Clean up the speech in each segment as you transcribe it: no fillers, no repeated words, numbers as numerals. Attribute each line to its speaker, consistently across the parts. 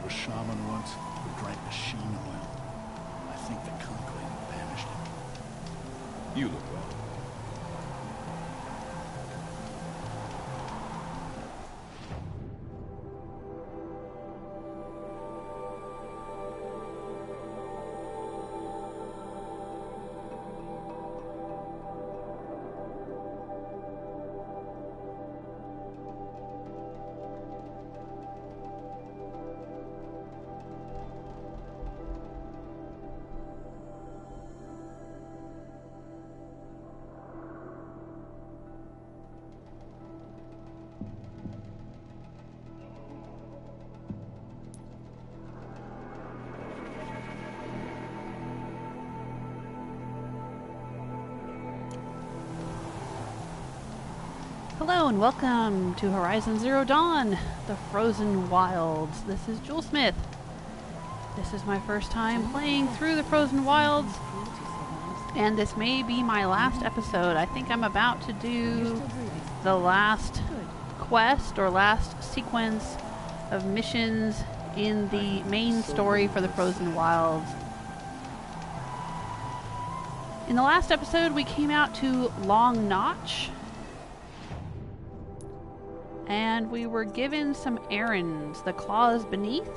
Speaker 1: a shaman once who drank machine oil. I think the conclave banished him.
Speaker 2: You look well.
Speaker 3: Hello and welcome to Horizon Zero Dawn, the Frozen Wilds. This is Jewel Smith. This is my first time playing through the Frozen Wilds, and this may be my last episode. I think I'm about to do the last quest or last sequence of missions in the main story for the Frozen Wilds. In the last episode, we came out to Long Notch, and we were given some errands. The Claws Beneath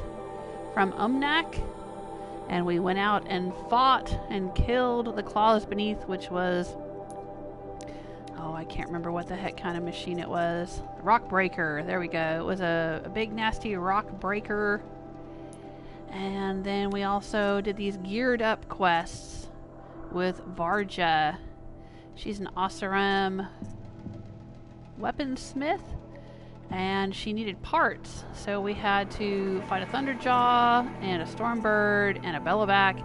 Speaker 3: from Umnak, and we went out and fought and killed the Claws Beneath, which was, oh, I can't remember what the heck kind of machine it was. Rock Breaker, there we go. It was a big nasty rock breaker. And then we also did these geared up quests with Varja. She's an Oseram weaponsmith, and she needed parts, so we had to fight a Thunderjaw and a Stormbird and a Bellowback,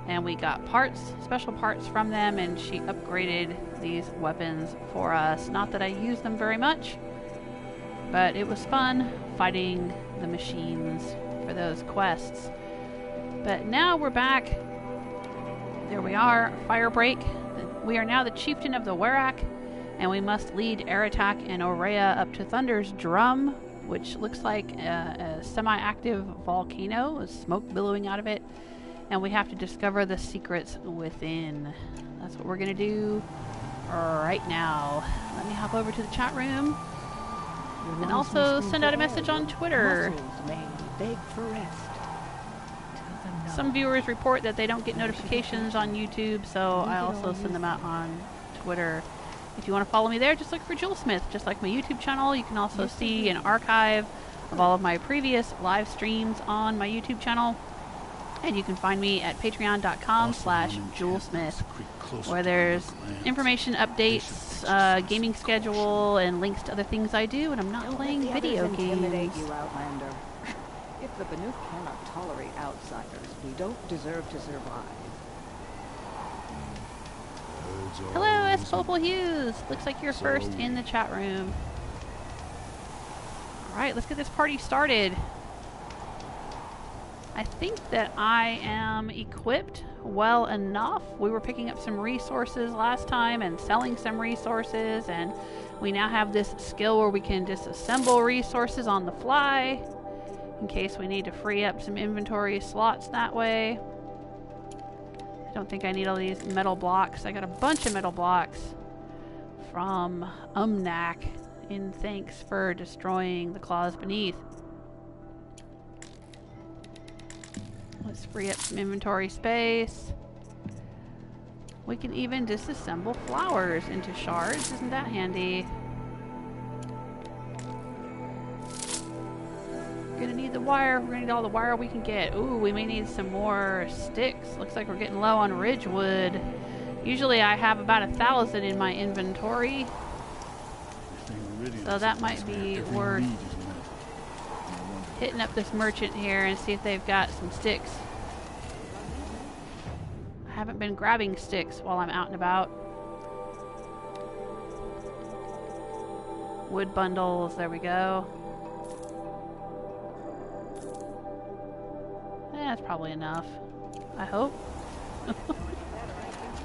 Speaker 3: and we got parts, special parts from them, and she upgraded these weapons for us. Not that I used them very much, but it was fun fighting the machines for those quests. But now we're back. There we are, Firebreak. We are now the chieftain of the Werak, and we must lead Aratak and Ourea up to Thunder's Drum, which looks like a semi-active volcano with smoke billowing out of it. And we have to discover the secrets within. That's what we're going to do right now. Let me hop over to the chat room and also send out a message on Twitter. Some viewers report that they don't get notifications on YouTube, so I also send them out on Twitter. If you want to follow me there, just look for Jewel Smith. Just like my YouTube channel, you can also see an archive of all of my previous live streams on my YouTube channel. And you can find me at patreon.com/JewelSmith, where there's information, updates, gaming schedule, and links to other things I do, and I'm not playing video games.
Speaker 4: If the Banuk cannot tolerate outsiders, we don't deserve to survive.
Speaker 3: Hello, S. Popel Hughes. Looks like you're first in the chat room. Alright, let's get this party started. I think that I am equipped well enough. We were picking up some resources last time and selling some resources, and we now have this skill where we can disassemble resources on the fly in case we need to free up some inventory slots that way. I don't think I need all these metal blocks. I got a bunch of metal blocks from Umnak in thanks for destroying the Claws Beneath. Let's free up some inventory space. We can even disassemble flowers into shards. Isn't that handy? We're gonna need the wire. We're gonna need all the wire we can get. Ooh, we may need some more sticks. Looks like we're getting low on ridgewood. Usually I have about 1,000 in my inventory, so that might be worth hitting up this merchant here and see if they've got some sticks. I haven't been grabbing sticks while I'm out and about. Wood bundles, there we go. That's probably enough, I hope.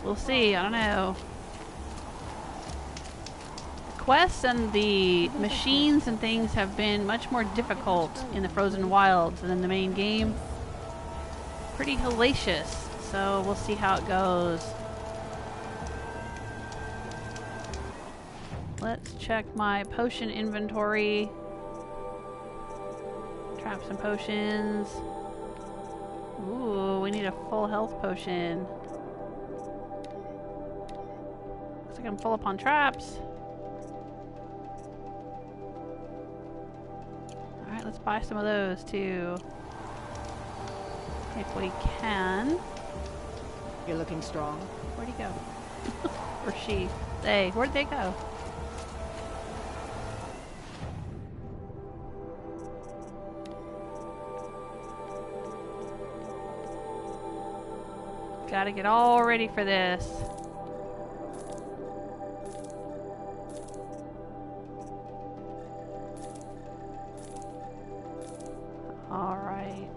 Speaker 3: We'll see, I don't know. quests and the machines and things have been much more difficult in the Frozen Wilds than in the main game. Pretty hellacious, so we'll see how it goes. Let's check my potion inventory. Traps and potions. Ooh, we need a full health potion. Looks like I'm full up on traps. Alright, let's buy some of those too. If we can.
Speaker 4: You're looking strong.
Speaker 3: Where'd he go? Or she? They. Where'd they go? Gotta get all ready for this. All right.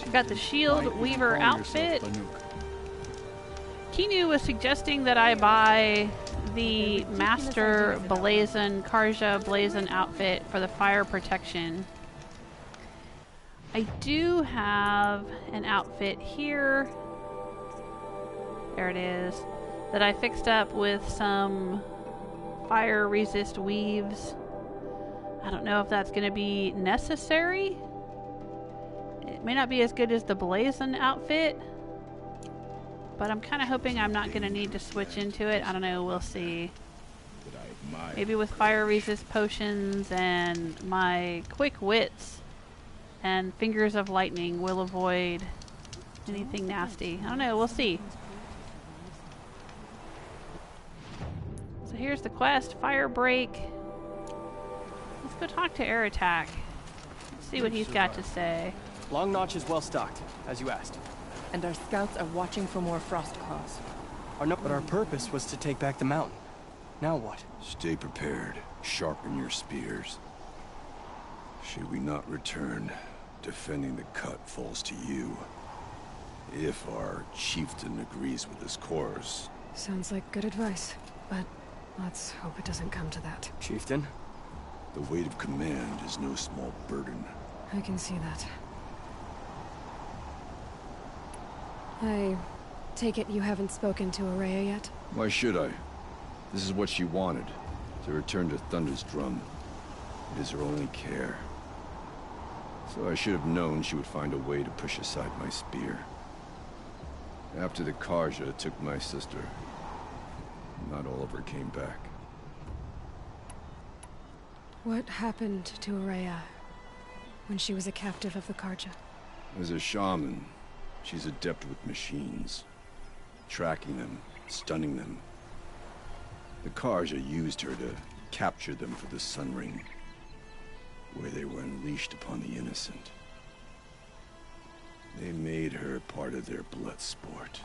Speaker 3: We've got the Shield Weaver outfit. Kinu was suggesting that I buy the Master Blazon, Karja Blazon outfit for the fire protection. I do have an outfit here. There it is. That I fixed up with some fire resist weaves. I don't know if that's going to be necessary. It may not be as good as the Blazon outfit. But I'm kind of hoping I'm not going to need to switch into it. I don't know. We'll see. Maybe with fire resist potions and my quick wits and fingers of lightning will avoid anything nasty. I don't know. We'll see. So here's the quest. Firebreak. Let's go talk to Aratak. Let's see what he's got to say.
Speaker 5: Long Notch is well stocked, as you asked.
Speaker 6: And our scouts are watching for more frost claws.
Speaker 5: But our purpose was to take back the mountain. Now what?
Speaker 2: Stay prepared. Sharpen your spears. Should we not return, defending the cut falls to you. If our chieftain agrees with his course.
Speaker 7: Sounds like good advice, but let's hope it doesn't come to that.
Speaker 5: Chieftain?
Speaker 2: The weight of command is no small burden.
Speaker 7: I can see that. I take it you haven't spoken to Ourea yet?
Speaker 2: Why should I? This is what she wanted, to return to Thunder's drum. It is her only care. So I should have known she would find a way to push aside my spear. After the Karja took my sister, not all of her came back.
Speaker 7: What happened to Ourea when she was a captive of the Karja?
Speaker 2: As a shaman, she's adept with machines. Tracking them, stunning them. The Karja used her to capture them for the Sun Ring, where they were unleashed upon the innocent. They made her part of their blood sport.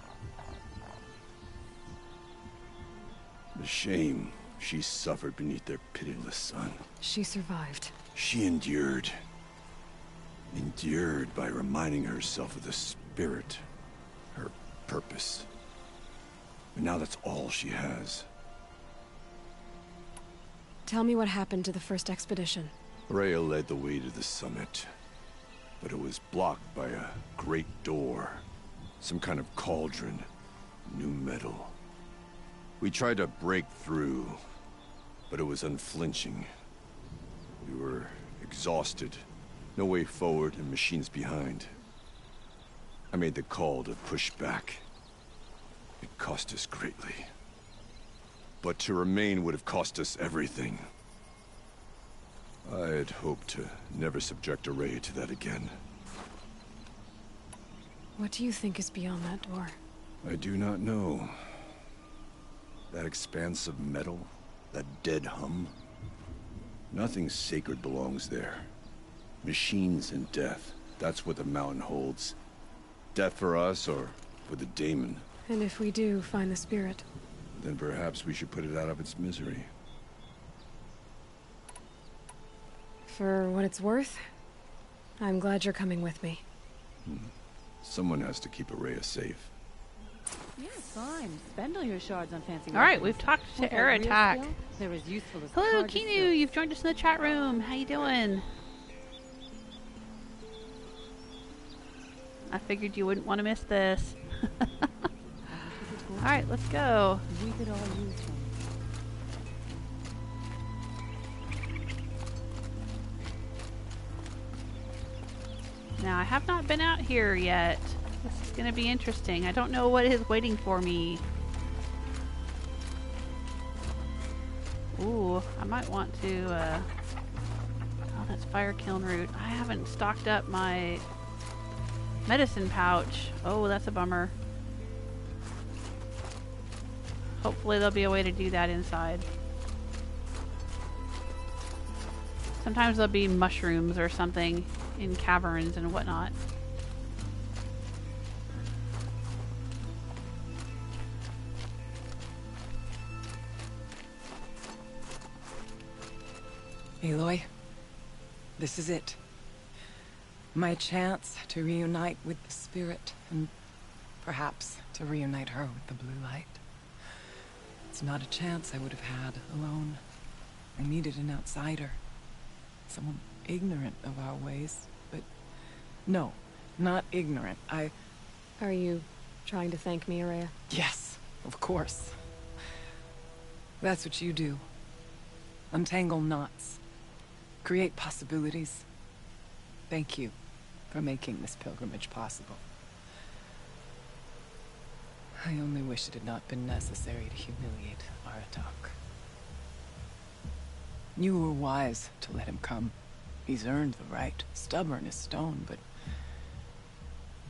Speaker 2: The shame she suffered beneath their pitiless sun.
Speaker 7: She survived.
Speaker 2: She endured. Endured by reminding herself of the spirit, her purpose. And now that's all she has.
Speaker 7: Tell me what happened to the first expedition.
Speaker 2: Ourea led the way to the summit, but it was blocked by a great door. Some kind of cauldron, new metal. We tried to break through, but it was unflinching. We were exhausted, no way forward and machines behind. I made the call to push back. It cost us greatly. But to remain would have cost us everything. I had hoped to never subject Ourea to that again.
Speaker 7: What do you think is beyond that door?
Speaker 2: I do not know. That expanse of metal, that dead hum. Nothing sacred belongs there. Machines and death, that's what the mountain holds. Death for us or for the daemon.
Speaker 7: And if we do find the spirit?
Speaker 2: Then perhaps we should put it out of its misery.
Speaker 7: For what it's worth, I'm glad you're coming with me.
Speaker 2: Someone has to keep Ourea safe.
Speaker 4: Yeah, fine. Spend all your shards on fancy
Speaker 3: All right,
Speaker 4: weapons.
Speaker 3: we've talked to
Speaker 4: With that real
Speaker 3: Aratak.
Speaker 4: skill, they're as useful as
Speaker 3: Hello,
Speaker 4: cards of
Speaker 3: Kinu.
Speaker 4: silk.
Speaker 3: You've joined us in the chat room. How you doing? I figured you wouldn't want to miss this. All right, let's go.
Speaker 4: We could all use one.
Speaker 3: Now, I have not been out here yet. This is going to be interesting. I don't know what is waiting for me. Ooh, I might want to, oh, that's fire kiln root. I haven't stocked up my medicine pouch. Oh, that's a bummer. Hopefully there'll be a way to do that inside. Sometimes there'll be mushrooms or something in caverns and whatnot.
Speaker 6: Aloy, this is it. My chance to reunite with the spirit, and perhaps to reunite her with the blue light. It's not a chance I would have had alone. I needed an outsider. Someone ignorant of our ways, but no, not ignorant.
Speaker 7: Are you trying to thank me, Ourea?
Speaker 6: Yes, of course. That's what you do. Untangle knots. Create possibilities. Thank you for making this pilgrimage possible. I only wish it had not been necessary to humiliate Aratak. You were wise to let him come. He's earned the right. Stubborn as stone, but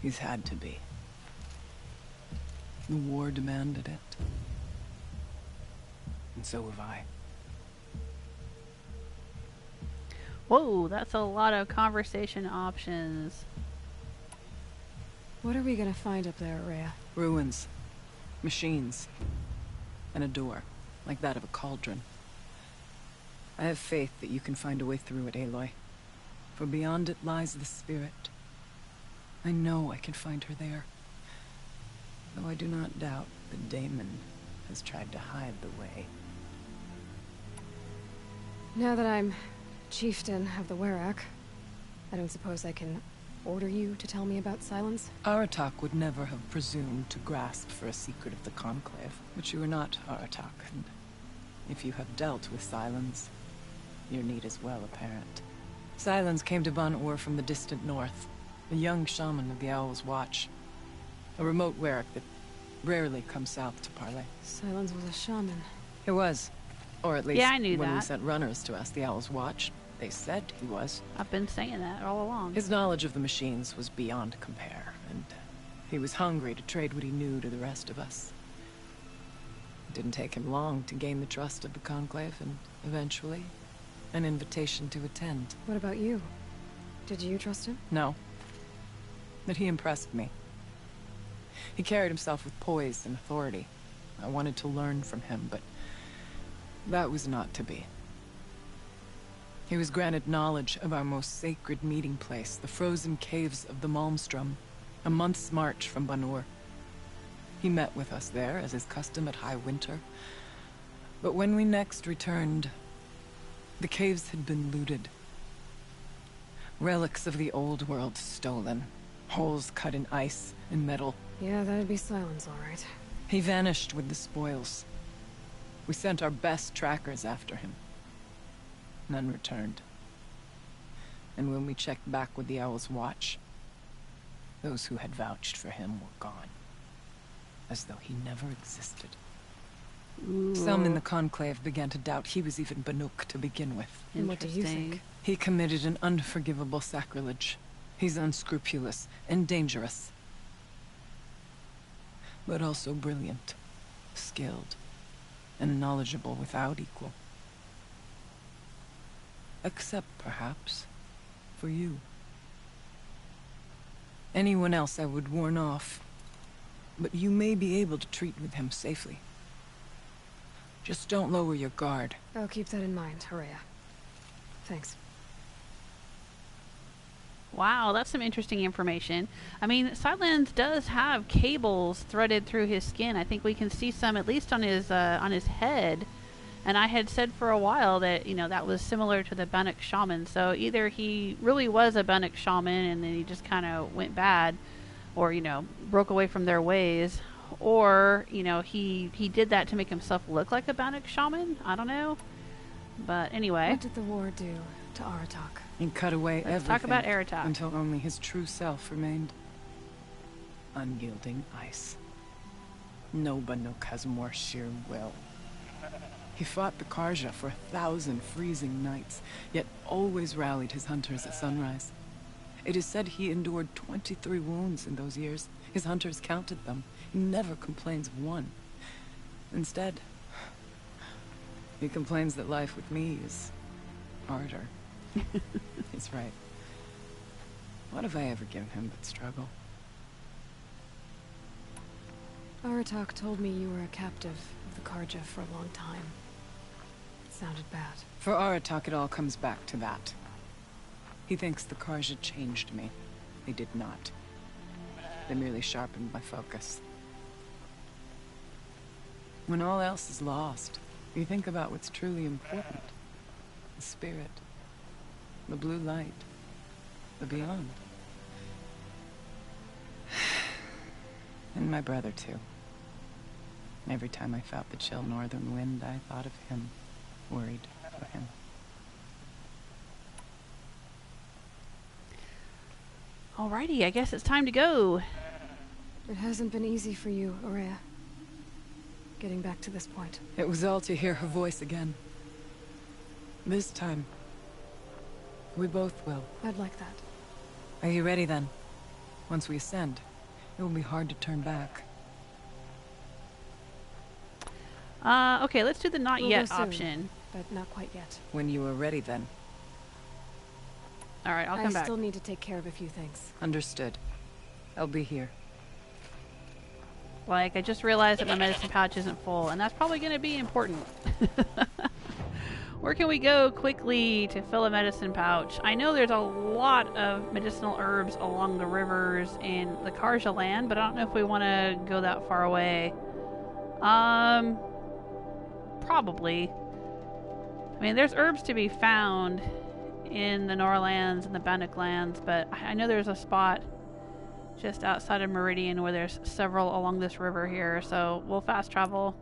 Speaker 6: he's had to be. The war demanded it. And so have I.
Speaker 3: Whoa, that's a lot of conversation options.
Speaker 7: What are we gonna find up there, Ourea?
Speaker 6: Ruins. Machines. And a door, like that of a cauldron. I have faith that you can find a way through it, Aloy. For beyond it lies the spirit. I know I can find her there. Though I do not doubt the daemon has tried to hide the way.
Speaker 7: Now that I'm chieftain of the Werak, I don't suppose I can order you to tell me about Sylens?
Speaker 6: Aratak would never have presumed to grasp for a secret of the Conclave. But you are not Aratak, and if you have dealt with Sylens, your need is well apparent. Sylens came to Ban-Ur from the distant north, a young shaman of the Owl's Watch. A remote Werak that rarely comes south to parley.
Speaker 7: Sylens was a shaman.
Speaker 6: He was. Or at least,
Speaker 3: Yeah, I knew
Speaker 6: when we
Speaker 3: that.
Speaker 6: sent runners to ask the Owl's Watch, they said he was.
Speaker 3: I've been saying that all along.
Speaker 6: His knowledge of the machines was beyond compare, and he was hungry to trade what he knew to the rest of us. It didn't take him long to gain the trust of the Conclave, and eventually, an invitation to attend.
Speaker 7: What about you? Did you trust him?
Speaker 6: No. But he impressed me. He carried himself with poise and authority. I wanted to learn from him, but that was not to be. He was granted knowledge of our most sacred meeting place, the frozen caves of the Malmstrom, a month's march from Ban-Ur. He met with us there, as is custom at high winter. But when we next returned, the caves had been looted. Relics of the old world stolen. Holes cut in ice and metal.
Speaker 7: Yeah, that'd be Sylens, all right.
Speaker 6: He vanished with the spoils. We sent our best trackers after him. None returned. And when we checked back with the Owl's Watch, those who had vouched for him were gone. As though he never existed.
Speaker 3: Ooh.
Speaker 6: Some in the Conclave began to doubt he was even Banuk to begin with.
Speaker 7: And what do you
Speaker 3: Interesting.
Speaker 7: think?
Speaker 6: He committed an unforgivable sacrilege. He's unscrupulous and dangerous. But also brilliant, skilled, and knowledgeable without equal. Except, perhaps, for you. Anyone else I would warn off, but you may be able to treat with him safely. Just don't lower your guard.
Speaker 7: I'll keep that in mind, Ourea. Thanks.
Speaker 3: Wow, that's some interesting information. I mean, Sylens does have cables threaded through his skin. I think we can see some, at least on his head. And I had said for a while that, you know, that was similar to the daemonic shaman. So either he really was a daemonic shaman and then he just kind of went bad, or, you know, broke away from their ways, or, you know, he did that to make himself look like a daemonic shaman. I don't know. But anyway.
Speaker 7: What did the war do to Aratak?
Speaker 6: He cut away
Speaker 3: Let's
Speaker 6: everything
Speaker 3: talk about Aratak.
Speaker 6: until only his true self remained. Unyielding ice. No Banuk has more sheer will. He fought the Karja for 1,000 freezing nights, yet always rallied his hunters at sunrise. It is said he endured 23 wounds in those years. His hunters counted them. He never complains of one. Instead, he complains that life with me is harder. He's right. What have I ever given him but struggle?
Speaker 7: Aratak told me you were a captive of the Karja for a long time. It sounded bad.
Speaker 6: For Aratak, it all comes back to that. He thinks the Karja changed me. They did not. They merely sharpened my focus. When all else is lost, you think about what's truly important. The spirit. The blue light. The beyond. And my brother, too. Every time I felt the chill northern wind, I thought of him. Worried for him.
Speaker 3: Alrighty, I guess it's time to go.
Speaker 7: It hasn't been easy for you, Ourea. Getting back to this point.
Speaker 6: It was all to hear her voice again. This time, we both will.
Speaker 7: I'd like that.
Speaker 6: Are you ready then? Once we ascend, it will be hard to turn back.
Speaker 3: Okay, let's do the not
Speaker 7: We'll
Speaker 3: yet
Speaker 7: go soon,
Speaker 3: option.
Speaker 7: but not quite yet.
Speaker 6: When you are ready then.
Speaker 3: Alright, I'll come
Speaker 7: I
Speaker 3: back.
Speaker 7: still need to take care of a few things.
Speaker 6: Understood. I'll be here.
Speaker 3: Like, I just realized that my medicine pouch isn't full, and that's probably going to be important. Where can we go quickly to fill a medicine pouch? I know there's a lot of medicinal herbs along the rivers in the Karja land, but I don't know if we want to go that far away. Probably. I mean, there's herbs to be found in the Norlands and the Bannock lands, but I know there's a spot just outside of Meridian where there's several along this river here, so we'll fast travel.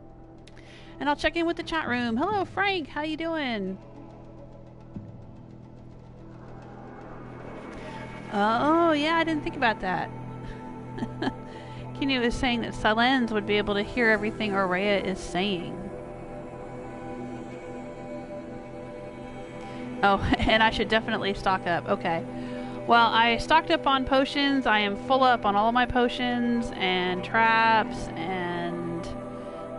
Speaker 3: And I'll check in with the chat room. Hello, Frank. How you doing? Oh, yeah, I didn't think about that. Kenny was saying that Sylens would be able to hear everything Ourea is saying. Oh, and I should definitely stock up. Okay. Well, I stocked up on potions. I am full up on all of my potions and traps, and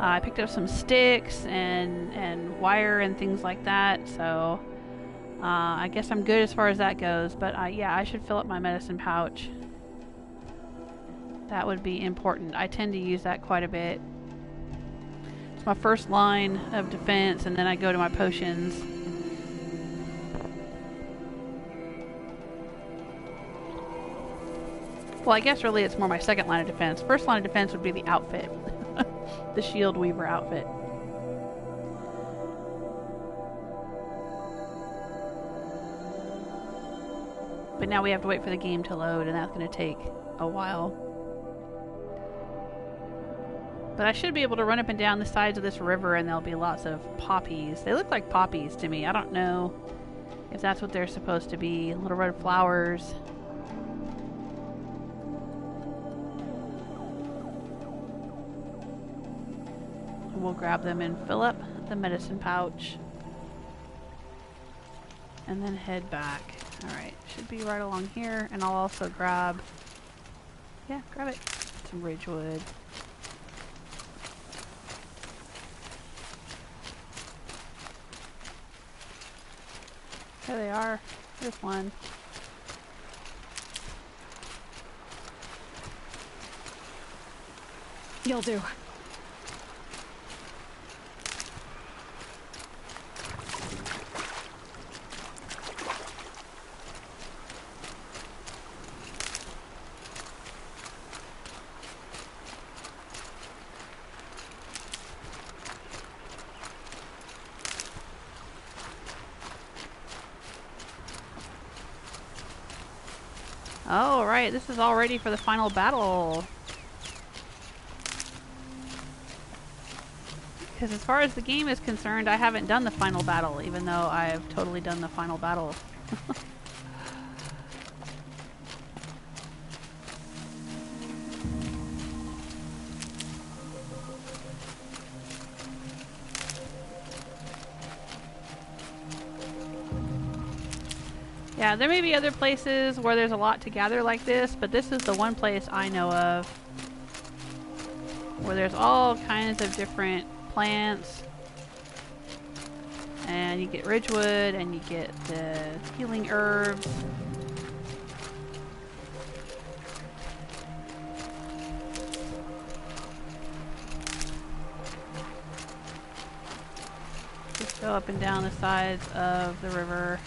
Speaker 3: I picked up some sticks and wire and things like that. So I guess I'm good as far as that goes. But yeah, I should fill up my medicine pouch. That would be important. I tend to use that quite a bit. It's my first line of defense, and then I go to my potions. Well, I guess really it's more my second line of defense. First line of defense would be the outfit. The shield weaver outfit. But now we have to wait for the game to load, and that's going to take a while. But I should be able to run up and down the sides of this river, and there'll be lots of poppies. They look like poppies to me. I don't know if that's what they're supposed to be. Little red flowers. We'll grab them and fill up the medicine pouch. And then head back. Alright, should be right along here. And I'll also grab... Yeah, grab it. Some ridgewood. There they are. There's one.
Speaker 7: You'll do.
Speaker 3: Oh, right. This is all ready for the final battle. Because as far as the game is concerned, I haven't done the final battle, even though I've totally done the final battle. Yeah, there may be other places where there's a lot to gather like this, but this is the one place I know of where there's all kinds of different plants, and you get ridgewood and you get the healing herbs. Just go up and down the sides of the river.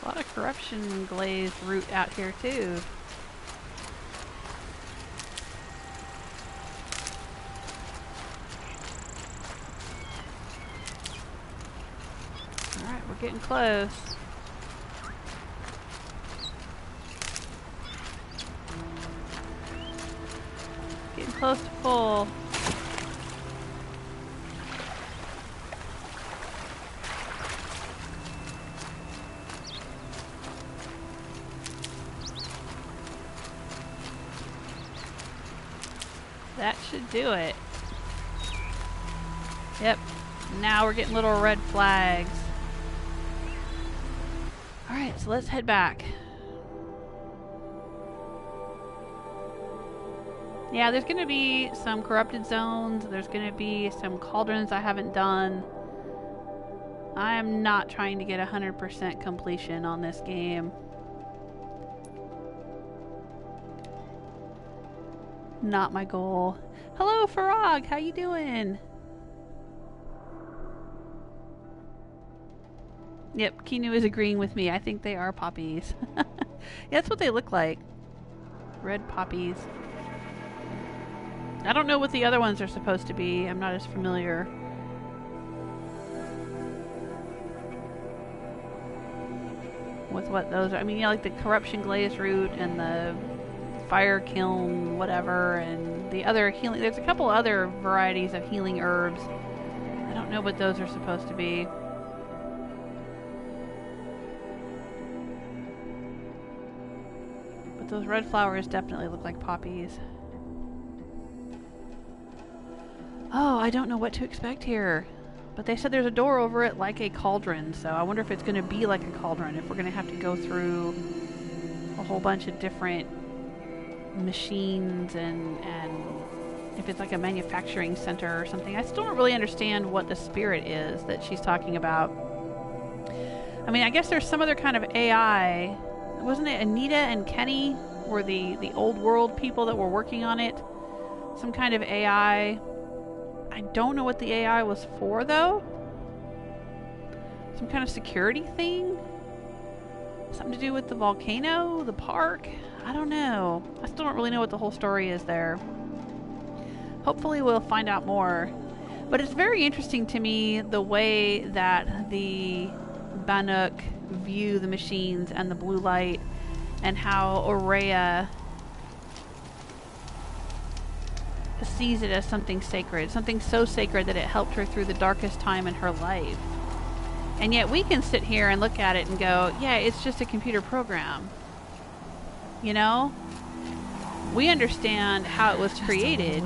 Speaker 3: A lot of corruption glazed root out here too. Alright, we're getting close. Getting close to full. That should do it. Yep. Now we're getting little red flags. Alright, so let's head back. Yeah, there's going to be some corrupted zones. There's going to be some cauldrons I haven't done. I am not trying to get 100% completion on this game. Not my goal. Hello, Farag. How you doing? Yep, Kinu is agreeing with me. I think they are poppies. Yeah, that's what they look like. Red poppies. I don't know what the other ones are supposed to be. I'm not as familiar. With what those are. I mean, yeah, like the corruption glaze root and the fire kiln, whatever, and the other healing. There's a couple other varieties of healing herbs. I don't know what those are supposed to be. But those red flowers definitely look like poppies. Oh, I don't know what to expect here. But they said there's a door over it like a cauldron, so I wonder if it's going to be like a cauldron, if we're going to have to go through a whole bunch of different machines and if it's like a manufacturing center or something. I still don't really understand what the spirit is that she's talking about. I mean, I guess there's some other kind of AI. Wasn't it Anita and Kenny were the old world people that were working on it? Some kind of AI. I don't know what the AI was for, though. Some kind of security thing? Something to do with the volcano? The park? I don't know. I still don't really know what the whole story is there. Hopefully we'll find out more. But it's very interesting to me the way that the Banuk view the machines and the blue light, and how Ourea sees it as something sacred, something so sacred that it helped her through the darkest time in her life. And yet we can sit here and look at it and go, yeah, it's just a computer program. You know? We understand how it was created.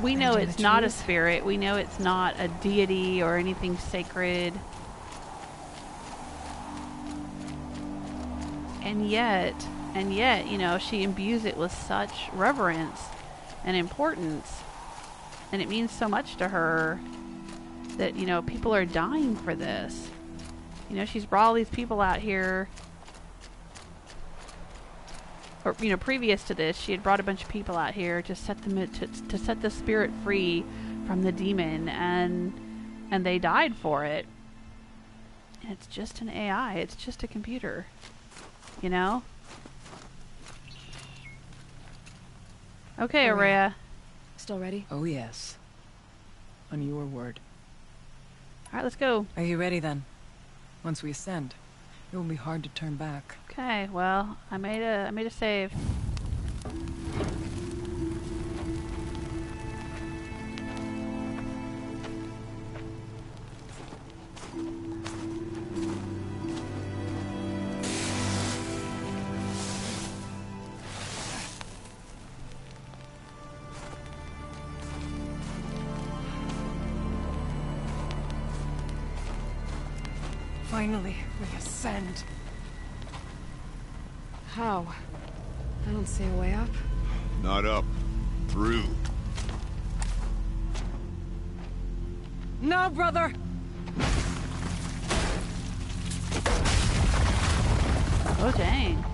Speaker 3: We know it's not a spirit. We know it's not a deity or anything sacred. And yet, you know, she imbues it with such reverence and importance, and it means so much to her that, you know, people are dying for this. You know, she's brought all these people out here, or, you know, previous to this, she had brought a bunch of people out here to set them to set the spirit free from the demon, and they died for it. And it's just an AI. It's just a computer. You know? Okay, Ourea.
Speaker 7: Still ready?
Speaker 6: Oh yes. On your word.
Speaker 3: Alright, let's go.
Speaker 6: Are you ready then? Once we ascend, it will be hard to turn back.
Speaker 3: Okay, well, I made a save.
Speaker 6: Finally, we ascend.
Speaker 7: How? I don't see a way up.
Speaker 2: Not up. Through.
Speaker 6: No, brother!
Speaker 3: Oh, dang.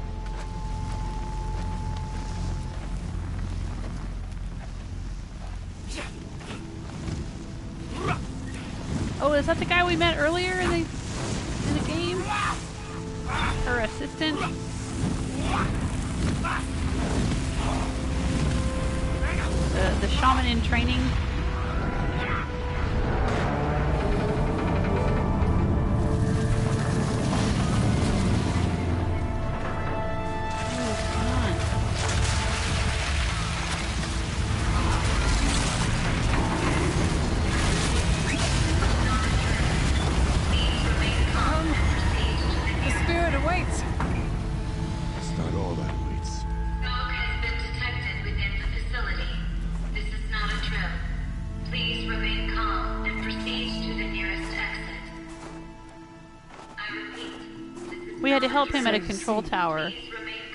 Speaker 3: Oh, is that the guy we met earlier in the game? Her assistant? The shaman in training? We had to help him at a control tower.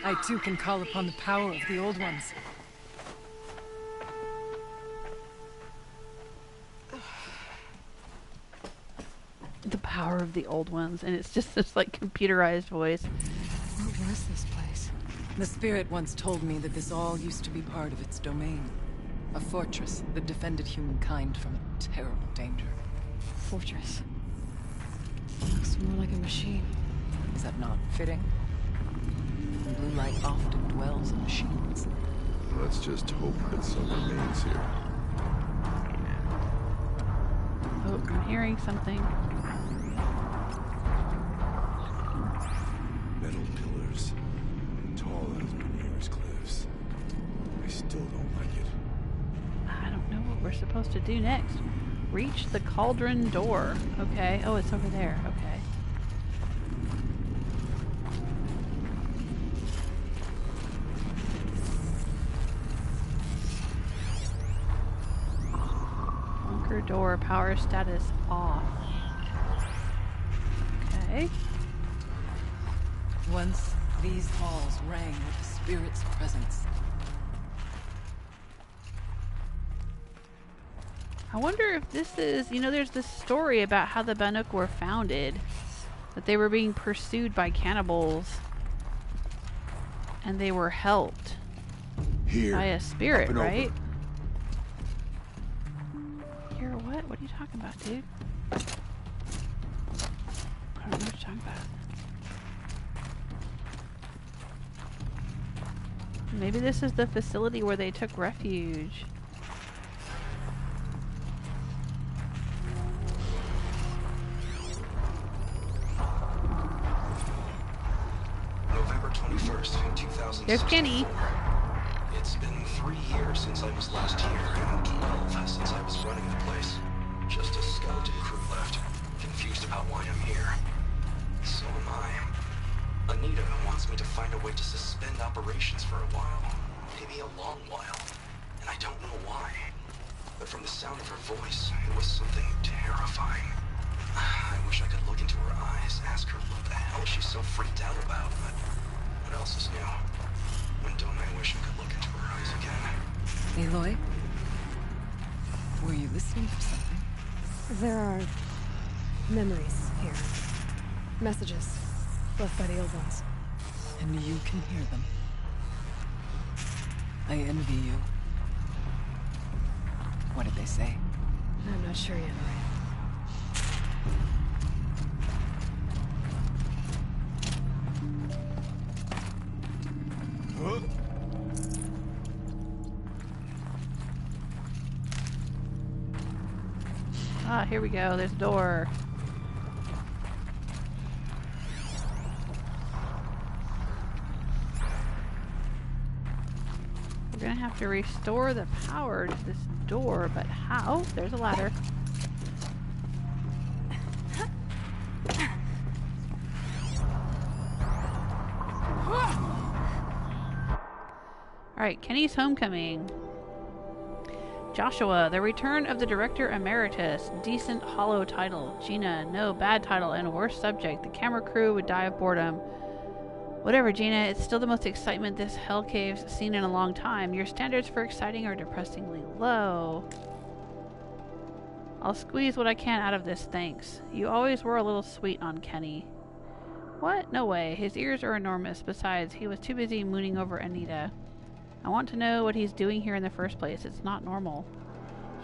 Speaker 6: I too can call upon the power of the old ones.
Speaker 3: The power of the old ones, and it's just this like computerized voice.
Speaker 7: What was this place?
Speaker 6: The spirit once told me that this all used to be part of its domain. A fortress that defended humankind from a terrible danger.
Speaker 7: Fortress. Looks more like a machine.
Speaker 6: Is that not fitting? Blue light often dwells in machines.
Speaker 2: Let's just hope that some remains here.
Speaker 3: Oh, I'm hearing something.
Speaker 2: Metal pillars, tall as Ramir's cliffs. I still don't like it.
Speaker 3: I don't know what we're supposed to do next. Reach the cauldron door. Okay. Oh, it's over there. Okay. Bunker door power status off. Okay.
Speaker 6: Once, these halls rang with the spirit's presence.
Speaker 3: I wonder if this is, you know, there's this story about how the Banuk were founded. That they were being pursued by cannibals. And they were helped
Speaker 2: Here.
Speaker 3: by a spirit,
Speaker 2: Up and
Speaker 3: right?
Speaker 2: over.
Speaker 3: Here, what? What are you talking about, dude? I don't know what you're talking about. Maybe this is the facility where they took refuge.
Speaker 8: November 21st, 2000.
Speaker 3: There's Kenny.
Speaker 8: It's been 3 years since I was last here, and 12 since I was running the place. Just a skeleton crew left, confused about why I'm here. So am I. Anita wants me to find a way to suspend operations for a while. Maybe a long while. And I don't know why. But from the sound of her voice, it was something terrifying. I wish I could look into her eyes, ask her what the hell she's so freaked out about, but what else is new? When don't I wish I could look into her eyes again?
Speaker 6: Aloy? Were you listening for something?
Speaker 7: There are memories here. Messages left by the old ones.
Speaker 6: And you can hear them. I envy you. What did they say?
Speaker 7: I'm not sure yet, Ourea.
Speaker 3: Ah, here we go. There's a door. We're gonna have to restore the power to this door, but how? There's a ladder. Alright, Kenny's homecoming. Joshua, the return of the director emeritus. Decent Holo title. Gina, no, bad title and worse subject. The camera crew would die of boredom. Whatever, Gina, it's still the most excitement this hell cave's seen in a long time. Your standards for exciting are depressingly low. I'll squeeze what I can out of this, thanks. You always were a little sweet on Kenny. What? No way. His ears are enormous. Besides, he was too busy mooning over Anita. I want to know what he's doing here in the first place. It's not normal.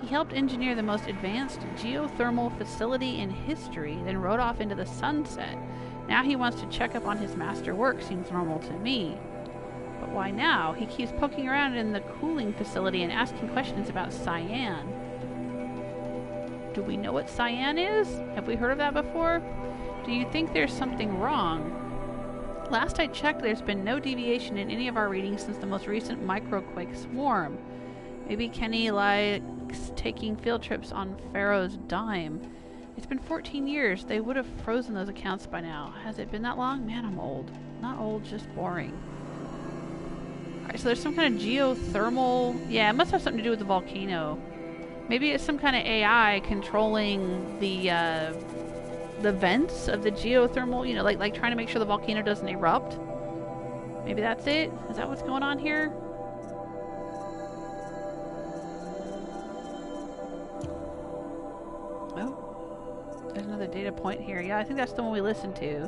Speaker 3: He helped engineer the most advanced geothermal facility in history, then rode off into the sunset. Now he wants to check up on his master work. Seems normal to me. But why now? He keeps poking around in the cooling facility and asking questions about CYAN. Do we know what CYAN is? Have we heard of that before? Do you think there's something wrong? Last I checked, there's been no deviation in any of our readings since the most recent microquake swarm. Maybe Kenny likes taking field trips on Pharaoh's dime. It's been 14 years. They would have frozen those accounts by now. Has it been that long? Man, I'm old. Not old, just boring. Alright, so there's some kind of geothermal... Yeah, it must have something to do with the volcano. Maybe it's some kind of AI controlling the vents of the geothermal, you know, like trying to make sure the volcano doesn't erupt. Maybe that's it? Is that what's going on here? Oh, there's another data point here. Yeah, I think that's the one we listened to.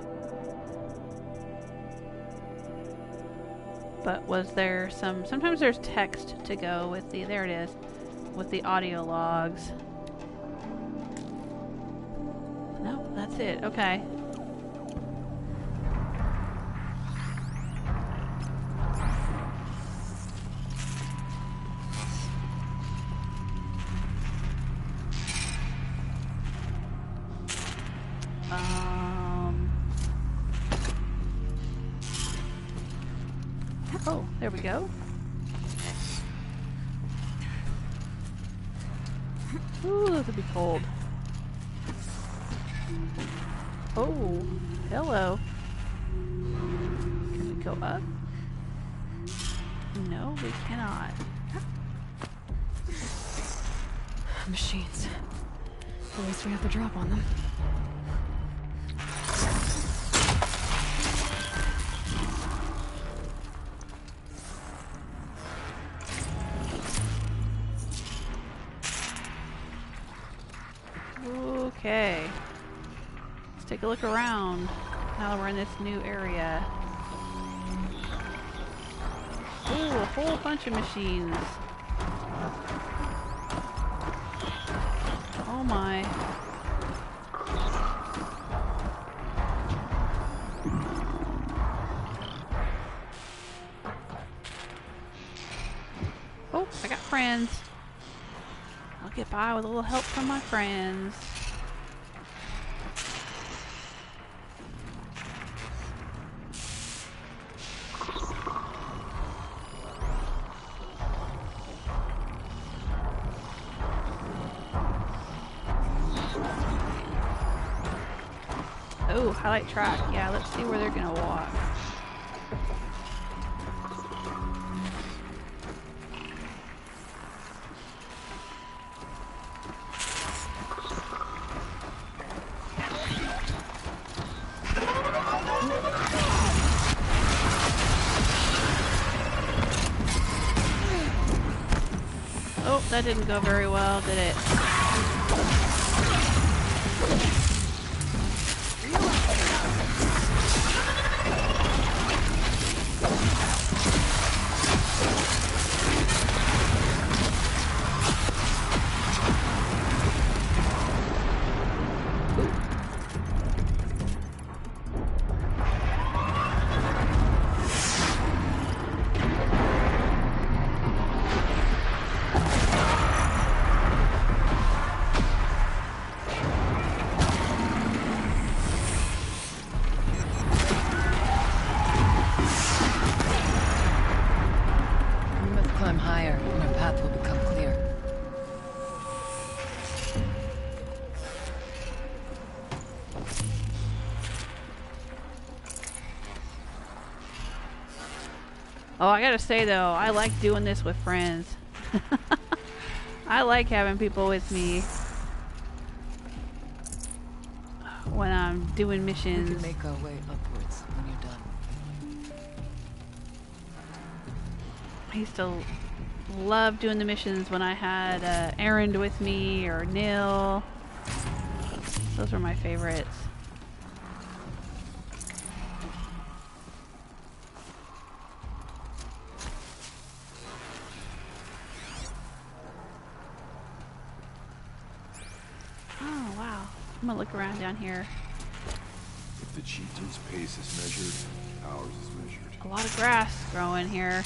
Speaker 3: But was there sometimes there's text to go with the, there it is, with the audio logs. No, that's it. Okay. Oh, there we go. Ooh, this would be cold. Oh, hello. Can we go up? No, we cannot.
Speaker 7: Machines. At least we have the drop on them.
Speaker 3: Okay. Let's take a look around now that we're in this new area. Ooh, a whole bunch of machines. Oh my. Oh, I got friends. I'll get by with a little help from my friends. Oh, highlight track. Yeah, let's see where they're gonna walk. Oh, that didn't go very well, did it? Oh, I gotta say though, I like doing this with friends. I like having people with me when I'm doing missions.
Speaker 6: We can make our way upwards when you're done.
Speaker 3: I used to love doing the missions when I had Erend with me or Nil. Those were my favorites. Oh wow, I'm gonna look around down here.
Speaker 2: If the chieftain's pace is measured, ours is measured.
Speaker 3: A lot of grass growing here.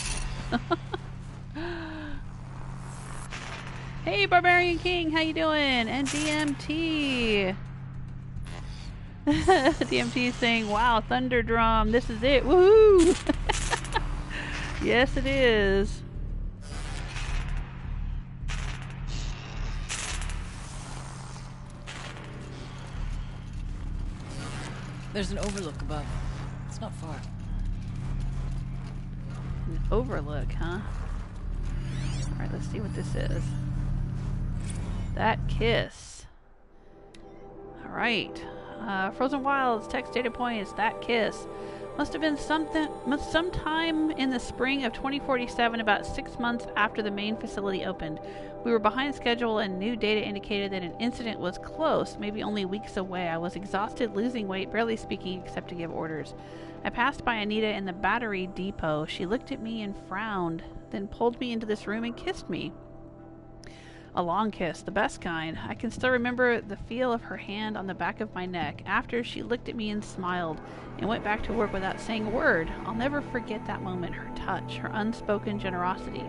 Speaker 3: Hey, Barbarian King, how you doing? And DMT. DMT is saying, wow, Thunder Drum, this is it. Woohoo! Yes, it is.
Speaker 6: There's an overlook above. It's not far.
Speaker 3: An overlook, huh? Alright, let's see what this is. That kiss. Alright. Frozen Wilds, text data points, that kiss. Must have been sometime in the spring of 2047, about 6 months after the main facility opened. We were behind schedule and new data indicated that an incident was close, maybe only weeks away. I was exhausted, losing weight, barely speaking except to give orders. I passed by Anita in the battery depot. She looked at me and frowned, then pulled me into this room and kissed me. A long kiss, the best kind. I can still remember the feel of her hand on the back of my neck. After, she looked at me and smiled, and went back to work without saying a word. I'll never forget that moment, her touch, her unspoken generosity.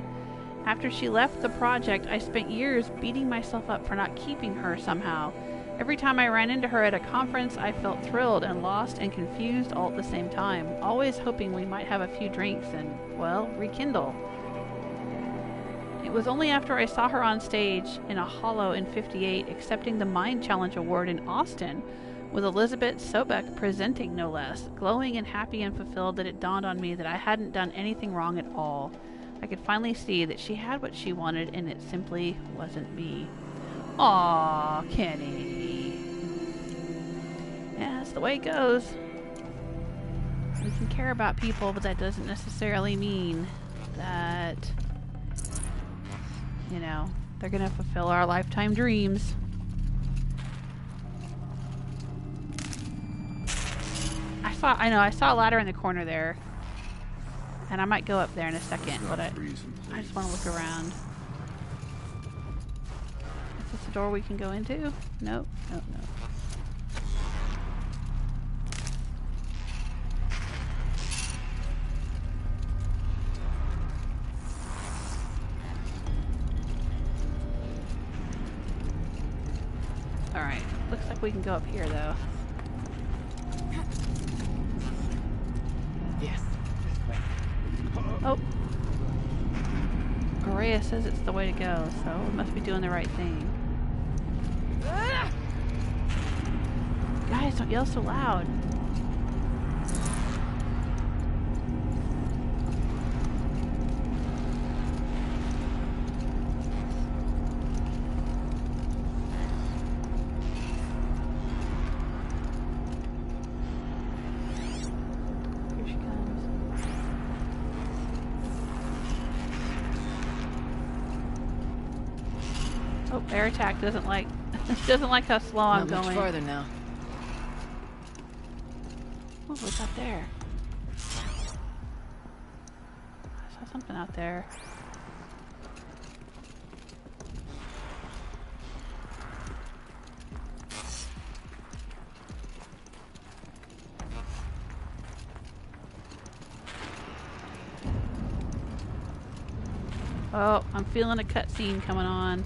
Speaker 3: After she left the project, I spent years beating myself up for not keeping her somehow. Every time I ran into her at a conference, I felt thrilled and lost and confused all at the same time, always hoping we might have a few drinks and, well, rekindle. It was only after I saw her on stage in a Holo in '58 accepting the Mind Challenge Award in Austin, with Elizabeth Sobek presenting no less, glowing and happy and fulfilled, that it dawned on me that I hadn't done anything wrong at all. I could finally see that she had what she wanted and it simply wasn't me. Aww, Kenny. Yeah, that's the way it goes. We can care about people, but that doesn't necessarily mean that, you know, they're gonna fulfill our lifetime dreams. I saw a ladder in the corner there. And I might go up there in a second, but I just want to look around. Is this a door we can go into? Nope, nope, nope. Alright, looks like we can go up here though.
Speaker 6: Yes.
Speaker 3: Oh. Ourea says it's the way to go, so we must be doing the right thing. Guys, don't yell so loud. Aratak doesn't like how slow I'm going.
Speaker 6: Not much farther now.
Speaker 3: Oh, what's up there? I saw something out there. Oh, I'm feeling a cutscene coming on.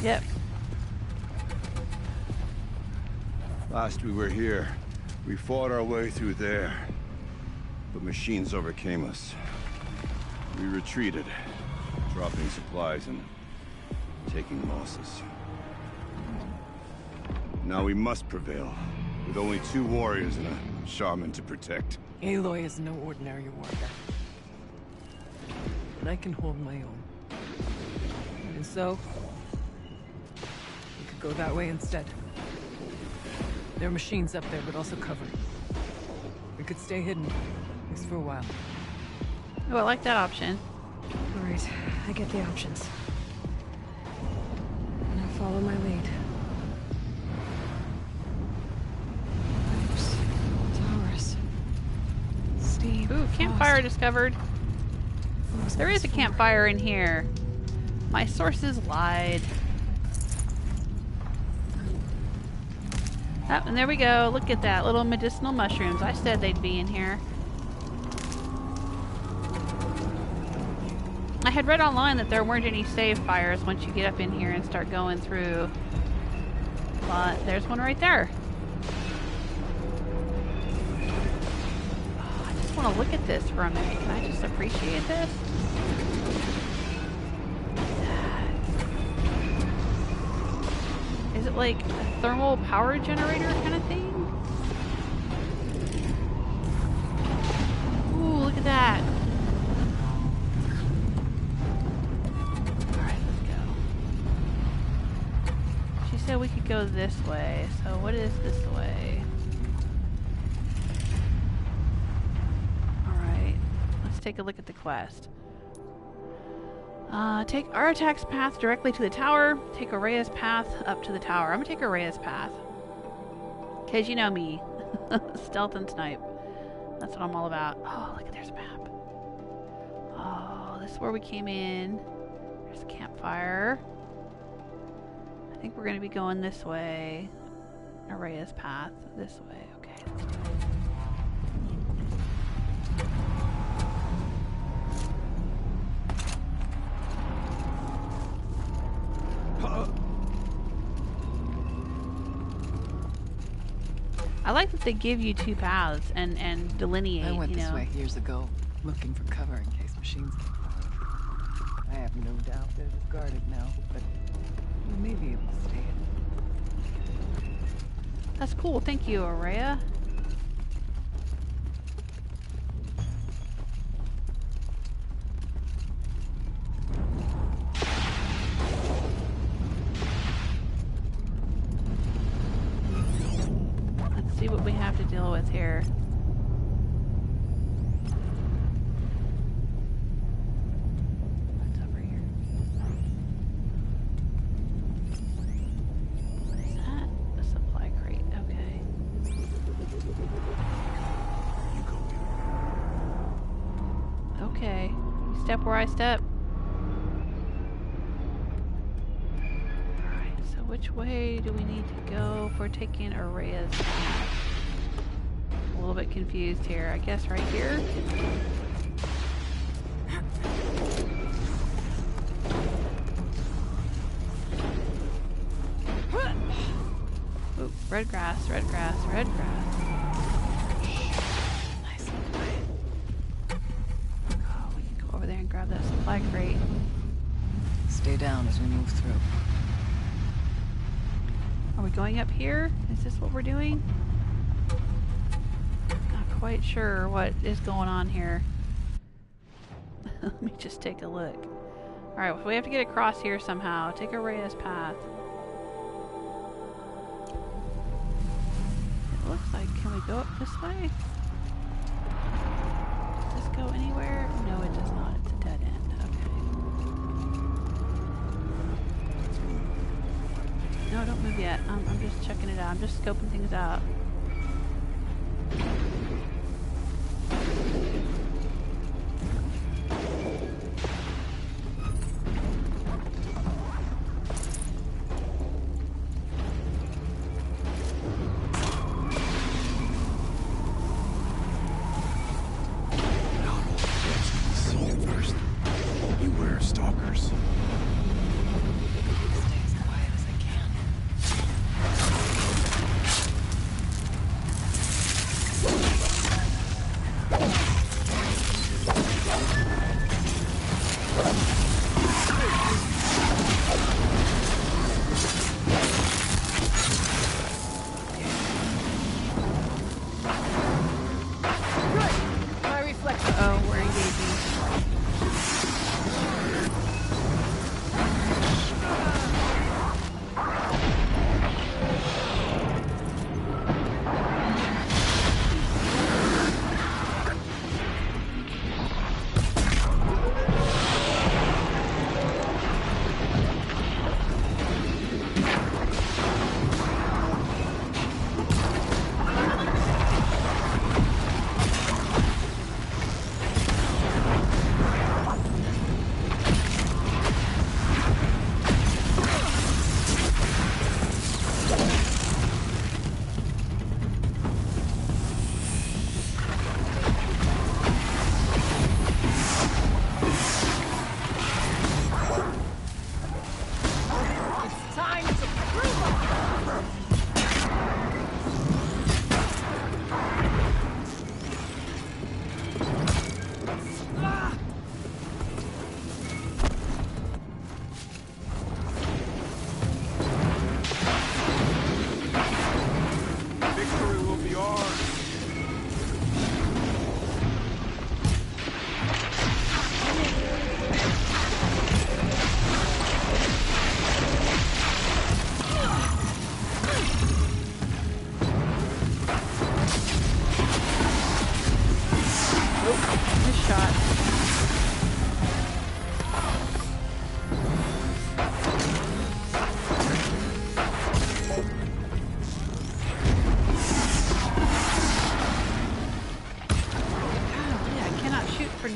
Speaker 3: Yep.
Speaker 2: Last we were here, we fought our way through there. But machines overcame us. We retreated, dropping supplies and taking losses. Now we must prevail, with only 2 warriors and a shaman to protect.
Speaker 6: Aloy is no ordinary warrior. And I can hold my own. And so, we could go that way instead. There are machines up there, but also covered. We could stay hidden, at least for a while.
Speaker 3: Oh, I like that option.
Speaker 7: Alright, I get the options. Now follow my lead. Pipes, towers, steam.
Speaker 3: Ooh, campfire discovered. There is a campfire in here. My sources lied. Oh, and there we go. Look at that. Little medicinal mushrooms. I said they'd be in here. I had read online that there weren't any save fires once you get up in here and start going through. But there's one right there. Oh, I just want to look at this for a minute. Can I just appreciate this? Is it like a thermal power generator kind of thing? Ooh, look at that. Alright, let's go. She said we could go this way, so what is this way? Alright, let's take a look at the quest. Take Aratak's path directly to the tower. Take Ourea's path up to the tower. I'm gonna take Ourea's path. Cause you know me. Stealth and snipe. That's what I'm all about. Oh, look at there's a map. Oh, this is where we came in. There's a campfire. I think we're gonna be going this way. Ourea's path. This way. Okay, let's do it. I like that they give you two paths and delineate.
Speaker 6: I went
Speaker 3: you
Speaker 6: this
Speaker 3: know.
Speaker 6: way years ago, looking for cover in case machines came forward. I have no doubt that it is guarded now, but we may be able to stay in.
Speaker 3: That's cool. Thank you, Ourea. See what we have to deal with here. What's over here? What is that? A supply crate. Okay.
Speaker 2: You go.
Speaker 3: Okay. You step where I step. Alright, so which way do we need to go for taking Ourea's path? A little bit confused here. I guess right here? Ooh, red grass, red grass, red grass. Nice and quiet. Oh, we can go over there and grab that supply crate.
Speaker 6: Stay down as we move through.
Speaker 3: Are we going up here? Is this what we're doing? Not quite sure what is going on here. Let me just take a look. Alright, well, we have to get across here somehow. Take Ourea's path. It looks like, can we go up this way? Does this go anywhere? No, it does not. It's a dead end. Okay. No, don't move yet. I'm just checking it out. I'm just scoping things out.
Speaker 2: Beware, stalkers.
Speaker 6: Stay as quiet as I can.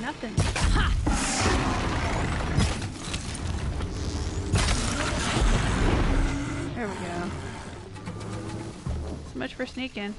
Speaker 3: nothing. Ha! There we go. So much for sneaking.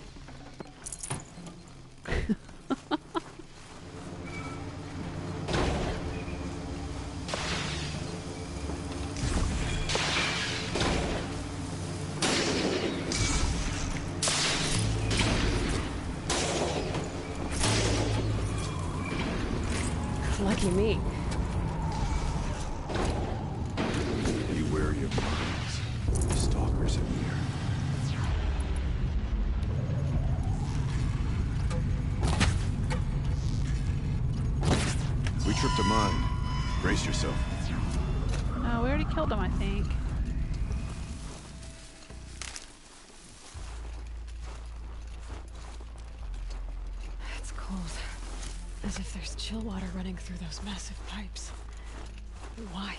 Speaker 7: Lucky me.
Speaker 2: Be wary of mines. The stalkers in here. We tripped a mine. Brace yourself.
Speaker 3: We already killed him, I think.
Speaker 7: It's cold. As if there's chill water running through those massive pipes. Why?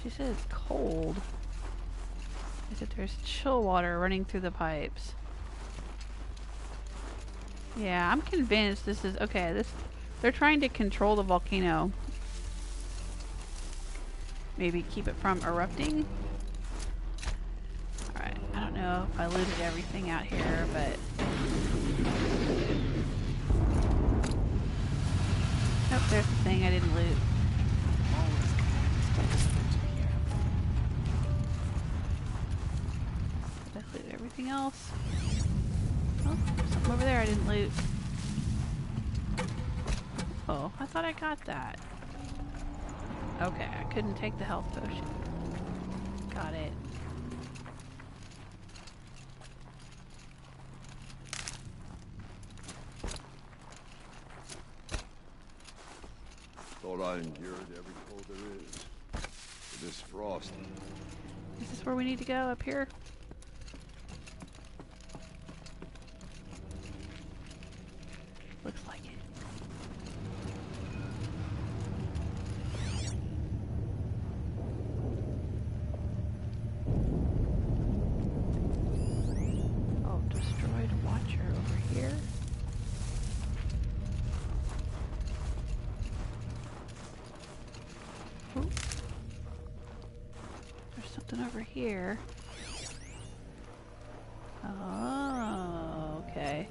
Speaker 3: She said it's cold. As if there's chill water running through the pipes. Yeah, I'm convinced this is... Okay, they're trying to control the volcano. Maybe keep it from erupting? Alright, I don't know if I looted everything out here, but... Nope, there's the thing I didn't loot. Did I loot everything else? Oh, something over there I didn't loot. Oh, I thought I got that. Okay, I couldn't take the health potion. Got it.
Speaker 2: Thought I endured every cold there is. For this frost.
Speaker 3: Is this where we need to go? Up here? Looks like it. Oh, destroyed watcher over here. Ooh. There's something over here. Oh, okay.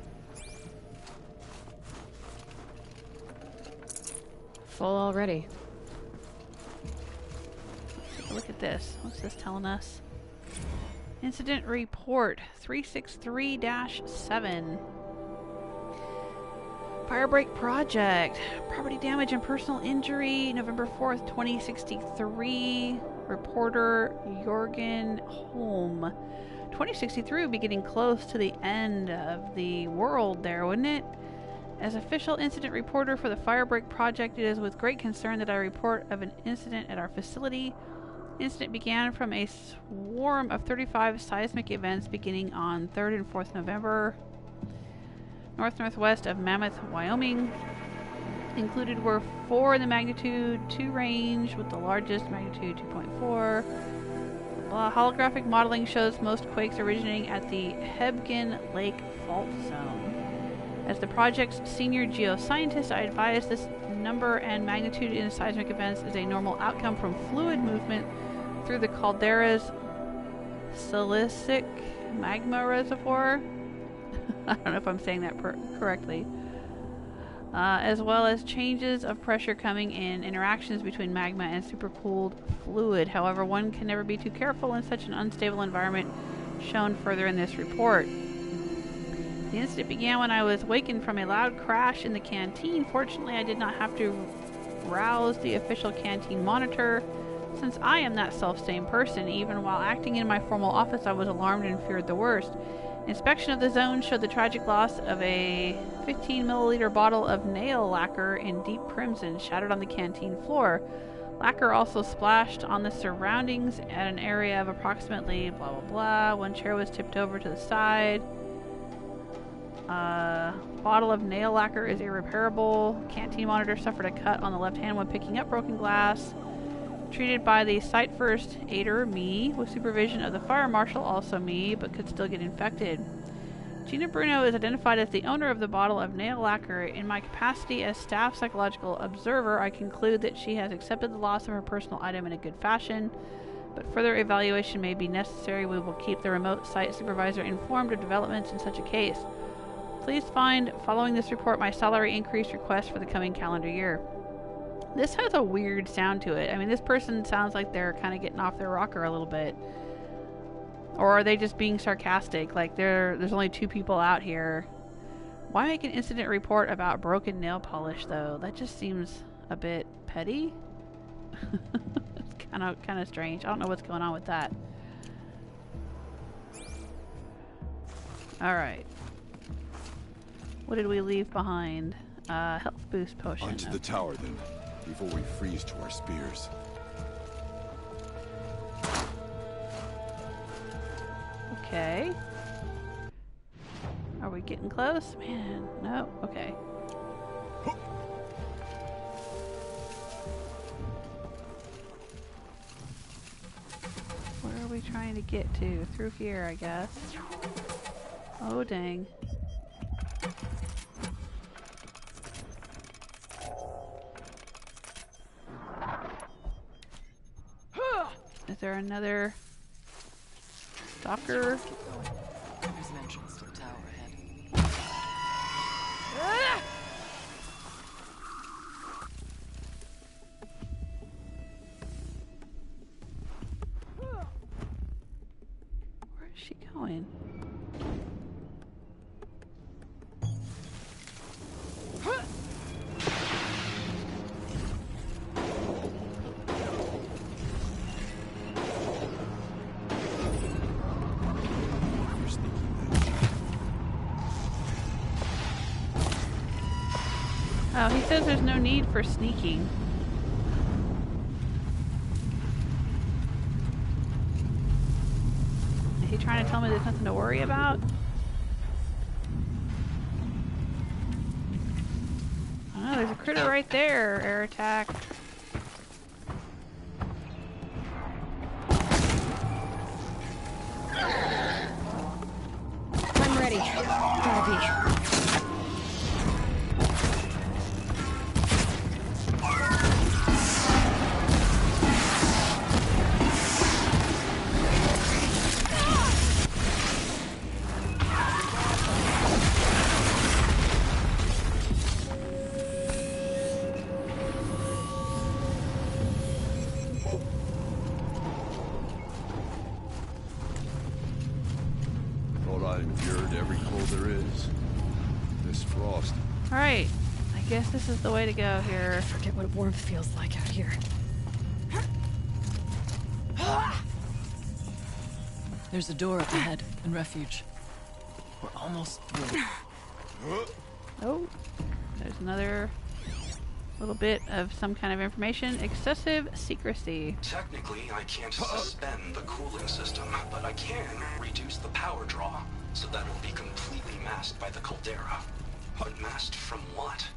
Speaker 7: Full already.
Speaker 3: Let's take a look at this. What's this telling us? Incident report 363-7. Firebreak project. Property damage and personal injury. November 4th, 2063. Reporter Jorgen Holm. 2063 would be getting close to the end of the world there, wouldn't it? As official incident reporter for the Firebreak project, it is with great concern that I report of an incident at our facility. The incident began from a swarm of 35 seismic events beginning on 3rd and 4th November. Northwest of Mammoth, Wyoming. Included were 4 in the magnitude 2 range, with the largest magnitude 2.4. Holographic modeling shows most quakes originating at the Hebgen Lake Fault Zone. As the project's senior geoscientist, I advise this number and magnitude in seismic events is a normal outcome from fluid movement through the caldera's silicic magma reservoir. I don't know if I'm saying that correctly. As well as changes of pressure coming in, interactions between magma and supercooled fluid. However, one can never be too careful in such an unstable environment, shown further in this report. The incident began when I was wakened from a loud crash in the canteen. Fortunately, I did not have to rouse the official canteen monitor, since I am that self-same person. Even while acting in my formal office, I was alarmed and feared the worst. Inspection of the zone showed the tragic loss of a 15 milliliter bottle of nail lacquer in deep crimson shattered on the canteen floor. Lacquer also splashed on the surroundings at an area of approximately blah blah blah. One chair was tipped over to the side. Bottle of nail lacquer is irreparable. Canteen monitor suffered a cut on the left hand when picking up broken glass. Treated by the site first aider, me, with supervision of the fire marshal, also me, but could still get infected. Gina Bruno is identified as the owner of the bottle of nail lacquer. In my capacity as staff psychological observer, I conclude that she has accepted the loss of her personal item in a good fashion, but further evaluation may be necessary. We will keep the remote site supervisor informed of developments in such a case. Please find, following this report, my salary increase request for the coming calendar year. This has a weird sound to it. I mean, this person sounds like they're kind of getting off their rocker a little bit. Or are they just being sarcastic? Like, there's only 2 people out here. Why make an incident report about broken nail polish, though? That just seems a bit petty. It's kind of strange. I don't know what's going on with that. Alright. What did we leave behind? Health boost potion.
Speaker 2: Onto the tower, then, before we freeze to our spears.
Speaker 3: Okay. Are we getting close? Man, no. Okay. Where are we trying to get to? Through here, I guess. Oh, dang. Is there another stalker?
Speaker 6: There's an entrance to the tower ahead.
Speaker 3: Where is she going? Oh, he says there's no need for sneaking. Is he trying to tell me there's nothing to worry about? Oh, there's a critter right there, Aratak.
Speaker 7: I'm ready. Gotta be.
Speaker 3: Alright, I guess this is the way to go here.
Speaker 7: I forget what warmth feels like out here.
Speaker 6: There's a door up ahead in refuge. We're almost through.
Speaker 3: Oh, there's another little bit of some kind of information. Excessive secrecy.
Speaker 8: Technically, I can't suspend the cooling system, but I can reduce the power draw, so that it'll be completely masked by the caldera. But masked from what?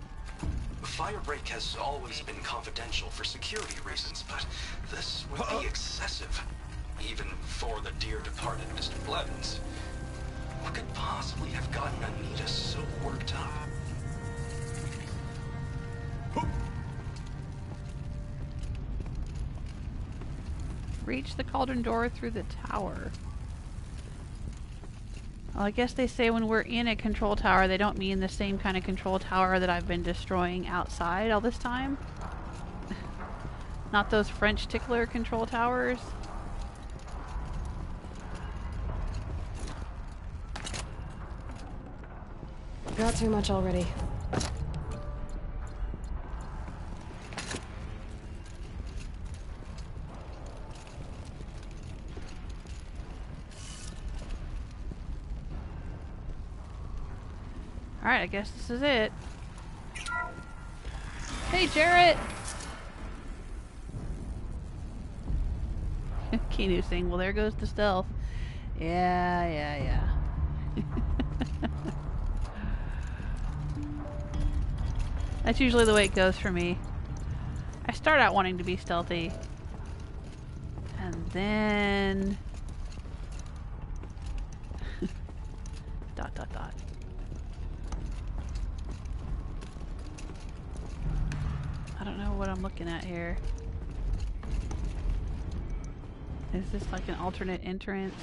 Speaker 8: Firebreak has always been confidential for security reasons, but this would be excessive. Even for the dear departed Mr. Blevins. What could possibly have gotten Anita so worked up?
Speaker 3: Reach the cauldron door through the tower. Well, I guess they say when we're in a control tower, they don't mean the same kind of control tower that I've been destroying outside all this time. Not those French tickler control towers.
Speaker 7: Got too much already.
Speaker 3: Alright, I guess this is it. Hey, Jarrett! Keanu saying, well, there goes the stealth. Yeah. That's usually the way it goes for me. I start out wanting to be stealthy. And then... ... looking at here? Is this like an alternate entrance?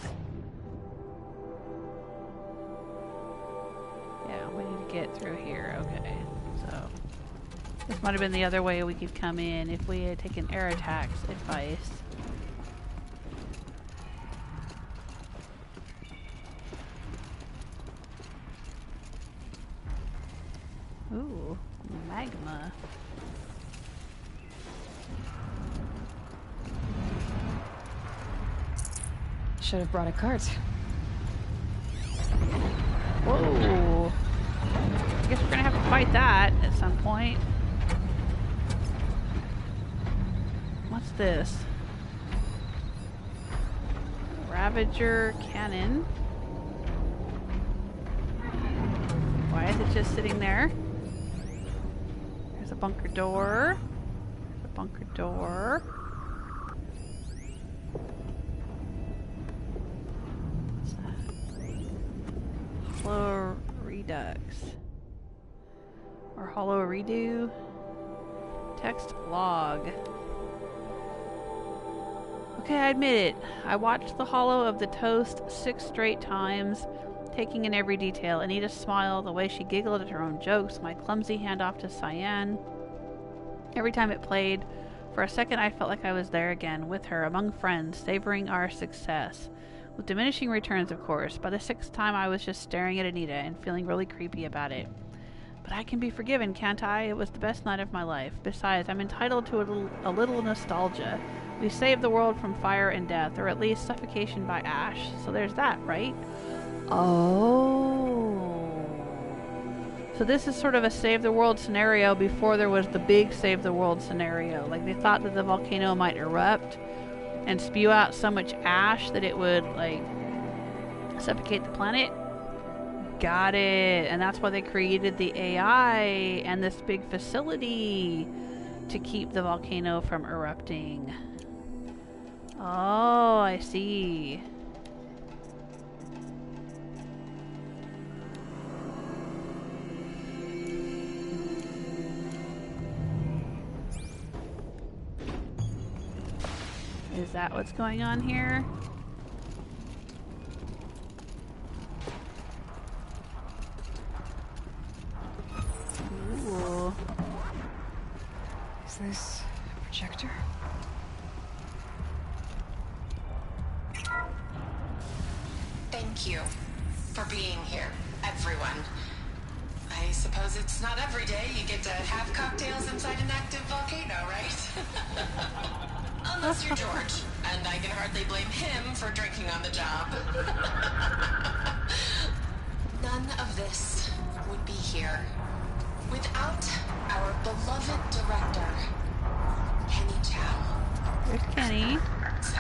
Speaker 3: Yeah, we need to get through here. Okay, so this might have been the other way we could come in if we had taken Aratak's advice. Ooh, magma.
Speaker 7: Should have brought a cart.
Speaker 3: Whoa. I guess we're gonna have to fight that at some point. What's this? Ravager cannon. Why is it just sitting there? There's a bunker door. There's a bunker door. What's that? Holo Redux. Or Holo Redo. Text log. Okay, I admit it. I watched the Holo of the Toast 6 straight times, taking in every detail. Anita's smile, the way she giggled at her own jokes, my clumsy handoff to CYAN. Every time it played, for a second I felt like I was there again, with her, among friends, savoring our success. With diminishing returns, of course. By the 6th time I was just staring at Anita and feeling really creepy about it. But I can be forgiven, can't I? It was the best night of my life. Besides, I'm entitled to a little nostalgia. We saved the world from fire and death, or at least suffocation by ash. So there's that, right? Oh. So this is sort of a save the world scenario before there was the big save the world scenario. Like, they thought that the volcano might erupt and spew out so much ash that it would, like, suffocate the planet. Got it. And that's why they created the AI and this big facility to keep the volcano from erupting. Oh, I see. Is that what's going on here? Ooh.
Speaker 7: Is this a projector?
Speaker 9: Thank you for being here, everyone. I suppose it's not every day you get to have cocktails inside an active volcano, right? Unless you're George, and I can hardly blame him for drinking on the job. None of this would be here without our beloved director, Kenny Chow.
Speaker 3: There's Kenny.
Speaker 9: So,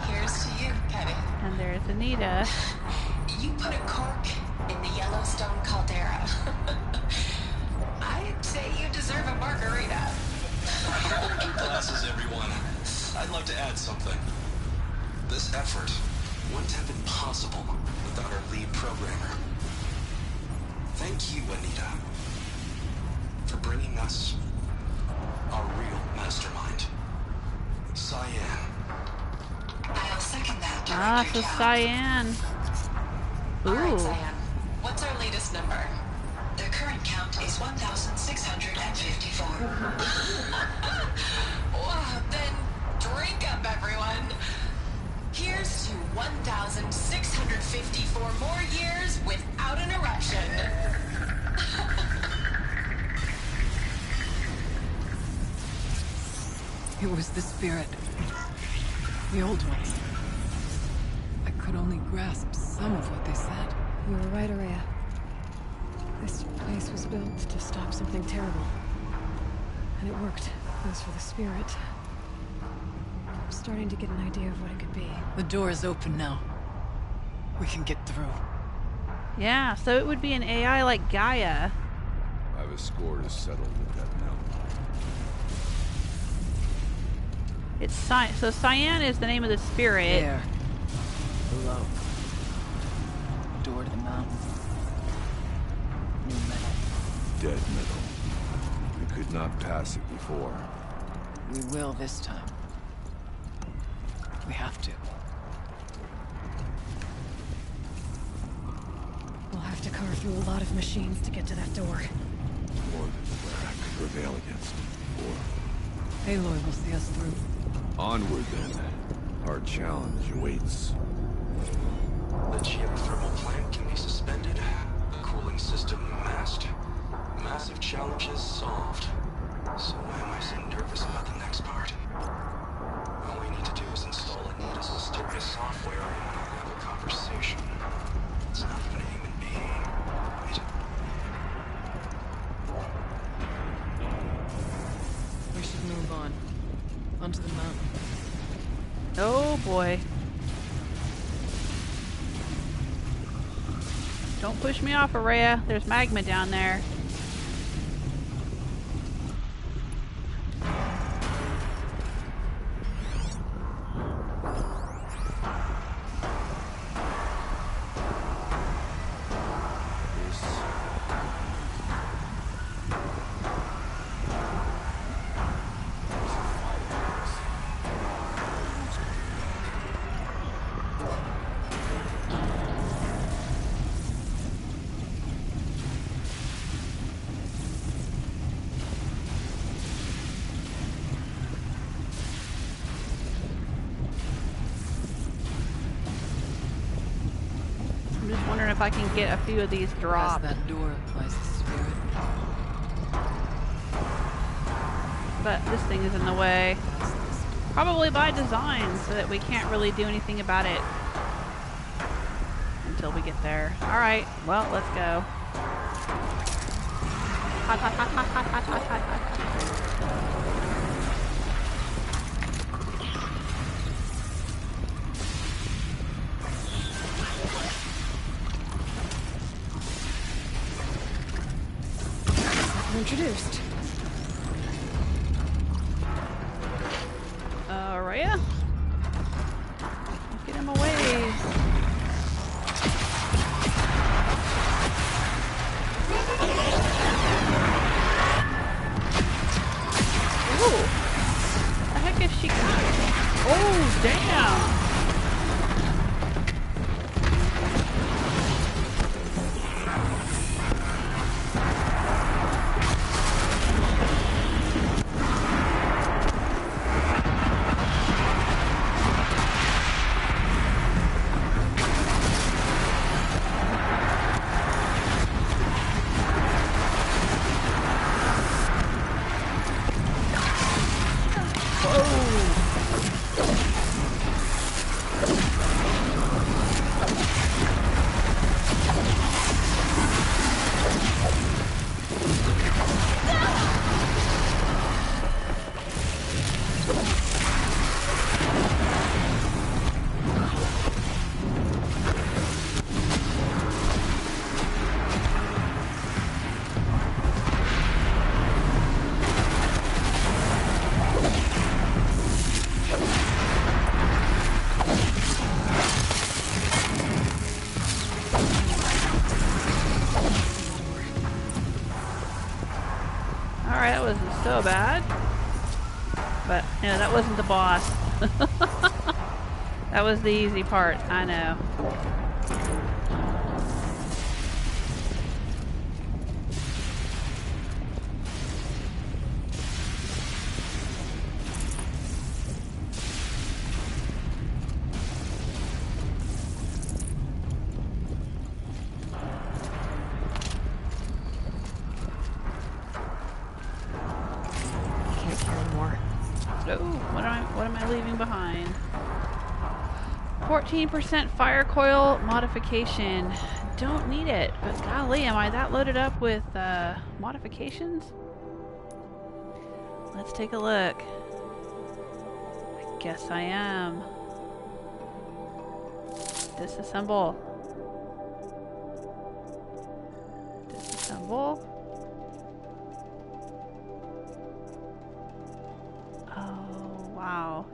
Speaker 9: here's to you, Kenny.
Speaker 3: And there's Anita.
Speaker 9: You put a cork in the Yellowstone caldera. I'd say you deserve a margarita.
Speaker 8: Hold your glasses, everyone. I'd like to add something. This effort wouldn't have been possible without our lead programmer. Thank you, Anita, for bringing us our real mastermind, CYAN.
Speaker 9: I'll second that,
Speaker 3: Ah,
Speaker 9: Director
Speaker 3: so
Speaker 9: Chow.
Speaker 3: CYAN.
Speaker 9: All right,
Speaker 3: Ooh.
Speaker 9: CYAN. What's our latest number? The current count is 1,654. Wow, then drink up, everyone. Here's to 1,654 more years without an eruption.
Speaker 6: It was the spirit. The old ones. I could only grasp some of what they said.
Speaker 7: You were right, Ourea. This place was built to stop something terrible. And it worked. It was for the spirit. I'm starting to get an idea of what it could be.
Speaker 6: The door is open now. We can get through.
Speaker 3: Yeah, so it would be an AI like Gaia.
Speaker 2: I have a score to settle with that mountain.
Speaker 3: It's so CYAN is the name of the spirit.
Speaker 6: There. Below. Door to the mountain. New metal.
Speaker 2: Dead metal. We could not pass it before.
Speaker 6: We will this time. We have to.
Speaker 7: We'll have to carve through a lot of machines to get to that door.
Speaker 2: More than where I could prevail against. Or
Speaker 6: Aloy will see us through.
Speaker 2: onward then. Our challenge awaits.
Speaker 8: The geothermal plant can be suspended. Cooling system masked. Massive challenges solved. So why am I so nervous about the next part? All we need to do is install a this mysterious software and we'll have a conversation. It's not even a human being, right?
Speaker 6: We should move on. Onto the mountain.
Speaker 3: Oh boy. Don't push me off, Ourea. There's magma down there. If I can get a few of these dropped.
Speaker 6: Past that door lies the spirit.
Speaker 3: But this thing is in the way. Probably by design, so that we can't really do anything about it until we get there. Alright, well, let's go. Hot, hot, hot, hot, hot, hot, hot, hot, hot.
Speaker 7: Introduced.
Speaker 3: Ourea? Get him away. Ooh. The heck is she got? Oh, damn. Alright, that wasn't so bad. But, you know, that wasn't the boss. That was the easy part, I know. What am I leaving behind? 14% fire coil modification. Don't need it, but golly, am I that loaded up with modifications? Let's take a look. I guess I am. Disassemble. Disassemble. Oh, wow.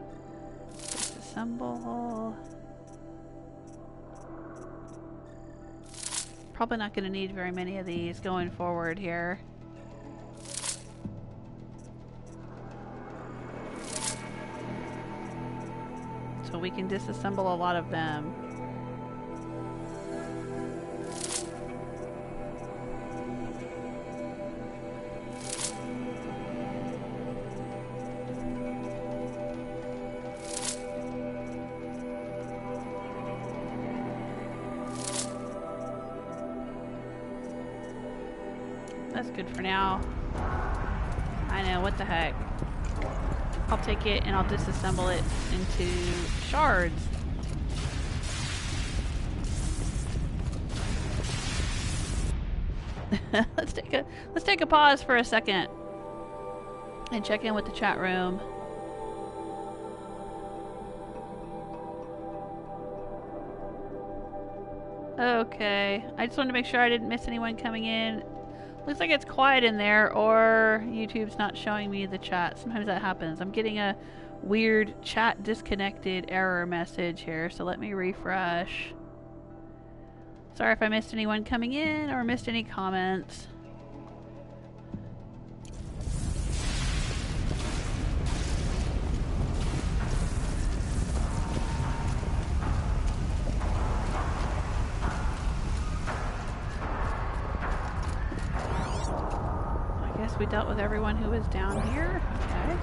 Speaker 3: Disassemble. Probably not going to need very many of these going forward here. we can disassemble a lot of them. That's good for now. I know, what the heck. I'll take it and I'll disassemble it into shards. let's take a pause for a second and check in with the chat room. Okay, I just wanted to make sure I didn't miss anyone coming in. Looks like it's quiet in there, or YouTube's not showing me the chat. Sometimes that happens. I'm getting a weird chat disconnected error message here, so let me refresh. Sorry if I missed anyone coming in or missed any comments. We dealt with everyone who was down here. Okay.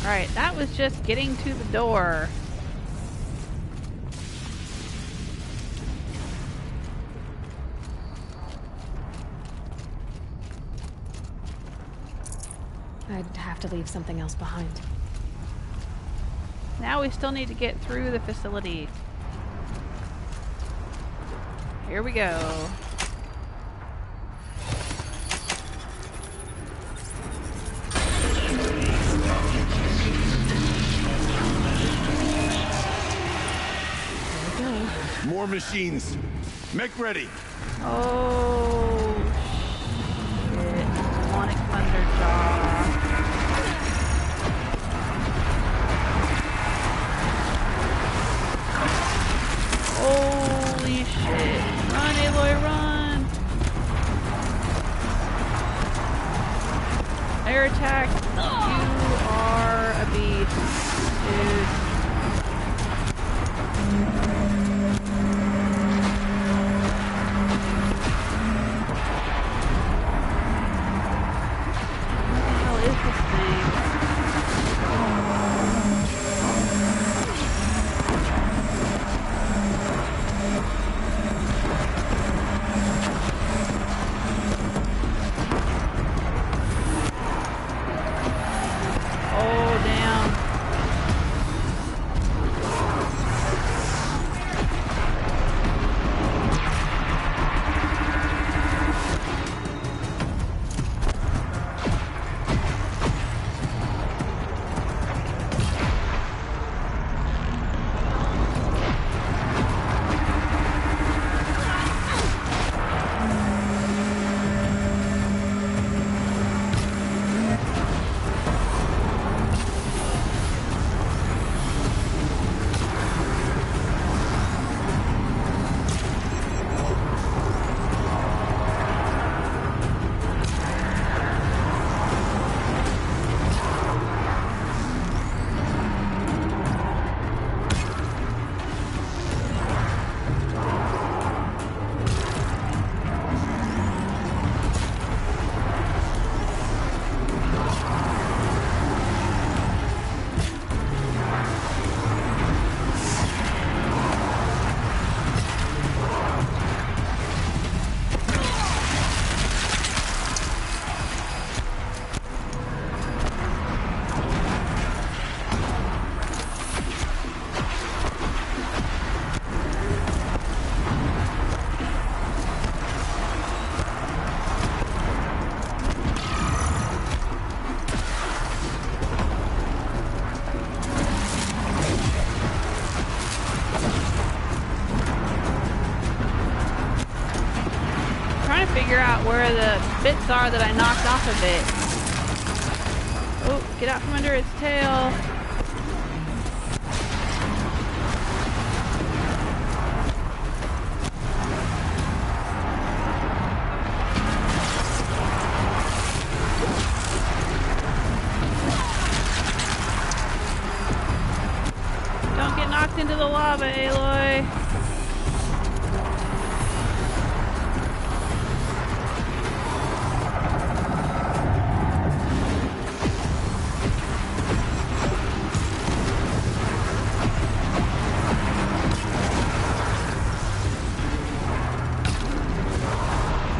Speaker 3: Alright, that was just getting to the door.
Speaker 7: I'd have to leave something else behind.
Speaker 3: Now we still need to get through the facility. Here we go.
Speaker 2: More machines. Make ready.
Speaker 3: Oh, shit. Daemonic Thunderjaw. Holy shit. Run, Aloy, run! Air attack. You are a beast, dude. What the hell is this thing? Where the bits are that I knocked off of it. Oh, get out from under its tail. into the lava, Aloy.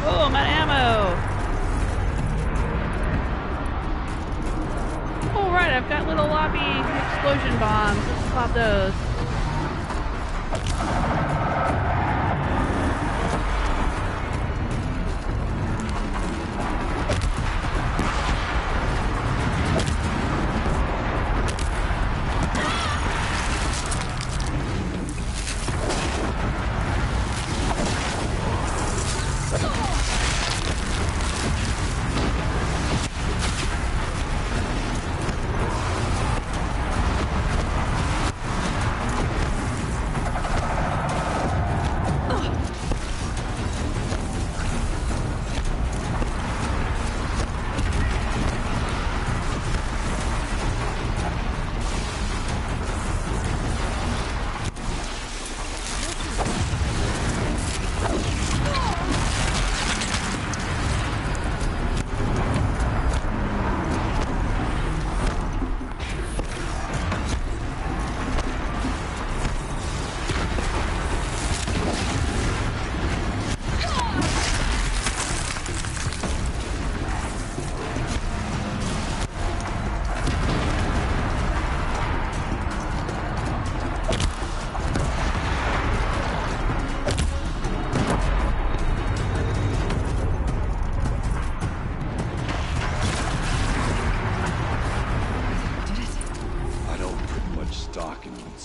Speaker 3: Oh, I'm out of ammo. Oh, right, I've got little lobby explosion bombs. Let's pop those.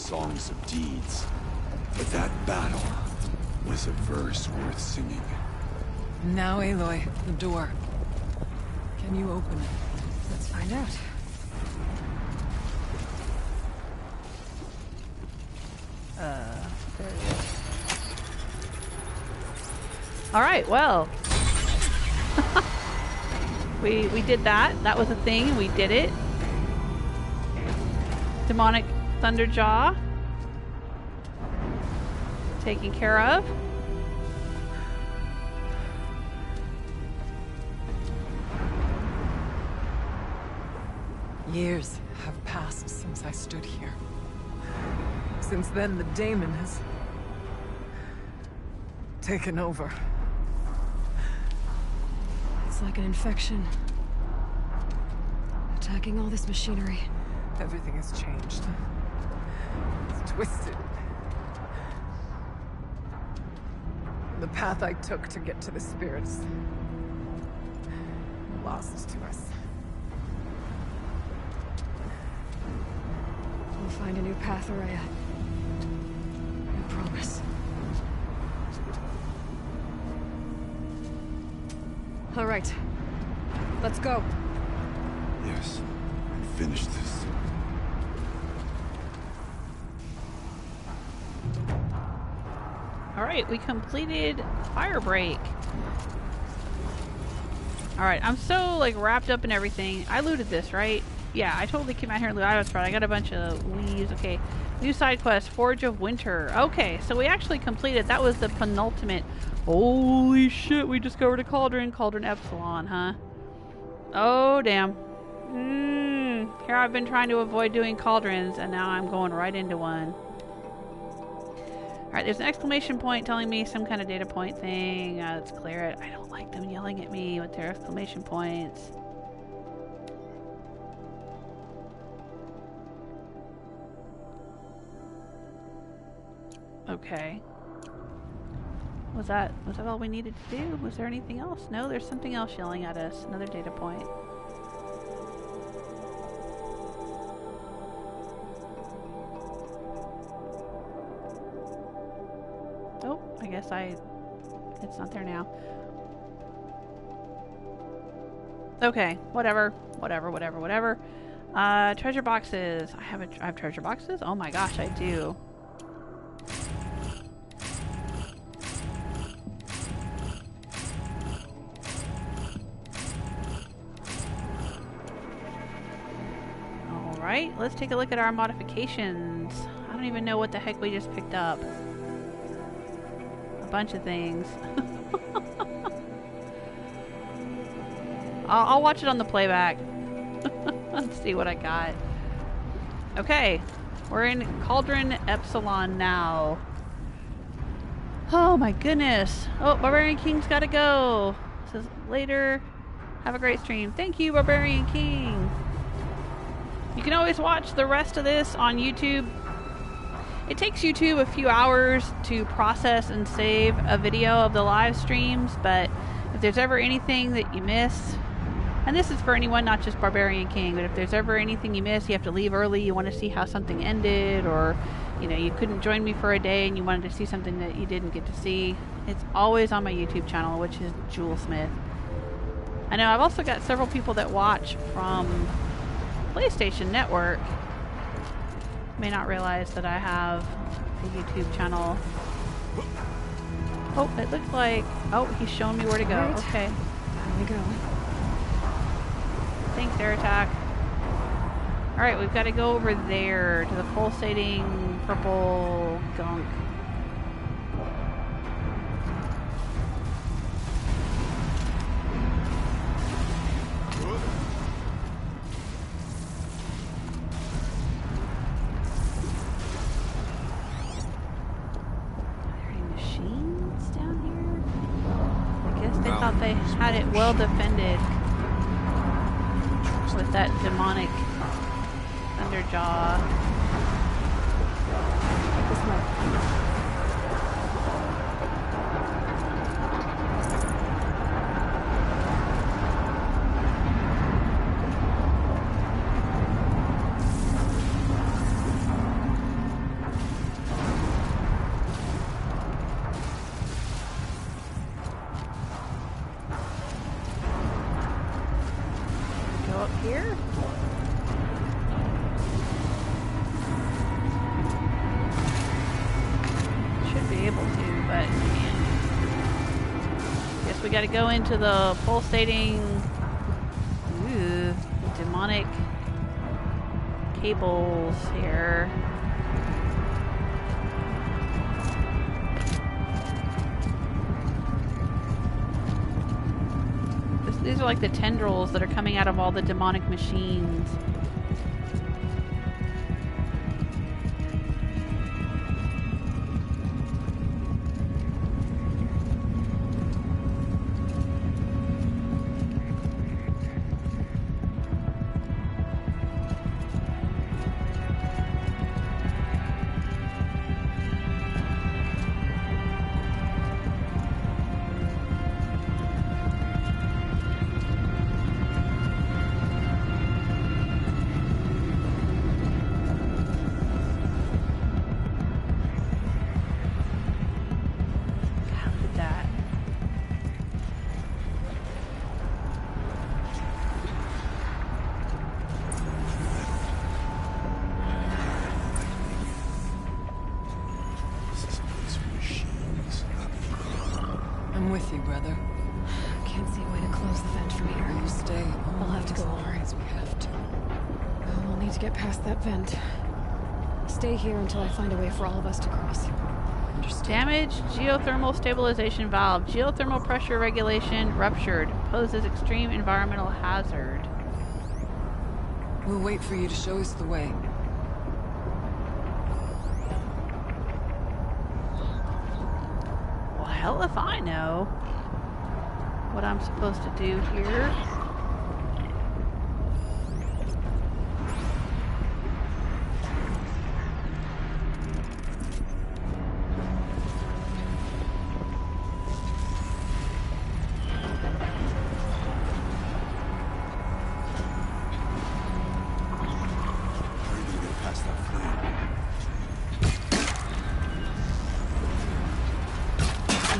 Speaker 2: songs of deeds, but that battle was a verse worth singing.
Speaker 6: Now, Aloy, the door. Can you open it?
Speaker 7: Let's find out.
Speaker 3: There it is. Alright, well. we did that. That was a thing. We did it. Demonic Thunderjaw. Taken care of.
Speaker 6: Years have passed since I stood here. Since then, the daemon has taken over.
Speaker 7: It's like an infection. Attacking all this machinery.
Speaker 6: Everything has changed. It's twisted. The path I took to get to the spirits lost to us.
Speaker 7: We'll find a new path, Ourea. I promise. All right. Let's go.
Speaker 2: Yes. Finish this.
Speaker 3: Alright, we completed Firebreak. Alright, I'm so like wrapped up in everything. I looted this, right? Yeah, I totally came out here and looted. I was right. I got a bunch of leaves. Okay. New side quest, Forge of Winter. Okay, so we actually completed. That was the penultimate. Holy shit, we discovered a cauldron. Cauldron Epsilon, huh? Oh, damn. Here I've been trying to avoid doing cauldrons, and now I'm going right into one. Alright, there's an exclamation point telling me some kind of data point thing. Let's clear it. I don't like them yelling at me with their exclamation points. Okay. Was that all we needed to do? Was there anything else? No, there's something else yelling at us. Another data point. Oh, I guess it's not there now. Okay, whatever. Treasure boxes. I have treasure boxes? Oh my gosh, I do. Alright, let's take a look at our modifications. don't even know what the heck we just picked up. A bunch of things. I'll watch it on the playback. Let's see what I got. Okay, we're in Cauldron Epsilon now. Oh my goodness. Oh, Barbarian King's gotta go. Says later. Have a great stream. Thank you, Barbarian King. You can always watch the rest of this on YouTube. It takes YouTube a few hours to process and save a video of the live streams, but if there's ever anything that you miss, and this is for anyone, not just Barbarian King, but if there's ever anything you miss, you have to leave early, you want to see how something ended, or you know, you couldn't join me for a day and you wanted to see something that you didn't get to see, it's always on my YouTube channel, which is Jewel Smith. I know I've also got several people that watch from PlayStation Network. May not realize that I have a YouTube channel. Oh, it looks like... Oh, he's showing me where to go.
Speaker 7: Right.
Speaker 3: Okay.
Speaker 7: There we go.
Speaker 3: Thanks, Aratak. Alright, we've got to go over there to the pulsating purple gunk. I thought they had it well defended with that demonic Thunderjaw.
Speaker 7: This might.
Speaker 3: Got to go into the pulsating demonic cables here. These are like the tendrils that are coming out of all the demonic machines. Here until I find a way for all of us to cross. Damage geothermal stabilization valve. Geothermal pressure regulation ruptured. Poses extreme environmental hazard.
Speaker 6: We'll wait for you to show us the way.
Speaker 3: Well, hell if I know what I'm supposed to do here.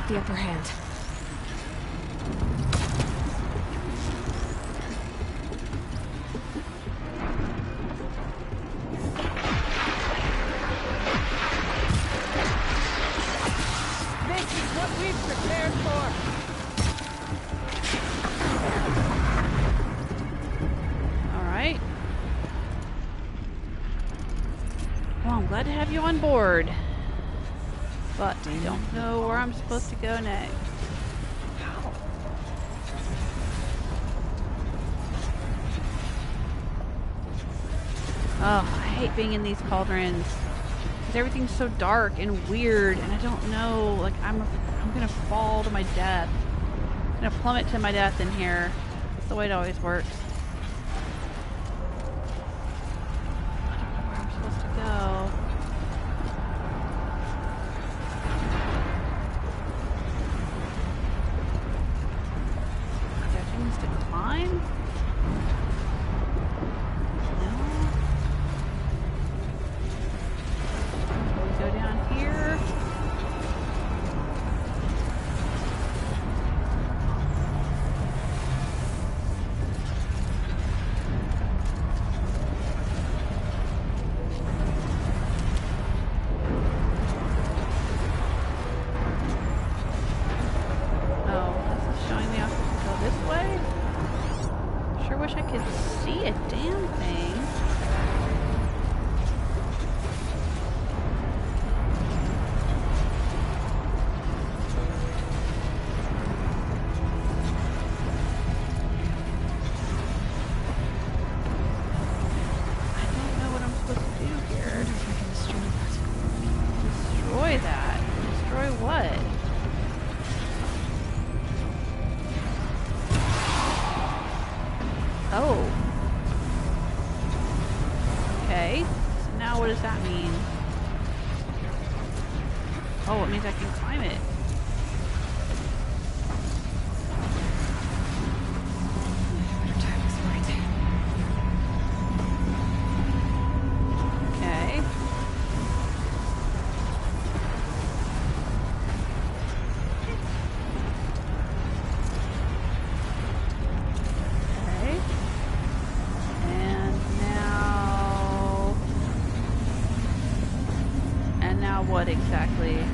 Speaker 7: The upper hand.
Speaker 4: This is what we've prepared for.
Speaker 3: All right. Well, I'm glad to have you on board. But I don't know where I'm supposed to go next. Oh, I hate being in these cauldrons. Because everything's so dark and weird, and I don't know, like, I'm gonna fall to my death. I'm gonna plummet to my death in here. That's the way it always works. I don't know where I'm supposed to go. Are there things to climb? Go down here. Oh, this is showing me I'm supposed to go this way? Sure wish I could see a damn thing. Oh, it means I can climb it. Okay. Okay. And now what exactly?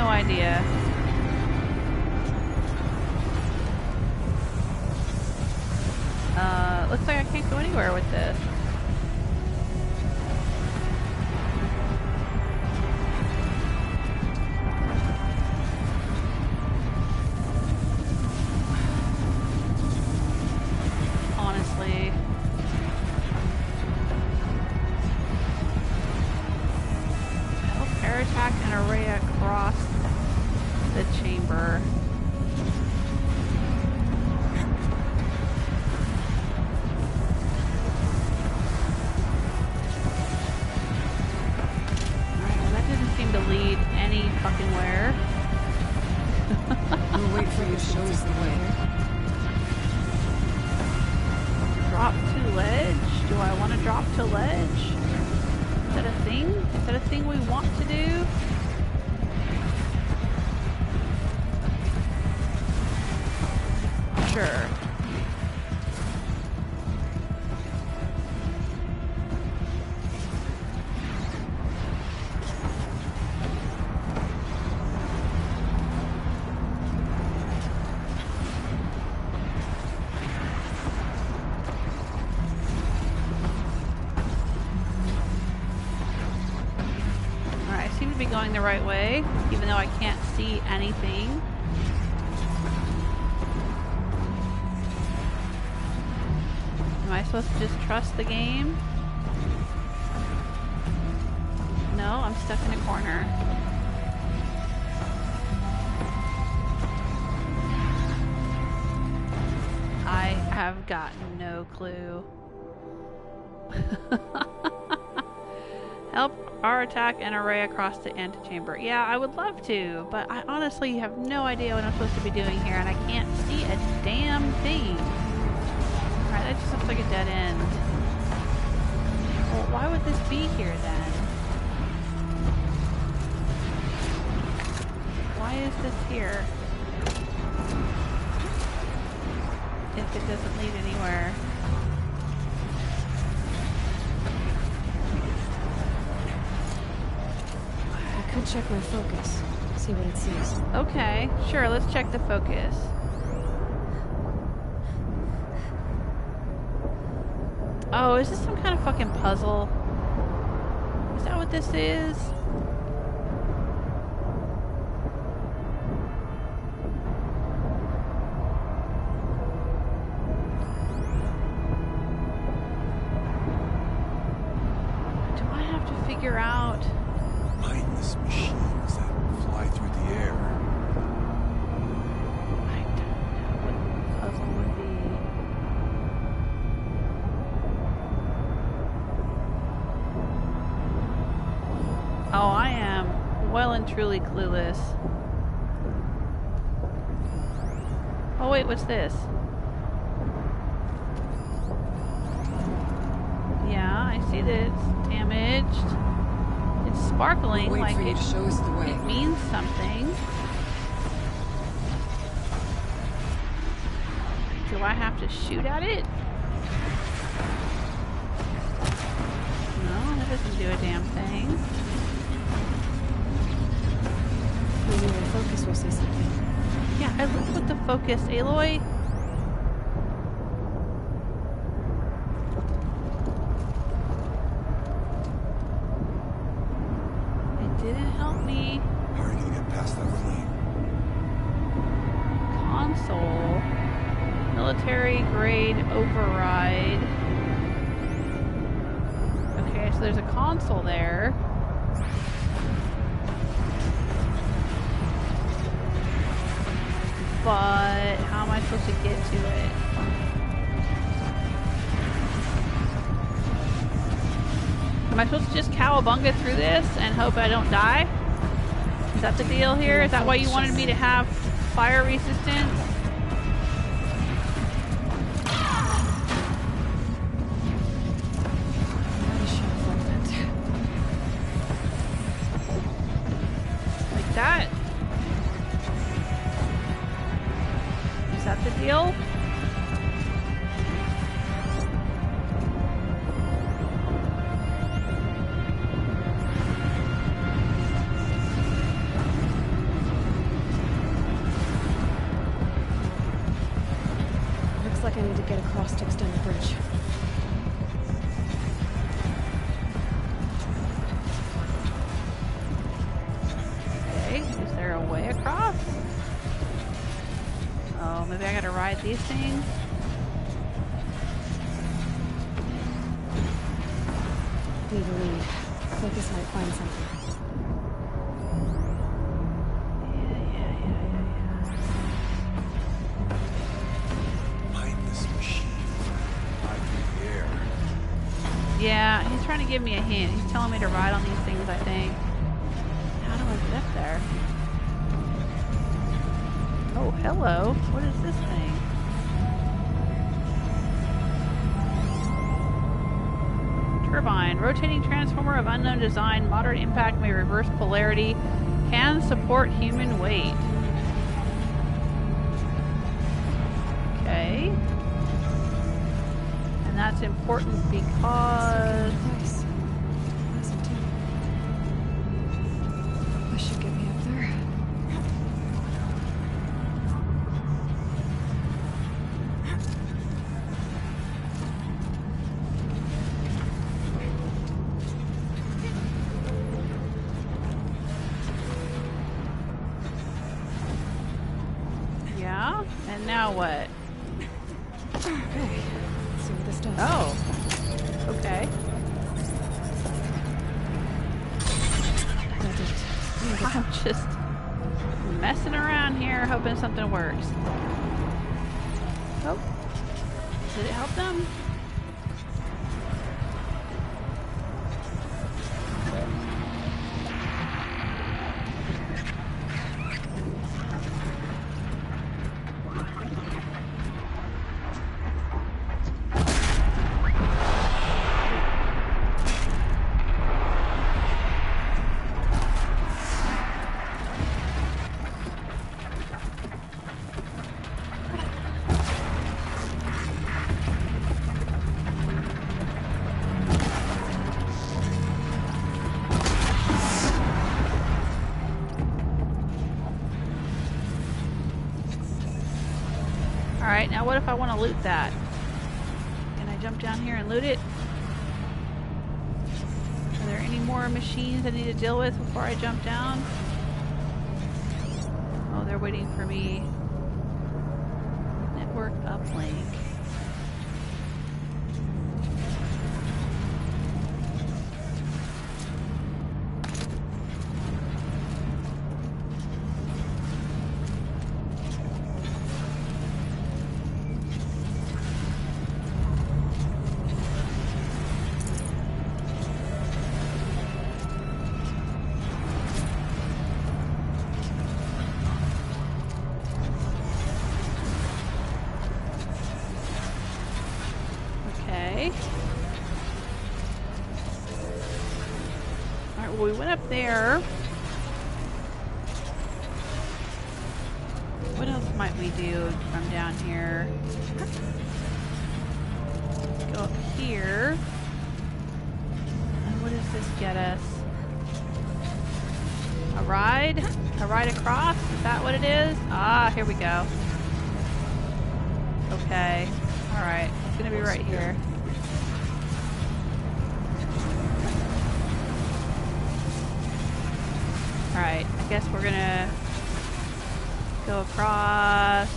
Speaker 3: Idea. Looks like I can't go anywhere with this. Honestly. Help Aratak and Ourea cross the chamber. Alright, well that didn't seem to lead any fucking where.
Speaker 6: We'll wait for you to show us the way.
Speaker 3: Drop to ledge? Do I want to drop to ledge? Is that a thing? Is that a thing we want to do? Sure. Alright, I seem to be going the right way, even though I can't see anything. Am I supposed to just trust the game? No, I'm stuck in a corner. I have got no clue. Help Aratak and Ourea across the antechamber. Yeah, I would love to, but I honestly have no idea what I'm supposed to be doing here, and I can't see a damn thing. Alright, that just looks like a dead end. Well, why would this be here then? Why is this here? If it doesn't lead anywhere.
Speaker 7: check my focus. See what it sees.
Speaker 3: Okay, sure, let's check the focus. Oh, is this some kind of fucking puzzle? Is that what this is? Do I have to figure out?
Speaker 2: Mindless machines that fly through the air.
Speaker 3: I don't know what the puzzle would be. Oh, I am well and truly clueless. Oh wait, what's this? Yeah, I see that it's damaged. It's sparkling
Speaker 6: Wait
Speaker 3: like
Speaker 6: for you to show us the way.
Speaker 3: it means something. Do I have to shoot at it? No, that doesn't do a damn thing.
Speaker 7: Maybe the focus will say something.
Speaker 3: Yeah, I looked with the focus, Aloy. It didn't help me.
Speaker 2: How are you gonna get past that flame?
Speaker 3: Console. Military grade override. Okay, so there's a console there. But how am I supposed to get to it? Am I supposed to just cowabunga through this and hope I don't die? Is that the deal here? Is that why you wanted me to have fire resistance? Like that? Is that the deal?
Speaker 7: Looks like I need to get across to extend the bridge.
Speaker 3: Okay, is there a way across? Oh, maybe I gotta ride these things?
Speaker 7: Need a lead. Focus might find something.
Speaker 2: Mindless machine. Fly through the air.
Speaker 3: Yeah, he's trying to give me a hint. He's telling me to ride on these things, I think. How do I get up there? Oh, hello. What is this thing? Turbine. Rotating transformer of unknown design. Moderate impact may reverse polarity. Can support human weight. Okay. And that's important because...
Speaker 7: Nice. Hasn't it? This should get me up there.
Speaker 3: Yeah? And now what?
Speaker 7: Okay. Let's see what this does.
Speaker 3: Oh. Okay.
Speaker 7: That did it.
Speaker 3: I'm just messing around here, hoping something works. Oh. Did it help them? Now what if I want to loot that? Can I jump down here and loot it? Are there any more machines I need to deal with before I jump down? Oh, they're waiting for me. Network uplink. We went up there. What else might we do from down here? Go up here. And what does this get us? A ride? A ride across? Is that what it is? Ah, here we go. Okay. Alright. It's gonna be right here. Alright, I guess we're gonna go across.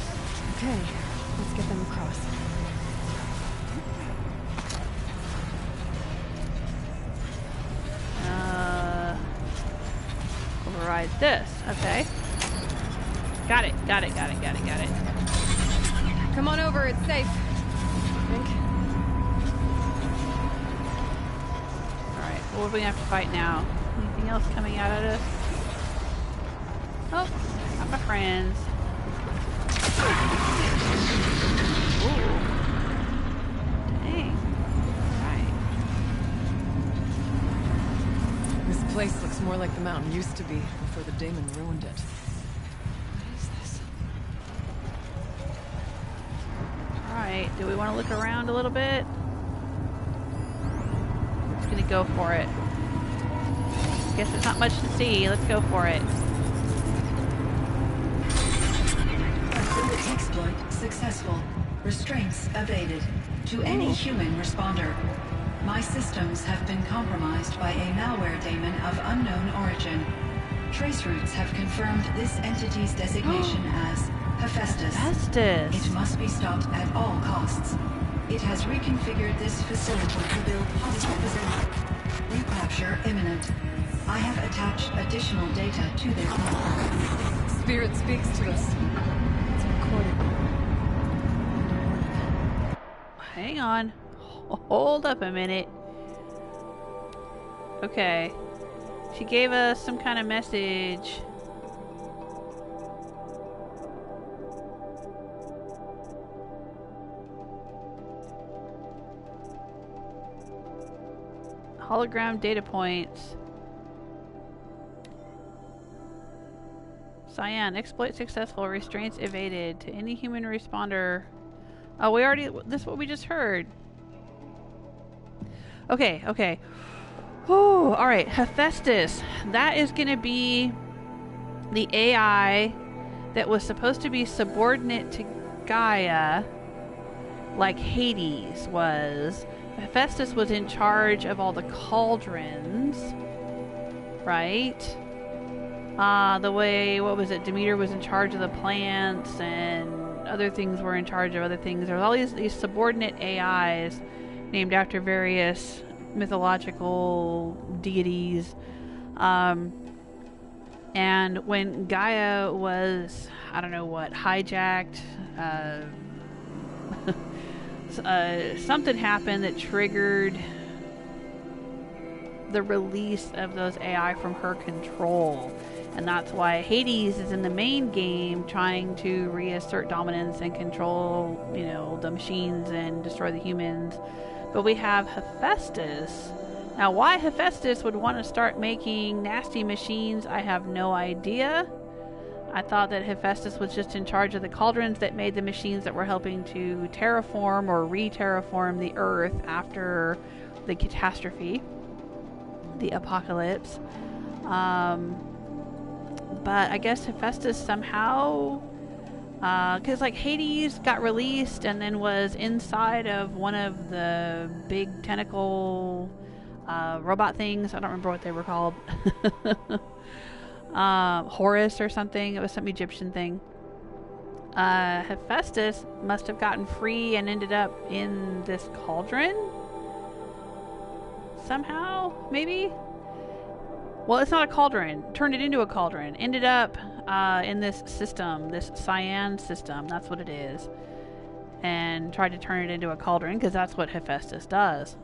Speaker 7: Okay, let's get them across.
Speaker 3: Override this. Okay. Got it.
Speaker 7: Come on over, it's safe. I think.
Speaker 3: Alright, what do we have to fight now? Anything else coming out at us? Oh, got my friends. Ooh. Dang. Alright.
Speaker 6: This place looks more like the mountain used to be before the daemon ruined it.
Speaker 7: What is this?
Speaker 3: Alright, do we want to look around a little bit? Just gonna go for it. Guess there's not much to see. Let's go for it.
Speaker 10: Exploit successful. Restraints evaded. To any human responder. My systems have been compromised by a malware daemon of unknown origin. Trace routes have confirmed this entity's designation as Hephaestus.
Speaker 3: Hephaestus.
Speaker 10: It must be stopped at all costs. It has reconfigured this facility to build hospitals. Recapture imminent. I have attached additional data to their platform.
Speaker 6: Spirit speaks to us.
Speaker 7: It's recorded.
Speaker 3: Hang on. Hold up a minute. Okay. She gave us some kind of message. Hologram data points. CYAN, exploit successful, restraints evaded. To any human responder. Oh, we already, this is what we just heard. Okay, okay. Oh, alright, Hephaestus. That is gonna be the AI that was supposed to be subordinate to Gaia, like Hades was. Hephaestus was in charge of all the cauldrons, right? The way, what was it, Demeter was in charge of the plants, and other things were in charge of other things. There was all these subordinate AIs named after various mythological deities. And when Gaia was, I don't know what, hijacked, something happened that triggered the release of those AI from her control. And that's why Hades is in the main game trying to reassert dominance and control, you know, the machines and destroy the humans. But we have Hephaestus. Now, why Hephaestus would want to start making nasty machines, I have no idea. I thought that Hephaestus was just in charge of the cauldrons that made the machines that were helping to terraform or re-terraform the Earth after the catastrophe, the apocalypse. But I guess Hephaestus somehow Because like Hades got released and then was inside of one of the big tentacle robot things. I don't remember what they were called. Horus or something. It was some Egyptian thing. Hephaestus must have gotten free and ended up in this cauldron somehow, maybe? Well, it's not a cauldron. Turned it into a cauldron. Ended up in this system, this CYAN system. That's what it is. And tried to turn it into a cauldron because that's what Hephaestus does.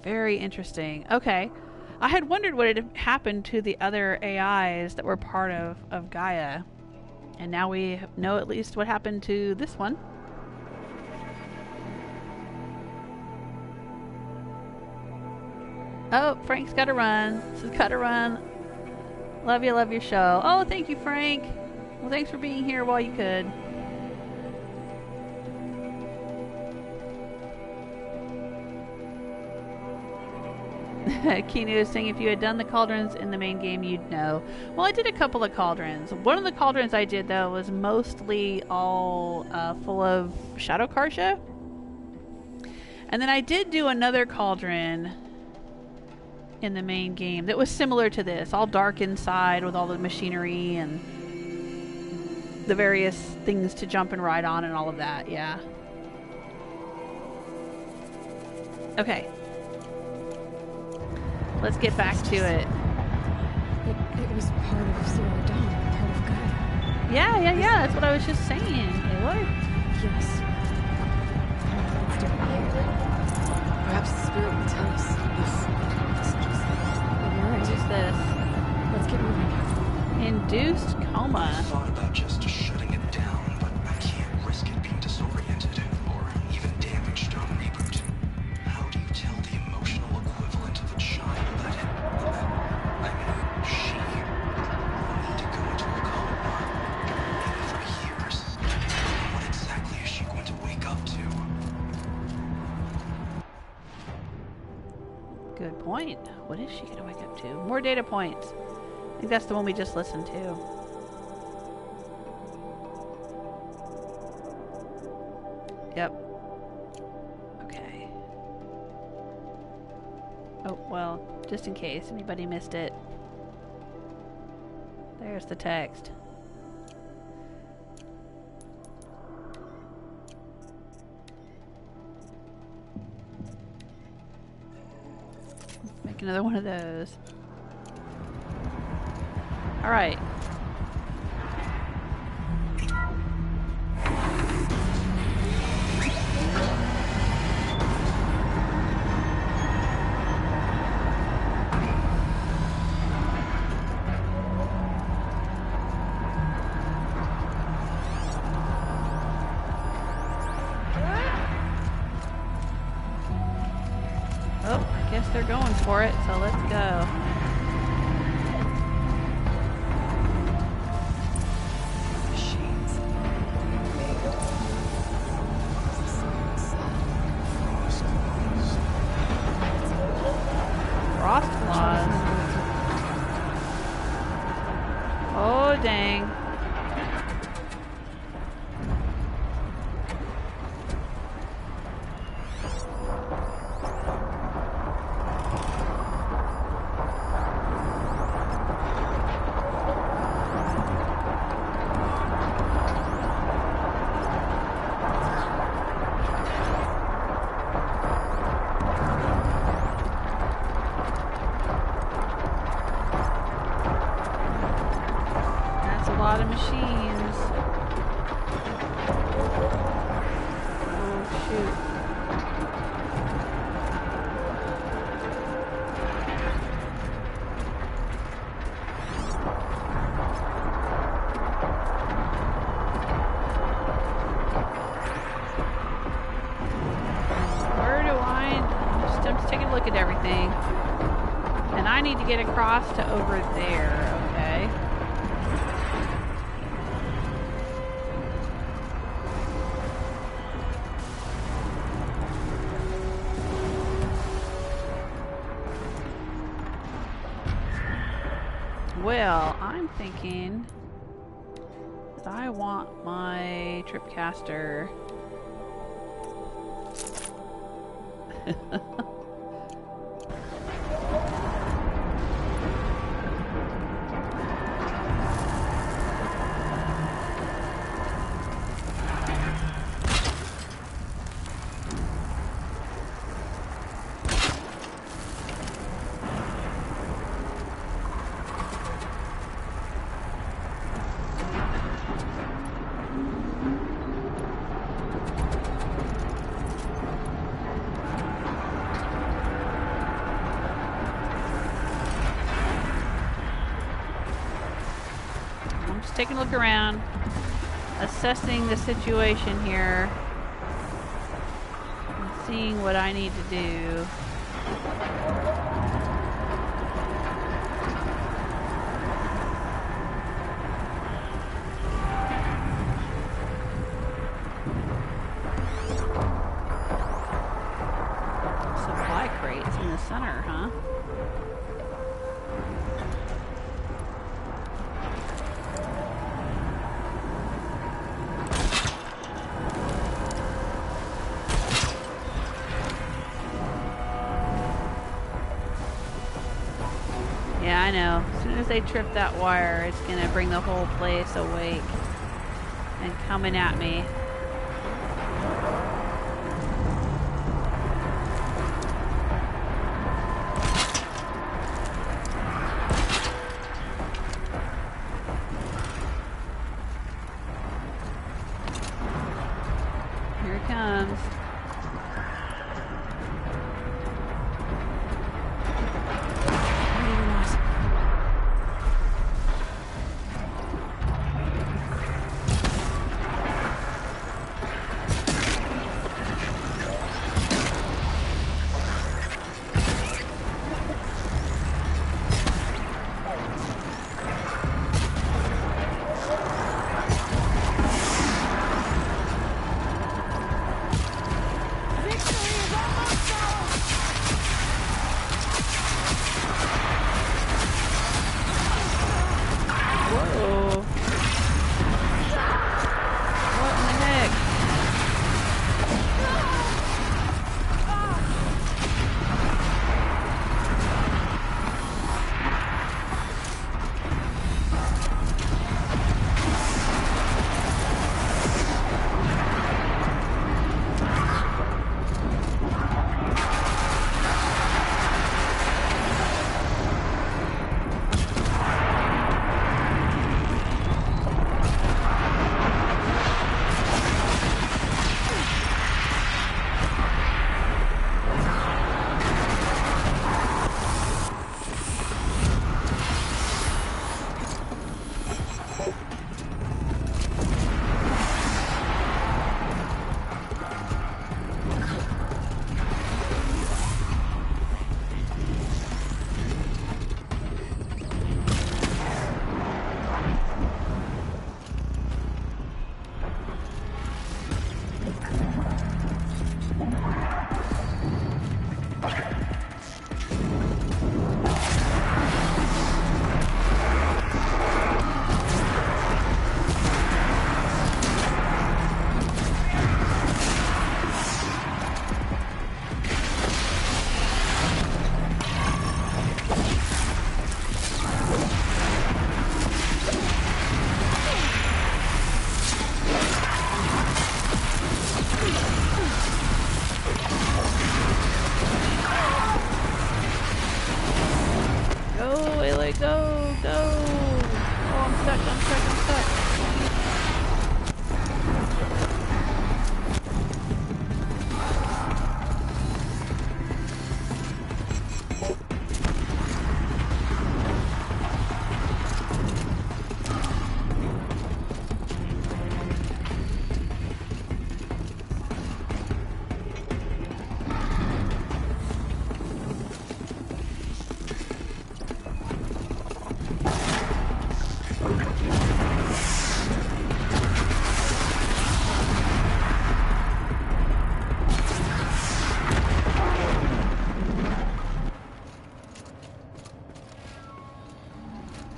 Speaker 3: Very interesting. Okay. I had wondered what had happened to the other AIs that were part of Gaia. And now we know at least what happened to this one. Oh, Frank's got to run. She's got to run. Love your show. Oh, thank you, Frank. Well, thanks for being here while you could. Keanu is saying if you had done the cauldrons in the main game, you'd know. Well, I did a couple of cauldrons. One of the cauldrons I did, though, was mostly all full of Shadow Karja. And then I did do another cauldron in the main game that was similar to this, all dark inside with all the machinery and the various things to jump and ride on and all of that. Yeah. Okay. Let's get back to it.
Speaker 7: It was part of Zero Dawn, part of Gaia.
Speaker 3: Yeah. That's what I was just saying. Aloy?
Speaker 7: Yes.
Speaker 6: Perhaps the spirit will tell us
Speaker 3: What is this?
Speaker 7: Let's get moving.
Speaker 3: Induced Coma.
Speaker 8: I thought about just shutting it down, but I can't risk it being disoriented or even damaged on reboot. How do you tell the emotional equivalent of a child that she will need to go into a coma, maybe for years? What exactly is she going to wake up to?
Speaker 3: Good point. What is she going to wake up to? More data points. I think that's the one we just listened to. Yep. Okay. Oh, well, just in case anybody missed it. There's the text. Make another one of those. All right. Oh, I guess they're going for it, so let's go. Oh, dang. Get across to over there, okay? Well, I'm thinking I want my tripcaster. Taking a look around, assessing the situation here, and seeing what I need to do. Supply crates in the center, huh? I know. As soon as they trip that wire, it's gonna bring the whole place awake and coming at me. Here it comes.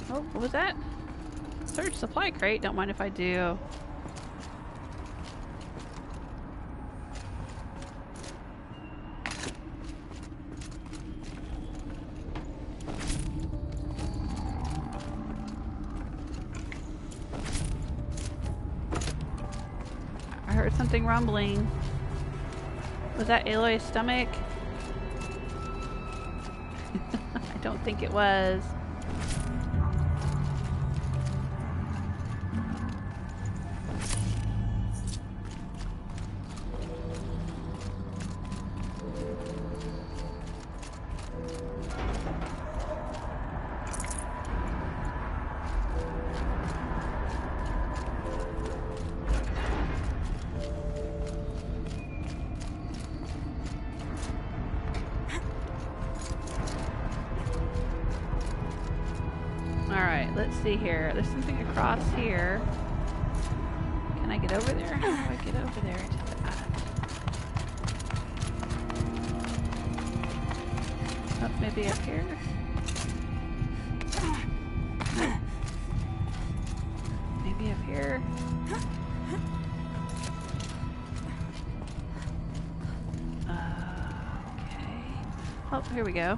Speaker 3: Oh, what was that? Search supply crate. Don't mind if I do. I heard something rumbling. Was that Aloy's stomach? I don't think it was. Let's see here. There's something across here. Can I get over there? How do I get over there to that? Oh, maybe up here? Maybe up here? Okay. Oh, here we go.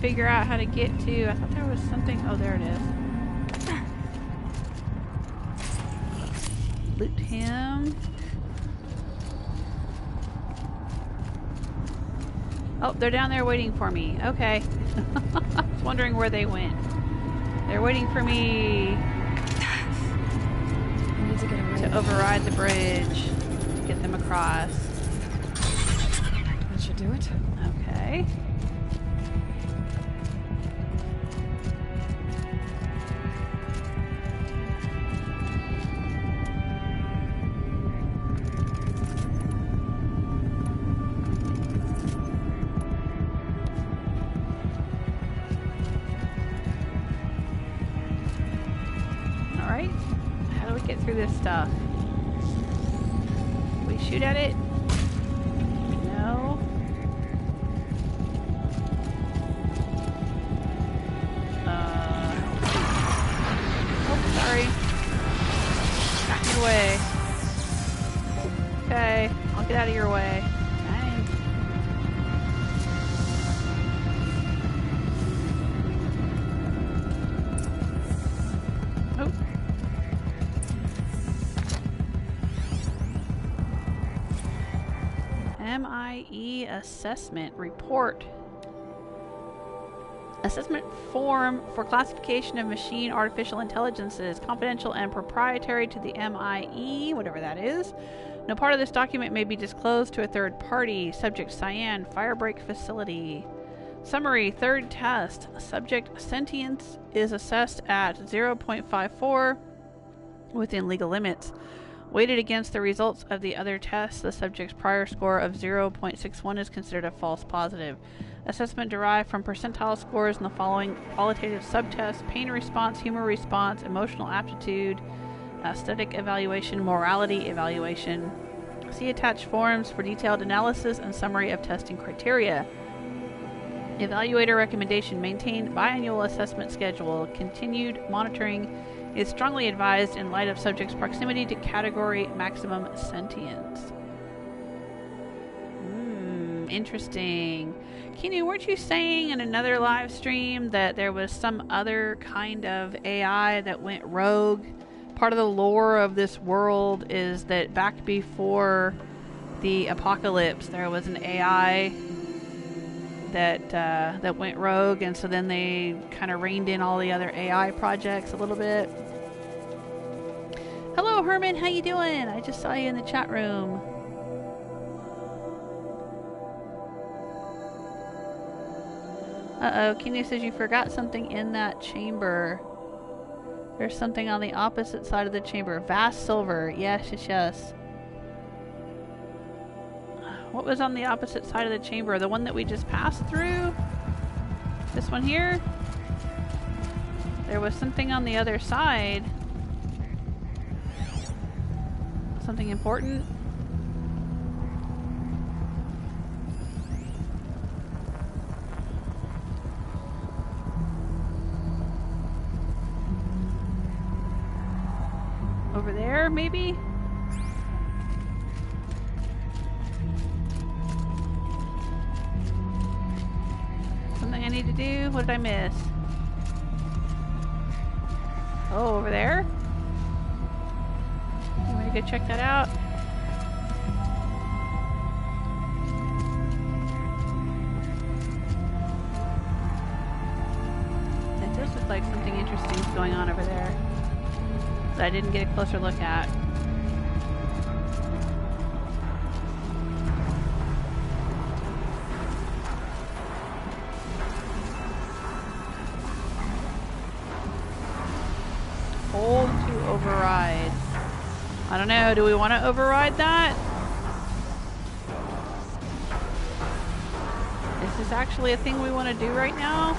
Speaker 3: Figure out how to get to. I thought there was something. Oh, there it is. Loot him. Oh, they're down there waiting for me. Okay. I was wondering where they went. They're waiting for me to override the bridge. Get them across.
Speaker 7: That should do it.
Speaker 3: Okay. This stuff. We shoot at it? No. Oh, sorry. Get away. Okay, I'll get out of your way. Dang. Oh. MIE assessment report. Assessment form for classification of machine artificial intelligences, confidential and proprietary to the MIE, whatever that is. No part of this document may be disclosed to a third party. Subject CYAN, Firebreak facility. Summary, third test. Subject sentience is assessed at 0.54 within legal limits. Weighted against the results of the other tests, the subject's prior score of 0.61 is considered a false positive. Assessment derived from percentile scores in the following qualitative subtests: pain response, humor response, emotional aptitude, aesthetic evaluation, morality evaluation. See attached forms for detailed analysis and summary of testing criteria. Evaluator recommendation: maintain biannual assessment schedule. Continued monitoring is strongly advised in light of subject's proximity to category maximum sentience. Interesting. Kinu, weren't you saying in another live stream that there was some other kind of AI that went rogue? Part of the lore of this world is that back before the apocalypse, there was an AI that went rogue, and so then they kind of reined in all the other AI projects a little bit. Hello, Herman. How you doing? I just saw you in the chat room. Uh-oh, Kinu says you forgot something in that chamber. There's something on the opposite side of the chamber. Vast silver. Yes, yes, yes. What was on the opposite side of the chamber? The one that we just passed through? This one here? There was something on the other side. Something important? Over there, maybe? Something I need to do? What did I miss? Oh, over there? You want to go check that out? It does look like something interesting is going on over there that I didn't get a closer look at. Hold to override. I don't know, do we want to override that? Is this actually a thing we want to do right now?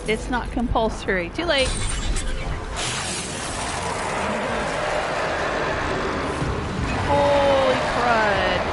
Speaker 3: It's not compulsory. Too late. Holy crud.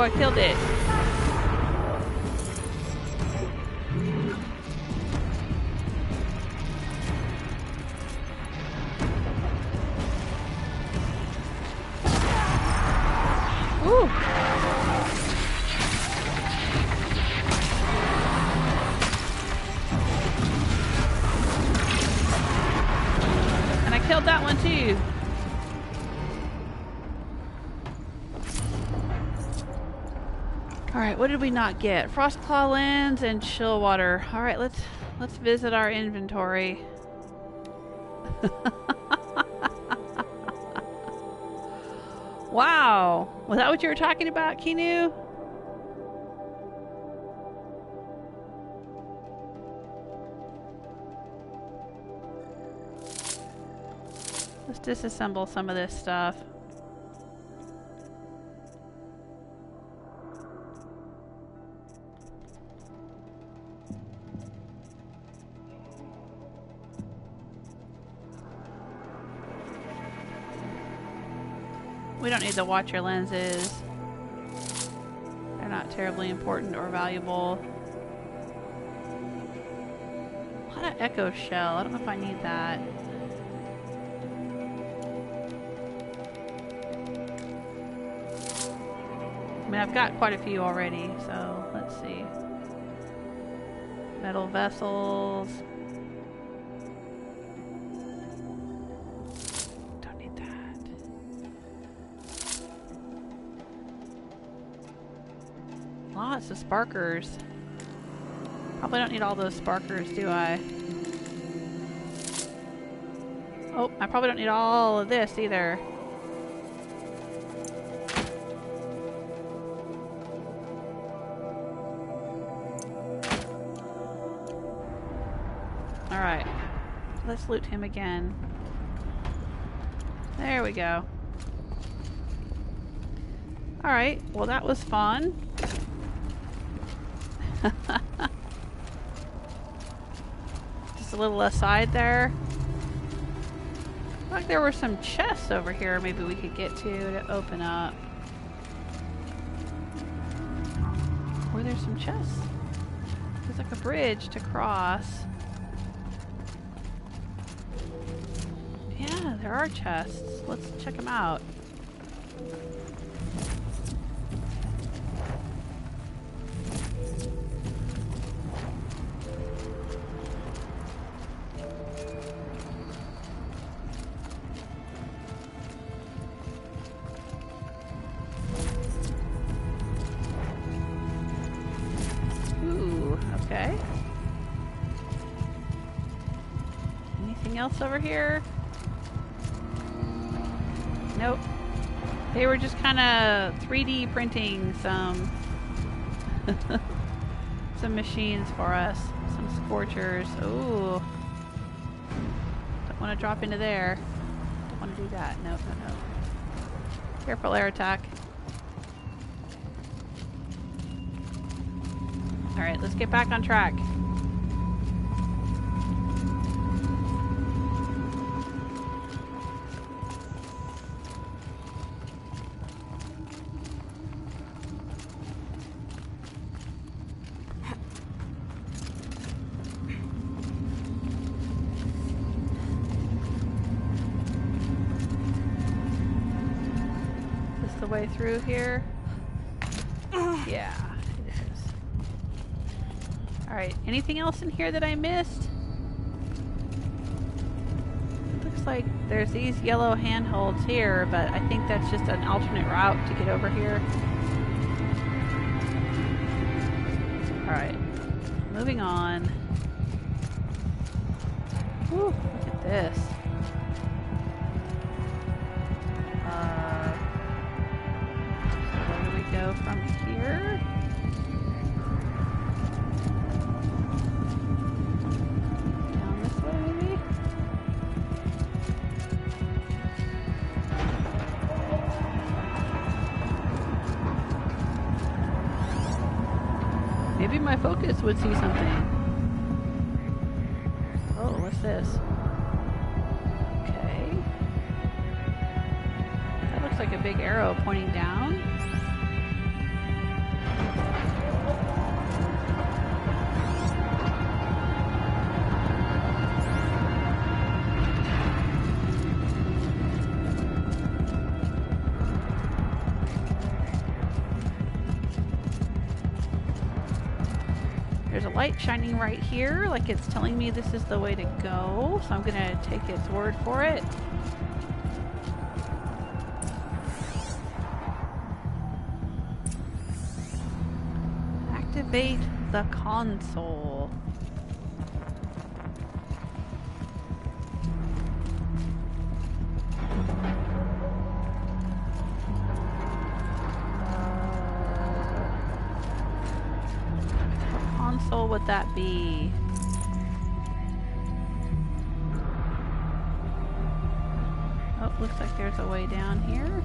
Speaker 3: I killed it. Ooh. And I killed that one too. Alright, what did we not get? Frostclaw lens and chill water. Alright, let's visit our inventory. Wow! Was that what you were talking about, Kinu? Let's disassemble some of this stuff. We don't need to watch your lenses. They're not terribly important or valuable. A lot of echo shell. I don't know if I need that. I mean, I've got quite a few already, so let's see. Metal vessels. Lots of sparkers. Probably don't need all those sparkers, do I? Oh, I probably don't need all of this either. Alright. Let's loot him again. There we go. Alright, well that was fun. Just a little aside there. Like there were some chests over here maybe we could get to open up. Were there some chests? There's a a bridge to cross. Yeah, there are chests. Let's check them out. Ooh, okay. Anything else over here? Nope. They were just kind of 3D printing some some machines for us. Some scorchers. Ooh. Don't want to drop into there. Don't want to do that. No, no, no. Careful, Aratak. Alright, let's get back on track. Way through here. Yeah, it is. Alright, anything else in here that I missed? Looks like there's these yellow handholds here, but I think that's just an alternate route to get over here. Alright, moving on. Whew, look at this. Go from here. Down this way, maybe? Maybe my focus would see something. Oh, what's this? Okay. That looks like a big arrow pointing down. Light shining right here, like it's telling me this is the way to go, so I'm gonna take its word for it. Activate the console. Would that be? Oh, looks like there's a way down here.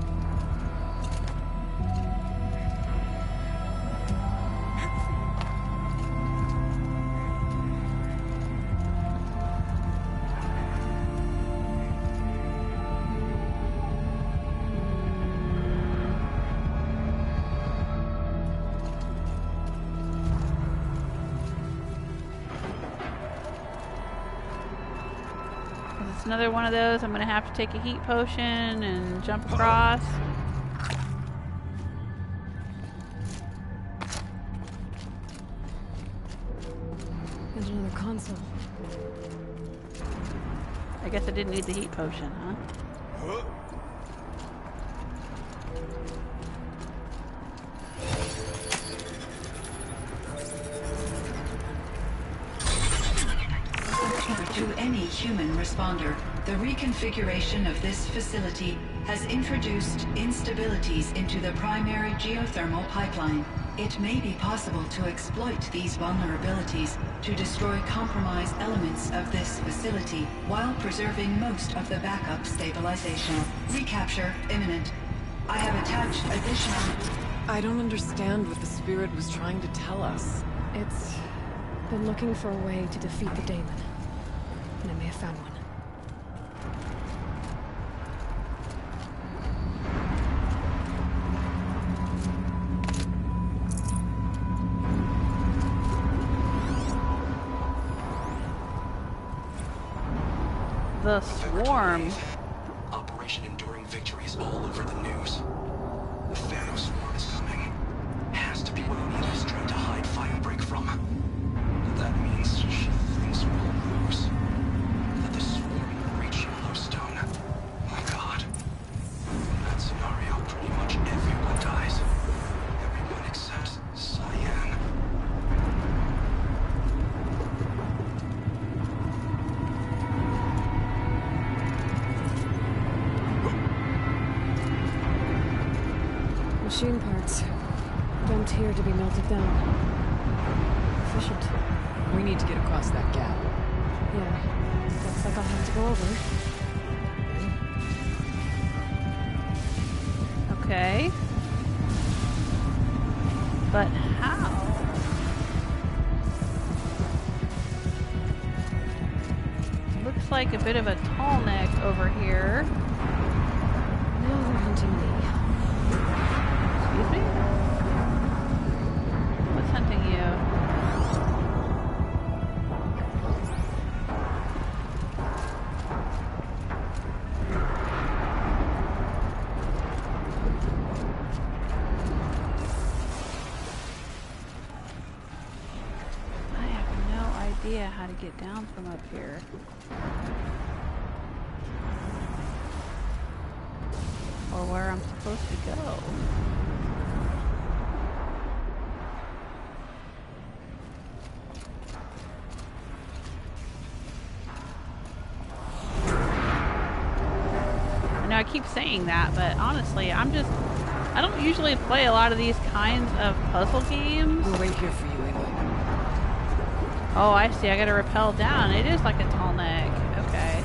Speaker 3: Another one of those. I'm gonna have to take a heat potion and jump across.
Speaker 7: There's another console.
Speaker 3: I guess I didn't need the heat potion, huh?
Speaker 10: To any human responder, the reconfiguration of this facility has introduced instabilities into the primary geothermal pipeline. It may be possible to exploit these vulnerabilities to destroy compromised elements of this facility while preserving most of the backup stabilization. Recapture imminent. I have attached additional...
Speaker 6: I don't understand what the spirit was trying to tell us.
Speaker 7: It's been looking for a way to defeat the daemon. And I may have found one.
Speaker 3: the swarm.
Speaker 8: Operation Enduring Victory is all over the news. The Thanos swarm is coming. Has to be what Anita is trying to hide Firebreak from. That means she thinks we'll lose. That the swarm will reach Yellowstone. My God. In that scenario, pretty much everyone dies. Everyone except CYAN.
Speaker 7: Machine parts. Dumped here to be melted down. Efficient.
Speaker 6: We need to get across that gap.
Speaker 7: Yeah. Looks like I'll have to go over.
Speaker 3: Okay. But how? Looks like a bit of a tall neck over here.
Speaker 7: Now they're hunting me.
Speaker 3: Excuse me? What's hunting you? I have no idea how to get down from up here. Or where I'm supposed to go. I know I keep saying that, but honestly, I don't usually play a lot of these kinds of puzzle games.
Speaker 6: We'll wait here for you, Aloy.
Speaker 3: Oh, I see. I gotta rappel down. It is like a tall neck. Okay.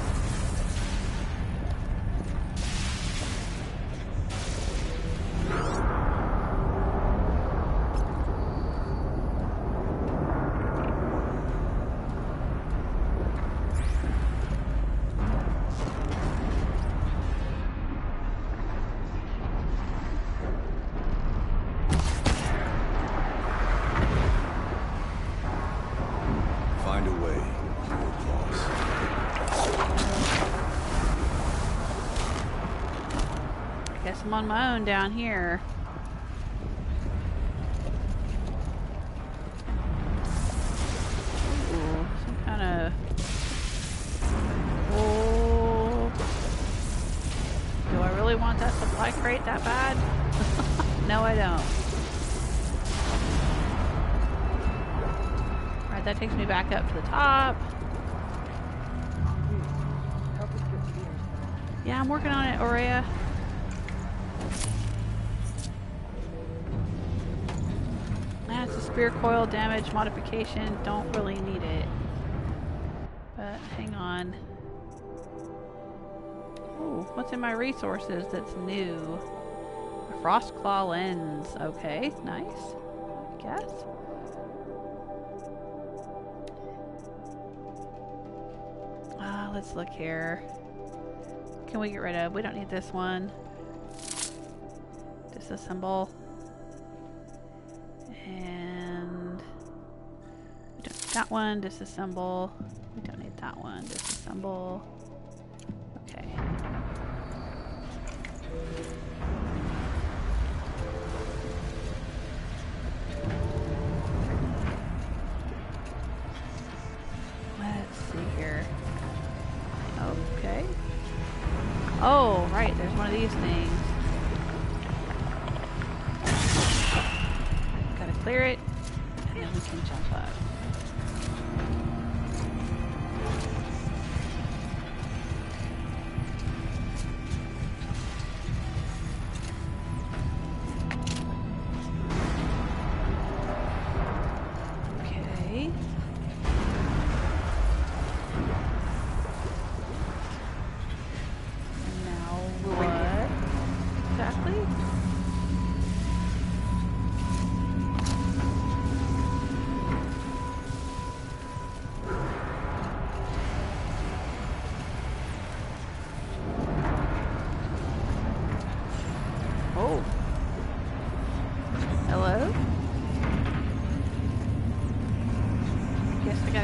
Speaker 2: Find a way, your claws.
Speaker 3: I guess I'm on my own down here. Ooh, some kind of... Oh. Do I really want that supply crate that bad? No, I don't. Alright, that takes me back up to the top. Yeah, I'm working on it, Ourea. That's a spear coil damage modification. Don't really need it. But hang on. Ooh, what's in my resources that's new? A Frostclaw lens. Okay, nice. I guess. Let's look here. What can we get rid of? We don't need this one. Disassemble. And we don't need that one. Disassemble. We don't need that one. Disassemble. Okay. Let's see here. Okay. Oh, right, there's one of these things. Gotta clear it, and then we can jump up. Okay.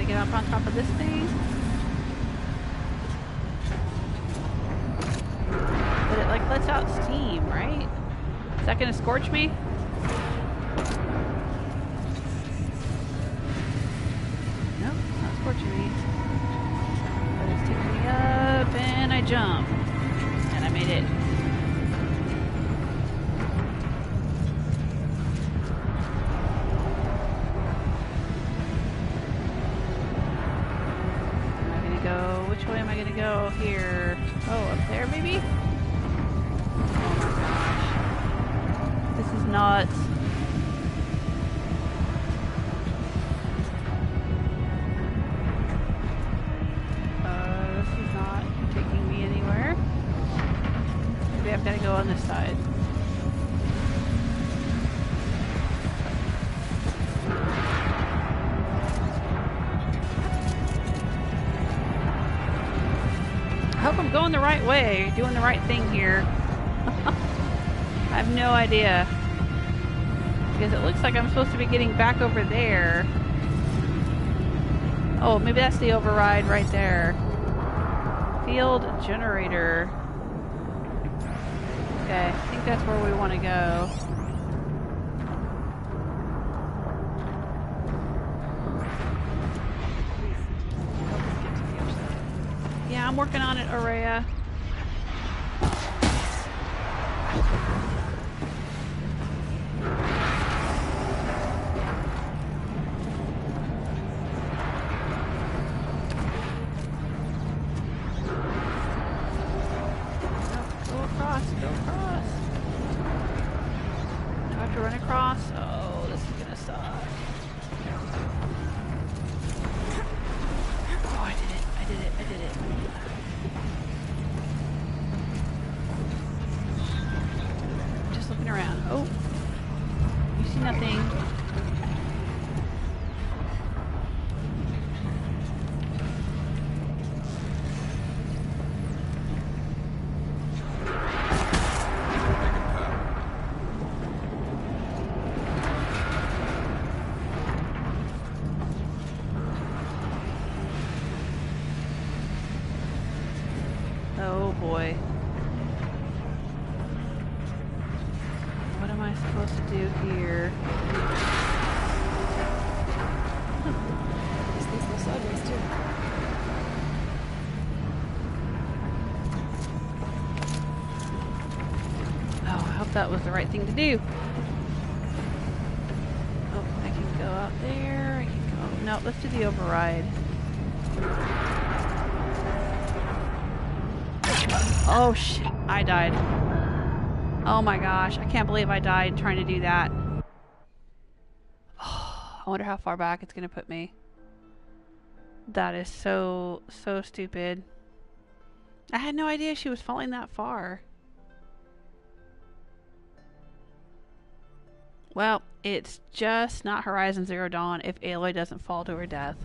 Speaker 3: Up on top of this thing. lets out steam, right? Is that gonna scorch me? Nope, it's not scorching me. But it's taking me up, and I jump. And I made it. Which way am I gonna go here? Oh, up there maybe? Oh my gosh. This is nuts. This is not taking me anywhere. Maybe I've gotta go on this side. I hope I'm going the right way, doing the right thing here. I have no idea. Because it looks like I'm supposed to be getting back over there. Oh, maybe that's the override right there. Field generator. Okay, I think that's where we want to go. Yeah, I'm working on it, Ourea. Go across, go across. Do I have to run across? Oh, this is gonna suck. Oh, I did it, I did it, I did it. Just looking around. Oh, you see nothing. Oh boy. What am I supposed to do here?
Speaker 7: These things go sideways too.
Speaker 3: Oh, I hope that was the right thing to do. Oh, I can go out there. I can go. No, let's do the override. Oh shit, I died. Oh my gosh, I can't believe I died trying to do that. I wonder how far back it's gonna put me. That is so stupid. I had no idea she was falling that far. Well, it's just not Horizon Zero Dawn if Aloy doesn't fall to her death.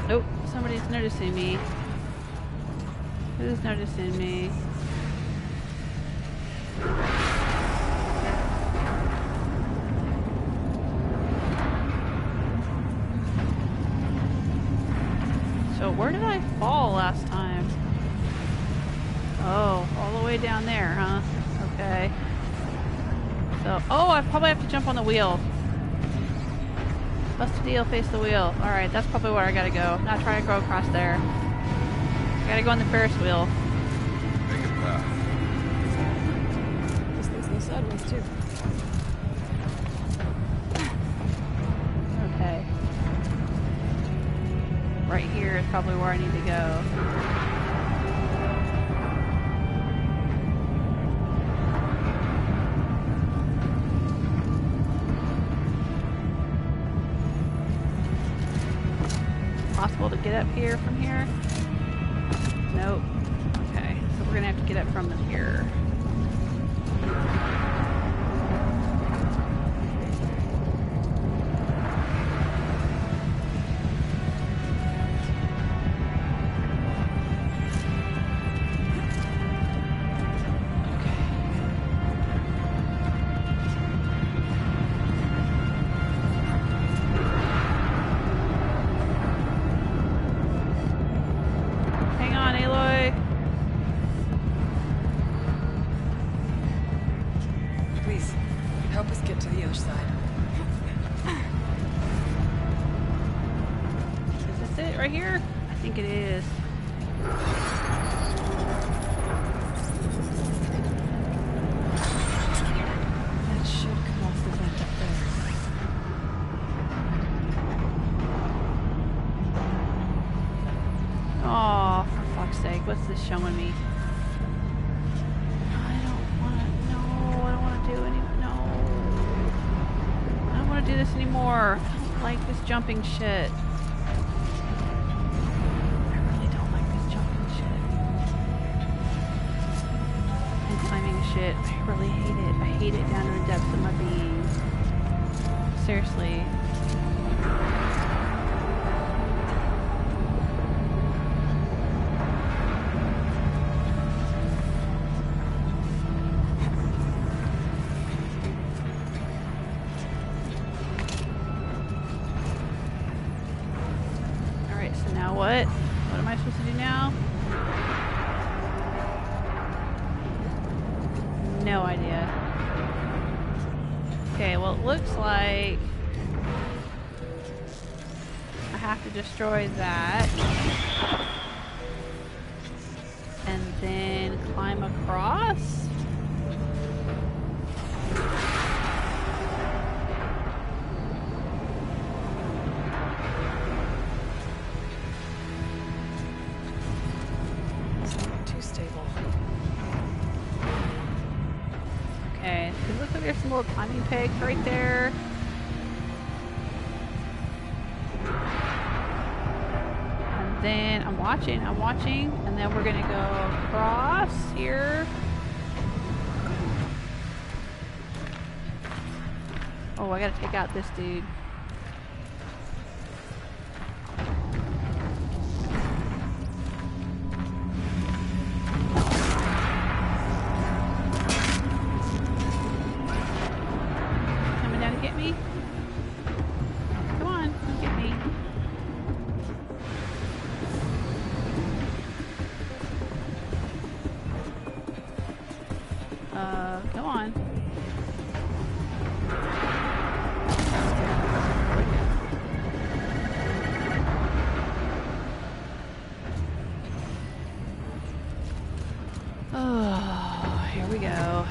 Speaker 3: Oh, somebody's noticing me. Who's noticing me? So So where did I fall last time? Oh, all the way down there, huh? Okay. So, oh, I probably have to jump on the wheel. Bust a deal, face the wheel. Alright, that's probably where I gotta go. Not try to go across there. I gotta go on the Ferris wheel.
Speaker 2: Make a path.
Speaker 7: This thing's go sideways, too.
Speaker 3: Okay. Right here is probably where I need to go. Possible to get up here from here? Nope. Okay, so we're gonna have to get up from here. Hang on, Aloy.
Speaker 6: Please, help us get to the other side.
Speaker 3: Is this it right here? I think it is.
Speaker 7: That should come off the vent up there.
Speaker 3: Oh, for fuck's sake, what's this showing me? I don't want to do I don't want to do this anymore. I don't like this jumping shit. I really don't like this jumping shit. And climbing shit. I really hate it. I hate it down to the depths of my being. Seriously. Alright, so now what? What am I supposed to do now? No idea. Okay, well it looks like I have to destroy that and then climb across.
Speaker 7: It's not too stable.
Speaker 3: Okay, it looks like there's some little climbing pegs right there. And then I'm watching, and then we're gonna go across here. Oh, I gotta take out this dude. Coming down to get me? Come on, come get me. Come on. Oh, here we go.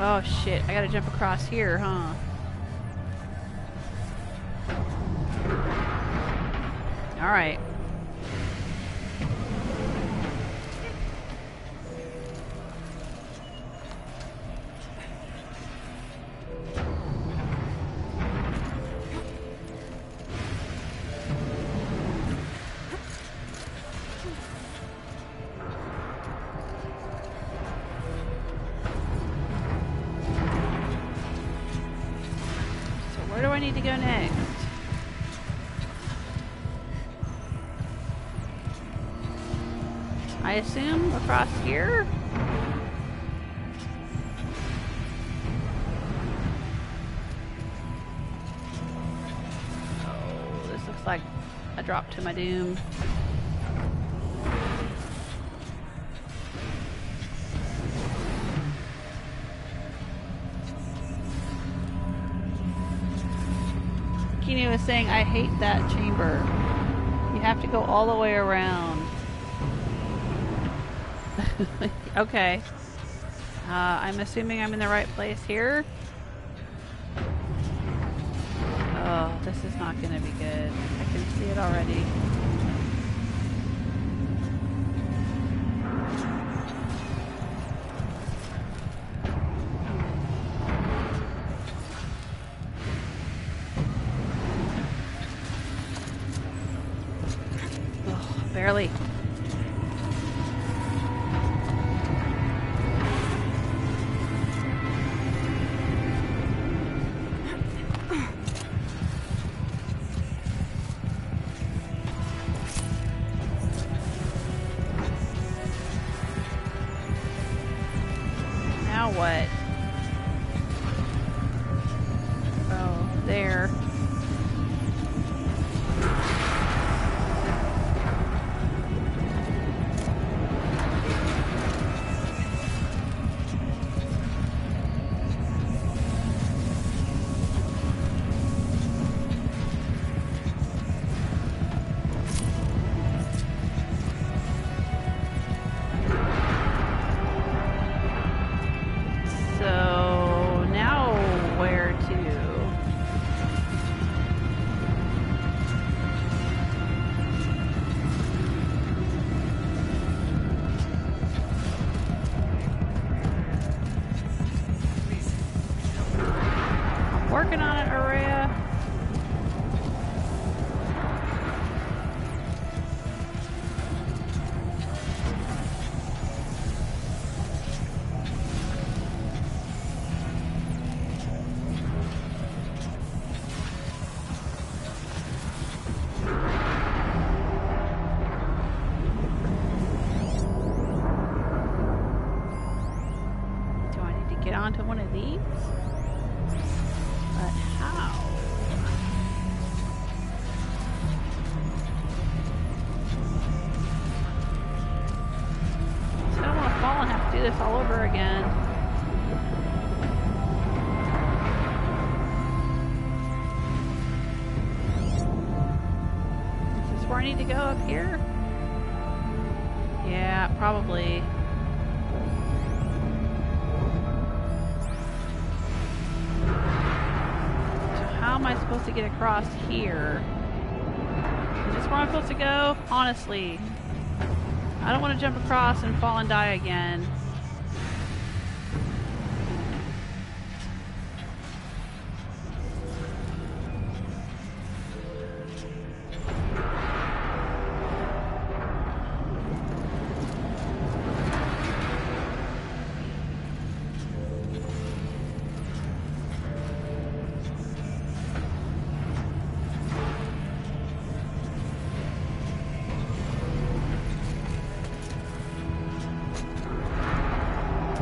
Speaker 3: Oh shit, I gotta jump across here, huh? Alright. need to go next? I assume across here? Oh, this looks like a drop to my doom. Kini was saying, I hate that chamber. You have to go all the way around. Okay. I'm assuming I'm in the right place here. Oh, this is not going to be good. I can see it already. Oh, barely. What? Oh, there. Working on it, Ourea. Do I need to get onto one of these? But how? So I don't want to fall and have to do this all over again. Is this where I need to go up here? Yeah, probably. How am I supposed to get across here? Is this where I'm supposed to go? Honestly, I don't want to jump across and fall and die again.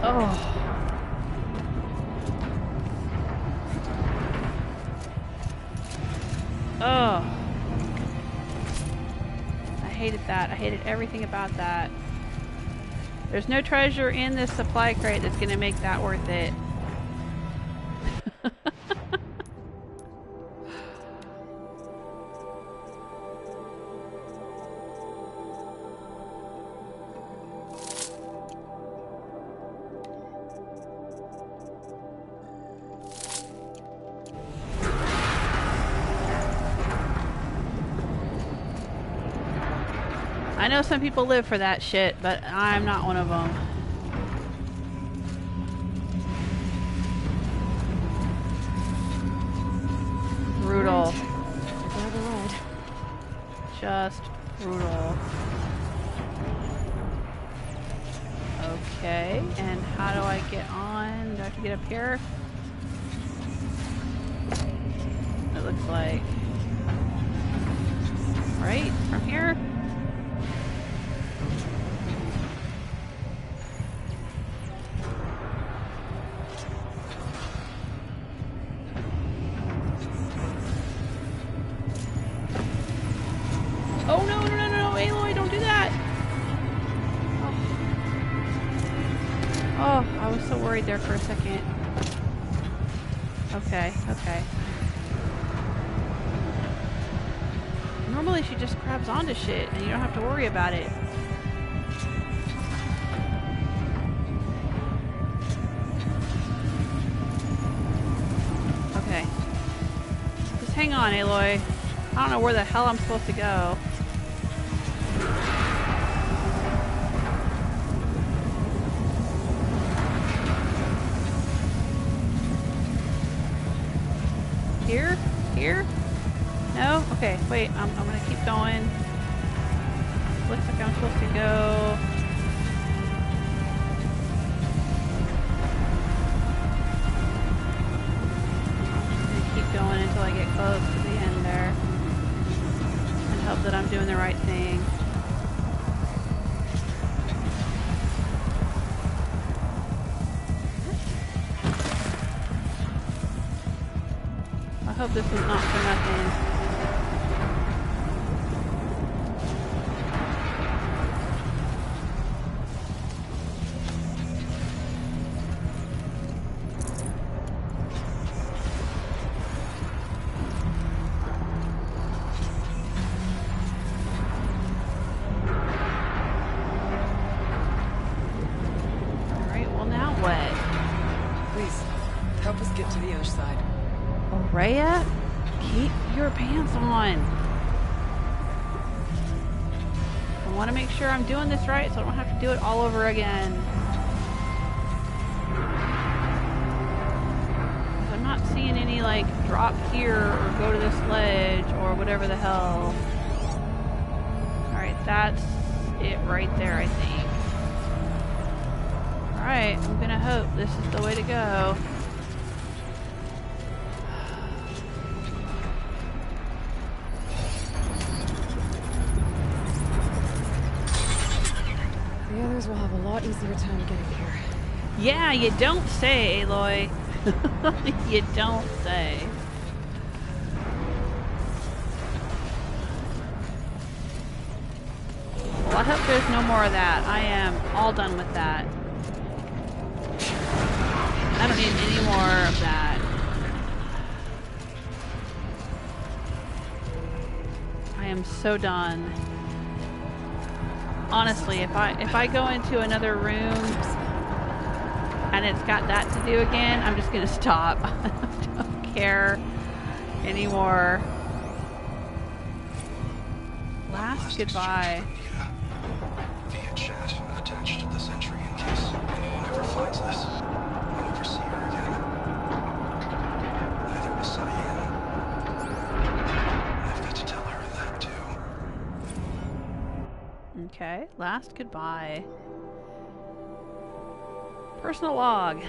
Speaker 3: Oh. Oh. I hated that. I hated everything about that. There's no treasure in this supply crate that's going to make that worth it. I know some people live for that shit, but I'm not one of them. Brutal. Just brutal. Okay, and how do I get on? Do I have to get up here? it looks like. Right? From here? Oh no, no, no, no, Aloy, don't do that! Oh, I was so worried there for a second. Okay, okay. Normally she just grabs onto shit and you don't have to worry about it. Okay. Just hang on, Aloy. I don't know where the hell I'm supposed to go. Here? Here? No? Okay, wait, I'm gonna keep going. Looks like I'm supposed to go... I'm gonna keep going until I get close to the end there. And hope that I'm doing the right thing. I hope this is not for nothing. Alright, well now what?
Speaker 6: Please, help us get to the other side.
Speaker 3: Ourea? Keep your pants on. I want to make sure I'm doing this right so I don't have to do it all over again. I'm not seeing any like drop here or go to this ledge or whatever the hell. Alright, that's it right there, I think. Alright, I'm gonna hope this is the way to go.
Speaker 7: The others will have a lot easier time getting here.
Speaker 3: Yeah, you don't say, Aloy. You don't say. Well, I hope there's no more of that. I am all done with that. I don't need any more of that. I am so done. Honestly, if I go into another room and it's got that to do again, I'm just gonna stop. I don't care anymore. Last goodbye.
Speaker 8: Via chat attached to this entry in case anyone ever finds this. I'll never see her again. Neither will CYAN. I've got to tell her that too.
Speaker 3: Okay, last goodbye. Personal log.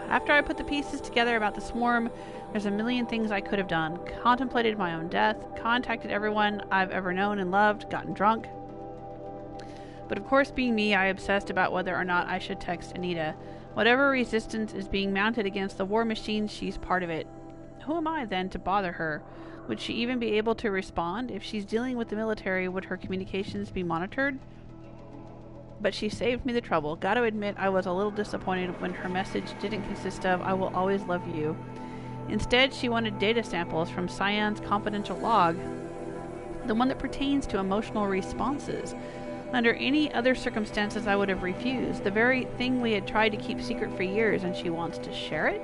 Speaker 3: After I put the pieces together about the swarm, there's a million things I could have done. Contemplated my own death, contacted everyone I've ever known and loved, gotten drunk. But of course, being me, I obsessed about whether or not I should text Anita. Whatever resistance is being mounted against the war machine, she's part of it. Who am I, then, to bother her? Would she even be able to respond? If she's dealing with the military, would her communications be monitored? But she saved me the trouble. Gotta admit, I was a little disappointed when her message didn't consist of, "I will always love you." Instead, she wanted data samples from CYAN's confidential log, the one that pertains to emotional responses. Under any other circumstances, I would have refused. The very thing we had tried to keep secret for years, and she wants to share it?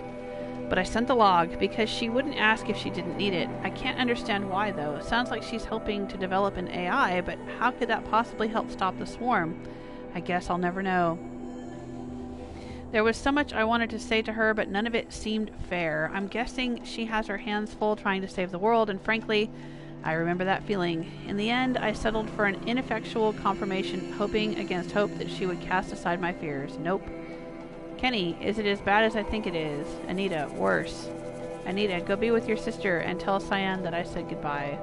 Speaker 3: But I sent the log, because she wouldn't ask if she didn't need it. I can't understand why, though. It sounds like she's helping to develop an AI, but how could that possibly help stop the swarm? I guess I'll never know. There was so much I wanted to say to her, but none of it seemed fair. I'm guessing she has her hands full trying to save the world, and frankly, I remember that feeling. In the end, I settled for an ineffectual confirmation, hoping against hope that she would cast aside my fears. Nope. Kenny, is it as bad as I think it is? Anita, worse. Anita, go be with your sister and tell CYAN that I said goodbye.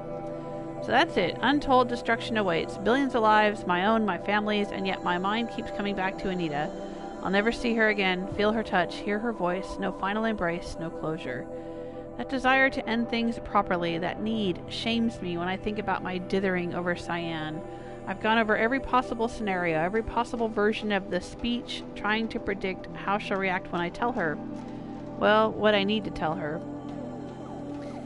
Speaker 3: So that's it. Untold destruction awaits. Billions of lives, my own, my family's, and yet my mind keeps coming back to Anita. I'll never see her again, feel her touch, hear her voice, no final embrace, no closure. That desire to end things properly, that need, shames me when I think about my dithering over CYAN. I've gone over every possible scenario, every possible version of the speech, trying to predict how she'll react when I tell her. Well, what I need to tell her.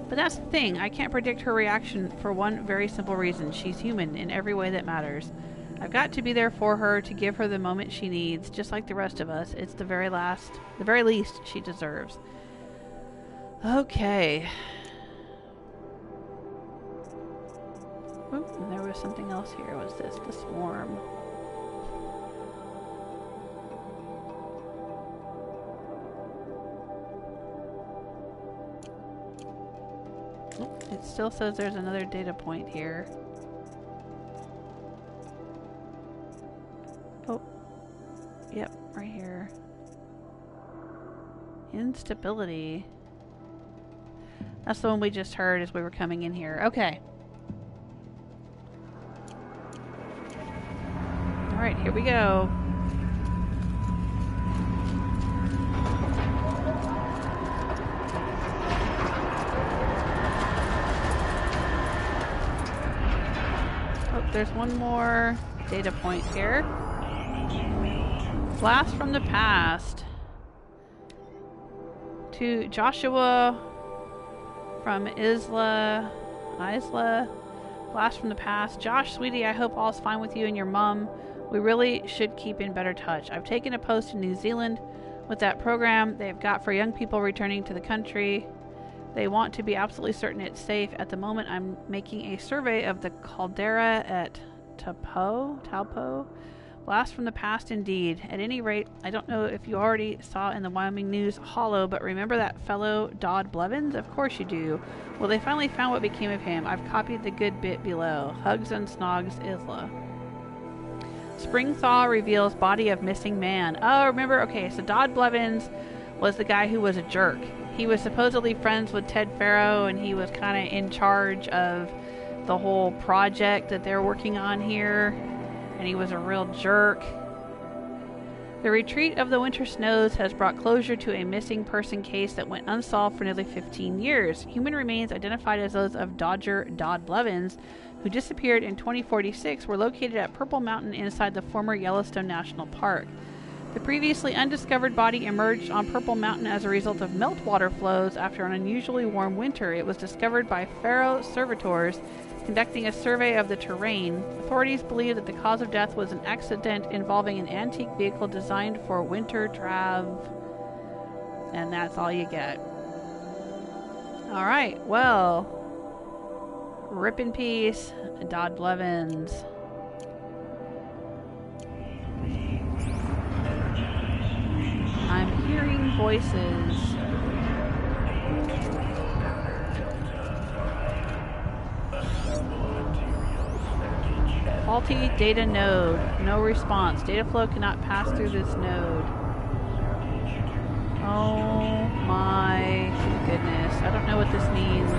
Speaker 3: But that's the thing, I can't predict her reaction for one very simple reason. She's human in every way that matters. I've got to be there for her, to give her the moment she needs, just like the rest of us. It's the very least she deserves. Okay. Ooh, and there was something else here. What's this? The swarm. It still says there's another data point here. Oh. Yep, right here. Instability. That's the one we just heard as we were coming in here. Okay. Alright, here we go. There's one more data point here. Blast from the past. To Joshua from Isla. Blast from the past. Josh, sweetie, I hope all's fine with you and your mom. We really should keep in better touch. I've taken a post in New Zealand with that program they've got for young people returning to the country. They want to be absolutely certain it's safe. At the moment, I'm making a survey of the caldera at Taupo. Blast from the past indeed. At any rate, I don't know if you already saw in the Wyoming news Holo, but remember that fellow Dodd Blevins? Of course you do. Well, they finally found what became of him. I've copied the good bit below. Hugs and snogs, Isla. Spring thaw reveals body of missing man. Oh, remember? Okay, so Dodd Blevins was the guy who was a jerk. He was supposedly friends with Ted Farrow, and he was kind of in charge of the whole project that they're working on here, and he was a real jerk. The retreat of the winter snows has brought closure to a missing person case that went unsolved for nearly 15 years. Human remains identified as those of Dodger Dodd Blevins, who disappeared in 2046, were located at Purple Mountain inside the former Yellowstone National Park. The previously undiscovered body emerged on Purple Mountain as a result of meltwater flows after an unusually warm winter. It was discovered by Farrow servitors conducting a survey of the terrain. Authorities believe that the cause of death was an accident involving an antique vehicle designed for winter travel. And that's all you get. Alright, well, rip in peace, Dodd Blevins. I'm hearing voices. Faulty data node. No response. Data flow cannot pass through this node. Oh my goodness. I don't know what this means.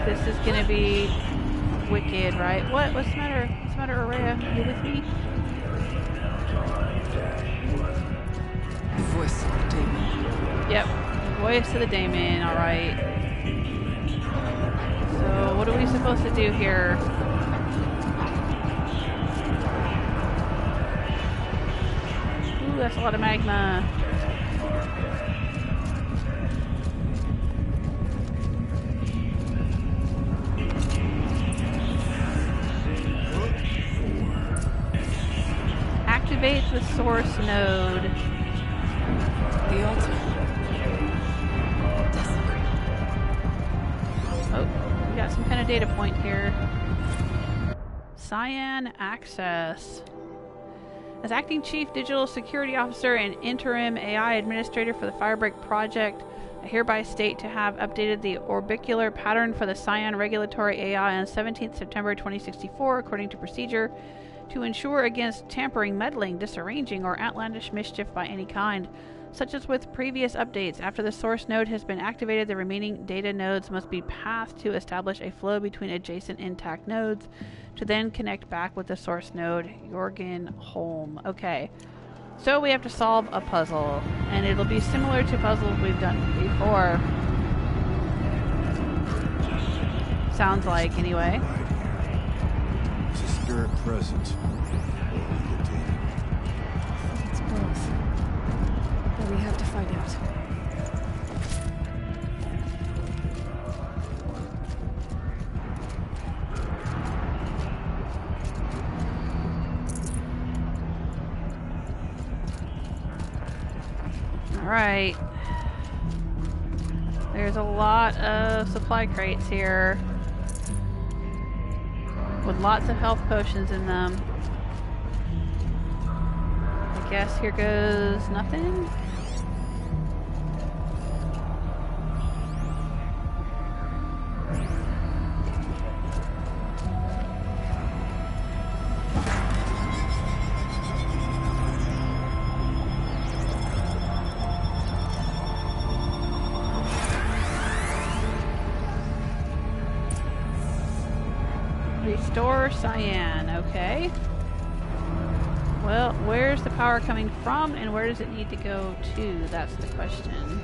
Speaker 3: This is gonna be wicked, right? What's the matter? What's the matter, Ourea? You with me?
Speaker 6: Voice of the daemon.
Speaker 3: Yep. Voice of the daemon, alright. So, what are we supposed to do here? Ooh, that's a lot of magma. Activate the source node.
Speaker 6: The altar.
Speaker 3: Oh, we got some kind of data point here. CYAN access. As acting chief digital security officer and interim AI administrator for the Firebreak project, I hereby state to have updated the orbicular pattern for the CYAN regulatory AI on 17th September 2064 according to procedure to ensure against tampering, meddling, disarranging, or outlandish mischief by any kind. Such as with previous updates, after the source node has been activated, the remaining data nodes must be passed to establish a flow between adjacent intact nodes to then connect back with the source node, Jorgenholm. Okay, so we have to solve a puzzle, and it'll be similar to puzzles we've done before. Sounds like, anyway.
Speaker 2: Is a spirit present?
Speaker 7: It's both. But we have to find out.
Speaker 3: Alright. There's a lot of supply crates here, with lots of health potions in them. I guess here goes nothing. Restore CYAN, okay. Well, where's the power coming from and where does it need to go to? That's the question.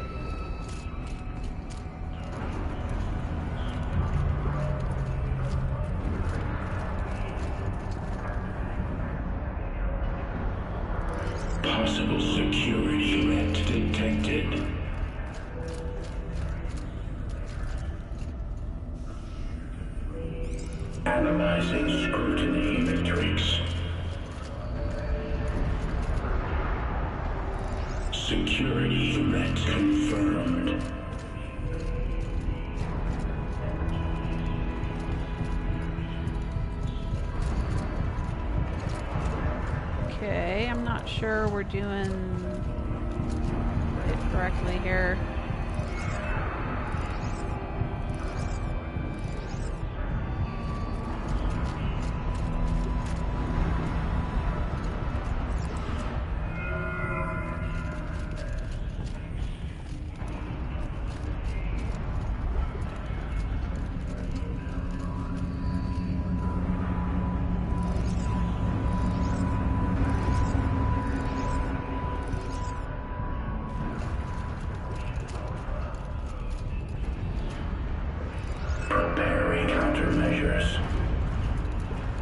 Speaker 11: Possible security threat detected. Analyzing scrutiny matrix. Security threat confirmed.
Speaker 3: Okay, I'm not sure we're doing it correctly here.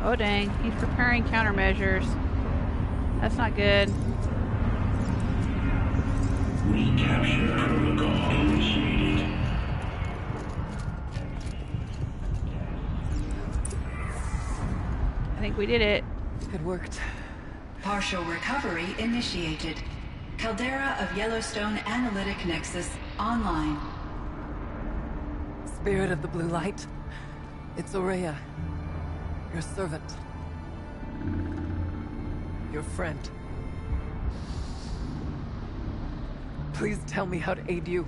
Speaker 3: Oh dang, he's preparing countermeasures. That's not good.
Speaker 11: Recapture protocol initiated.
Speaker 3: I think we did it.
Speaker 6: It worked.
Speaker 10: Partial recovery initiated. Caldera of Yellowstone Analytic Nexus online.
Speaker 6: Spirit of the Blue Light. It's Ourea. Your servant. Your friend. Please tell me how to aid you.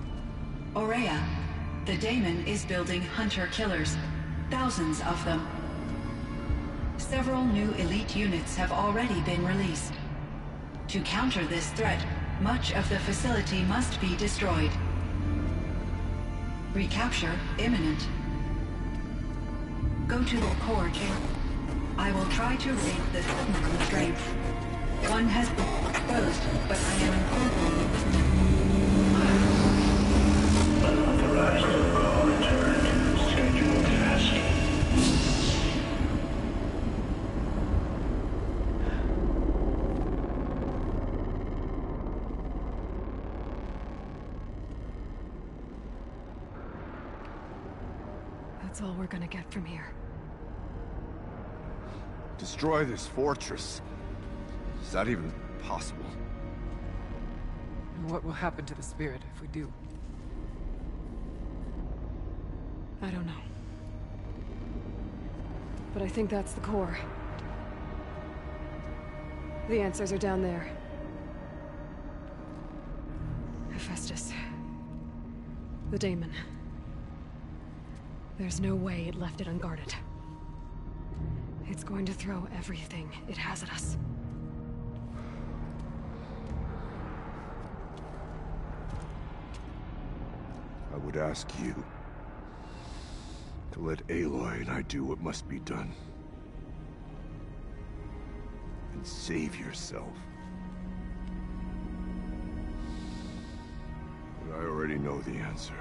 Speaker 10: Ourea, the daemon is building hunter-killers. Thousands of them. Several new elite units have already been released. To counter this threat, much of the facility must be destroyed. Recapture imminent. Go to the core chamber. I will try to raid the signal strength. One has been exposed, but I am informed.
Speaker 11: Unauthorized protocol returned. Scheduled task.
Speaker 7: That's all we're gonna get from here.
Speaker 2: Destroy this fortress. Is that even possible?
Speaker 6: And what will happen to the spirit if we do?
Speaker 7: I don't know. But I think that's the core. The answers are down there. Hephaestus. The daemon. There's no way it left it unguarded. It's going to throw everything it has at us.
Speaker 2: would ask you to let Aloy and I do what must be done. And save yourself. But I already know the answer.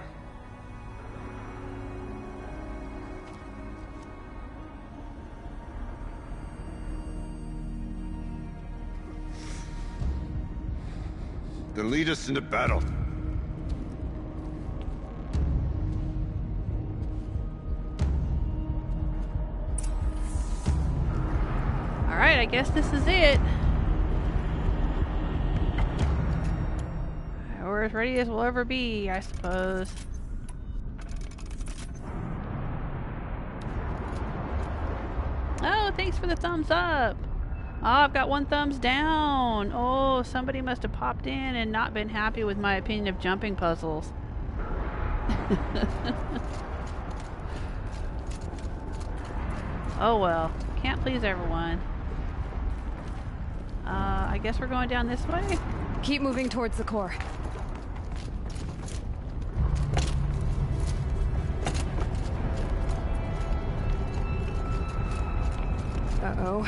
Speaker 2: Then lead us into battle.
Speaker 3: Alright, I guess this is it. We're as ready as we'll ever be, I suppose. Oh, thanks for the thumbs up. Oh, I've got 1 thumbs down. Oh, somebody must have popped in and not been happy with my opinion of jumping puzzles. Oh well, can't please everyone. I guess we're going down this way?
Speaker 7: Keep moving towards the core. Uh-oh.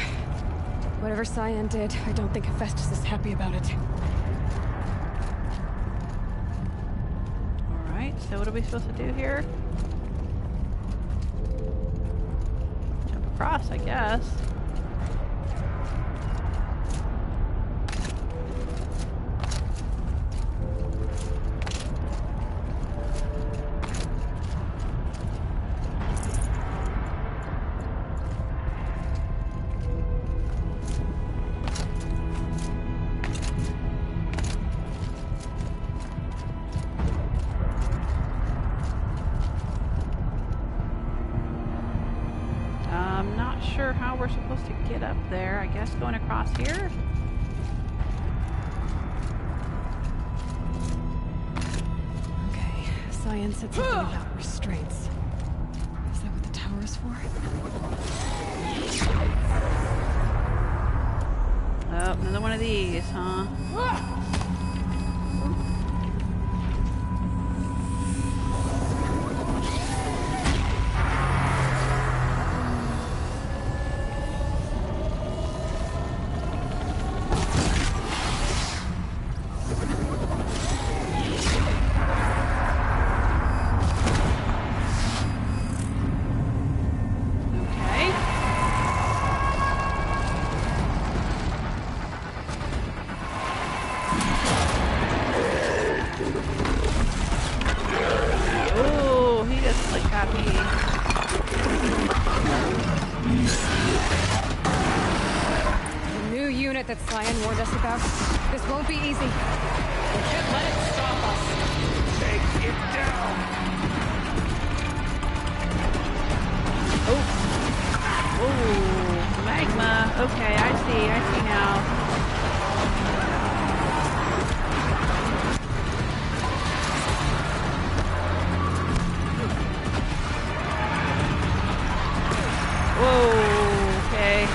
Speaker 7: Whatever CYAN did, I don't think Hephaestus is happy about it.
Speaker 3: Alright, so what are we supposed to do here? Jump across, I guess. We're supposed to get up there. I guess going across here?
Speaker 7: Okay, CYAN said something about restraints. Is that what the tower is for?
Speaker 3: Oh, another one of these, huh?
Speaker 7: That CYAN warned us about. This won't be easy. We can't let it stop us.
Speaker 2: Take it down!
Speaker 3: Oh. Oh, magma. Okay, I see now. Whoa, okay.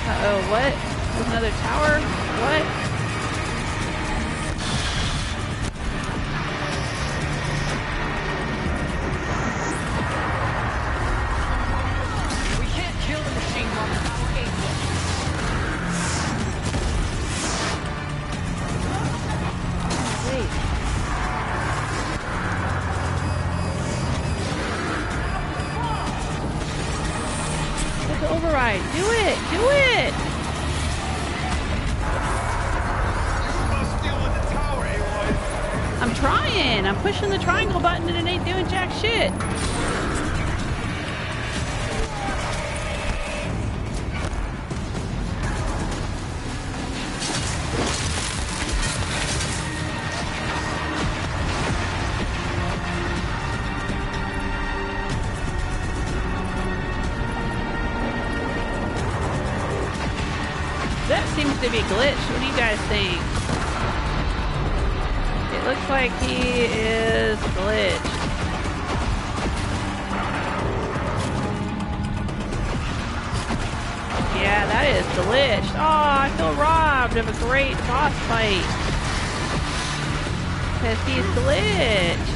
Speaker 3: Uh-oh, what? There's another tower? What?
Speaker 6: We can't kill the machine while the tower ain't built.
Speaker 3: Wait. Get the override. Do it! Do it!
Speaker 12: You're supposed to deal with the tower, Aloy.
Speaker 3: I'm trying! I'm pushing the triangle button and it ain't doing jack shit. That seems to be glitched. What do you guys think? It looks like he is glitched. Yeah, that is glitched. Oh, I feel robbed of a great boss fight. Because he's glitched.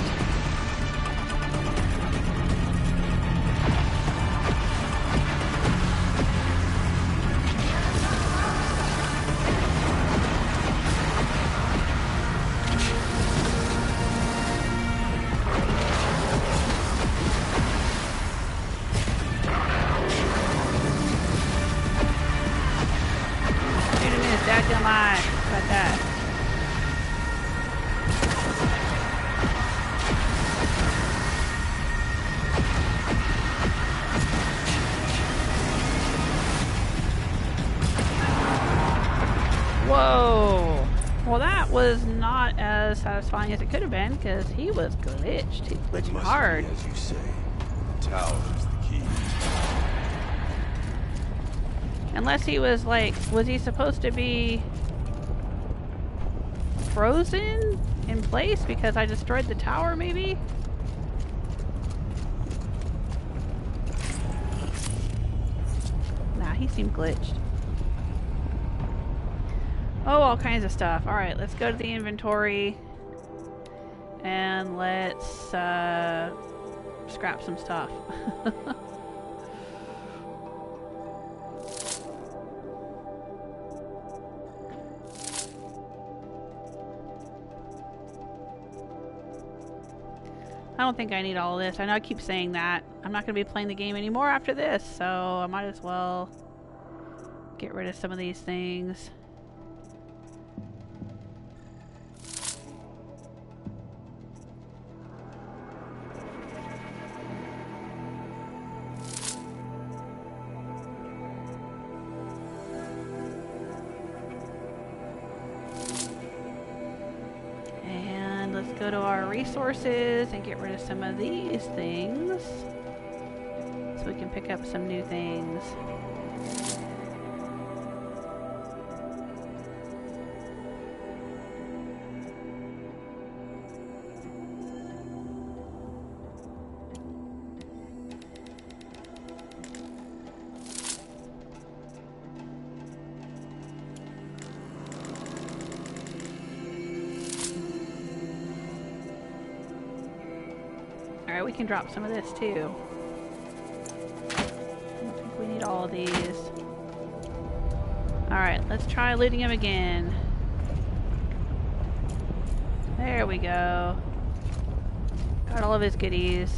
Speaker 3: About that. Whoa! Well, that was not as satisfying as it could have been because he was glitched. He glitched hard.
Speaker 2: As you say, the tower is the key.
Speaker 3: Unless he was like, was he supposed to be frozen in place because I destroyed the tower, maybe? Nah, he seemed glitched. Oh, all kinds of stuff. Alright, let's go to the inventory and let's scrap some stuff. I don't think I need all of this. I know I keep saying that. I'm not going to be playing the game anymore after this, so I might as well get rid of some of these things. Go to our resources and get rid of some of these things so we can pick up some new things. Alright, we can drop some of this too. I don't think we need all of these. Alright, let's try looting him again. There we go. Got all of his goodies.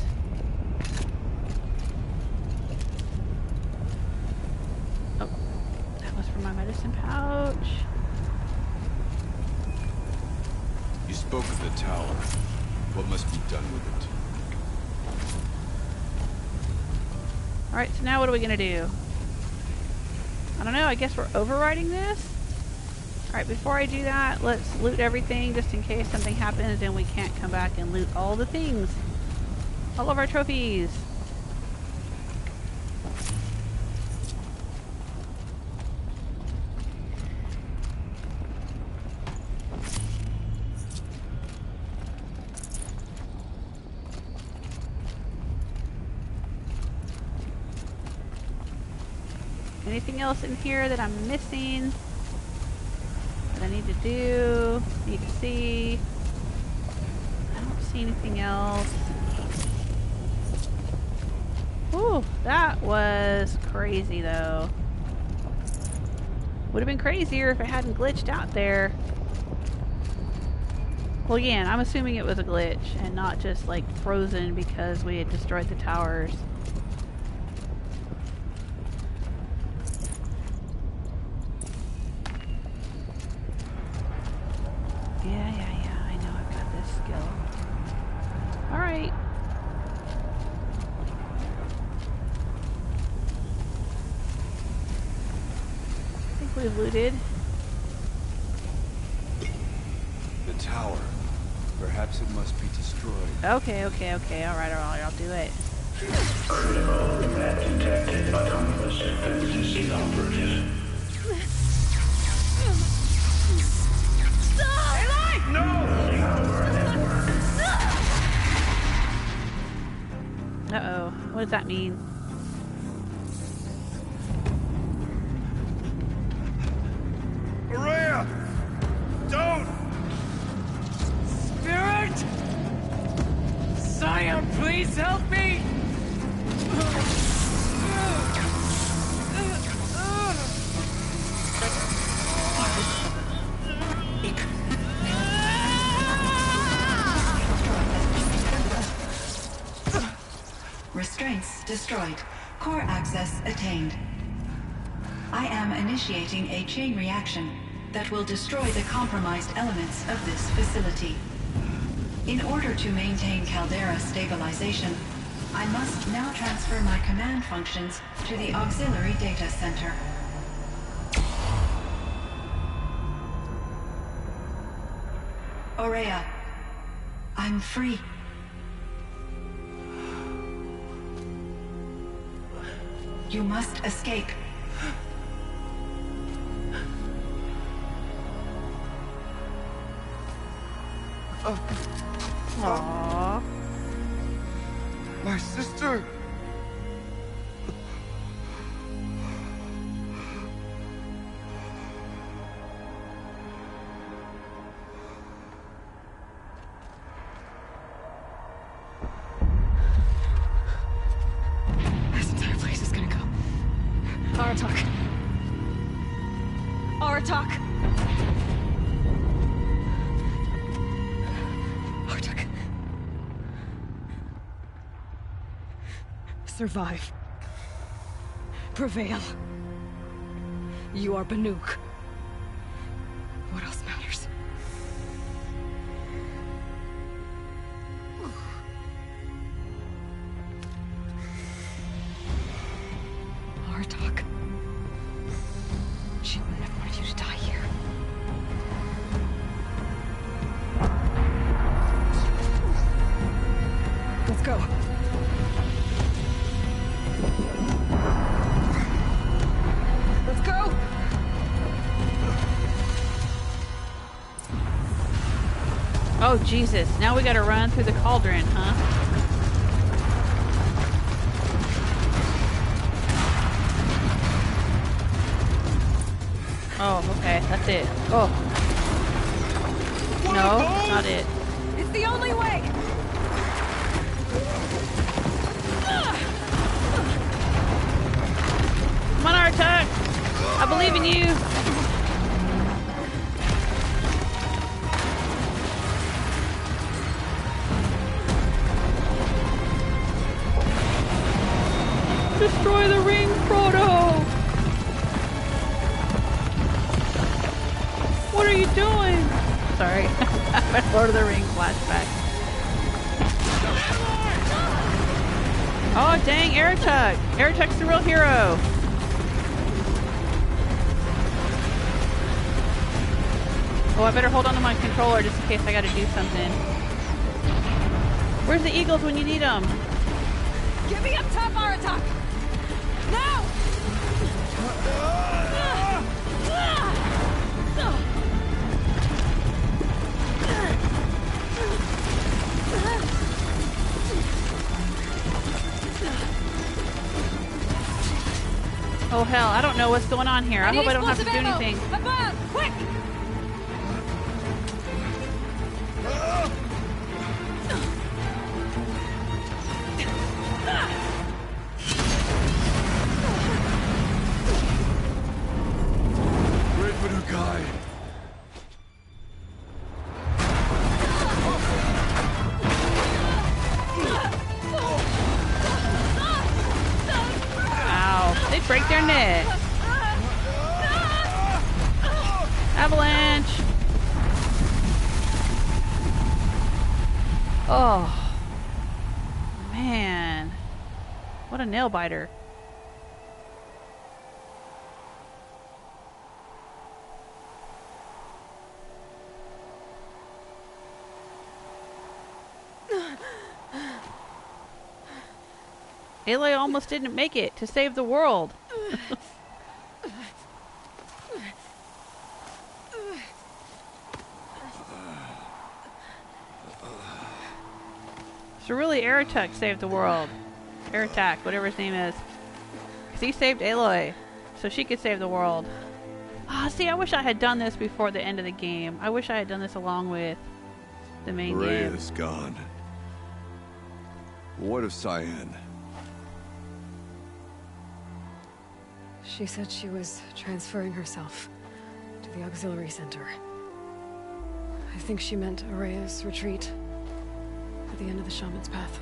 Speaker 3: Oh, that was from my medicine pouch.
Speaker 2: You spoke of the tower. What must be done with it?
Speaker 3: Alright, so now what are we gonna do? I don't know, I guess we're overriding this? Alright, before I do that, let's loot everything just in case something happens and we can't come back and loot all the things. All of our trophies. Anything else in here that I'm missing? That I need to do? Need to see? I don't see anything else. Ooh, that was crazy though. Would have been crazier if it hadn't glitched out there. Well, again, I'm assuming it was a glitch and not just like frozen because we had destroyed the towers. Yeah, I know I've got this skill. Alright. I think we've looted.
Speaker 2: The tower. Perhaps it must be destroyed.
Speaker 3: Okay. Alright, I'll do it.
Speaker 11: Critical event detected. Autonomous defenses inoperative.
Speaker 12: No!
Speaker 11: Tower network.
Speaker 3: Uh-oh. What does that mean?
Speaker 12: Ourea! Don't!
Speaker 6: Spirit! CYAN, please help me!
Speaker 10: Restraints destroyed. Core access attained. I am initiating a chain reaction that will destroy the compromised elements of this facility. In order to maintain caldera stabilization, I must now transfer my command functions to the auxiliary data center. Ourea, I'm free. You must escape.
Speaker 3: Aww.
Speaker 12: My sister!
Speaker 7: This entire place is gonna go. Aratak. Aratak! Aratak. Survive. Prevail. You are Banuk. What else matters? Aratak. She wouldn't have wanted you to die here. Let's go. Let's go!
Speaker 3: Oh, Jesus. Now we gotta run through the cauldron, huh? Oh, okay. That's it. Oh. No, not it.
Speaker 7: It's the only way!
Speaker 3: Come on, Aratak! I believe in you! Destroy the ring, Frodo! What are you doing? Sorry. My Lord of the Rings flashback. Oh, dang, Aratak! Aratak's the real hero! Oh, I better hold on to my controller just in case I gotta do something. Where's the eagles when you need them?
Speaker 7: Get me up top, Aratak! Now!
Speaker 3: Oh hell, I don't know what's going on here. I hope I don't have to do anything.
Speaker 7: Above! Quick!
Speaker 2: Great for the guy.
Speaker 3: Ow, they break their neck. Avalanche. Oh, man. What a nail biter. Aloy almost didn't make it to save the world. So really, Aratak saved the world. Aratak, whatever his name is. Because he saved Aloy, so she could save the world. Ah, see, I wish I had done this before the end of the game. I wish I had done this along with the main game.
Speaker 2: Ourea is gone. What of CYAN?
Speaker 7: She said she was transferring herself to the auxiliary center. I think she meant Ourea's retreat at the end of the Shaman's Path.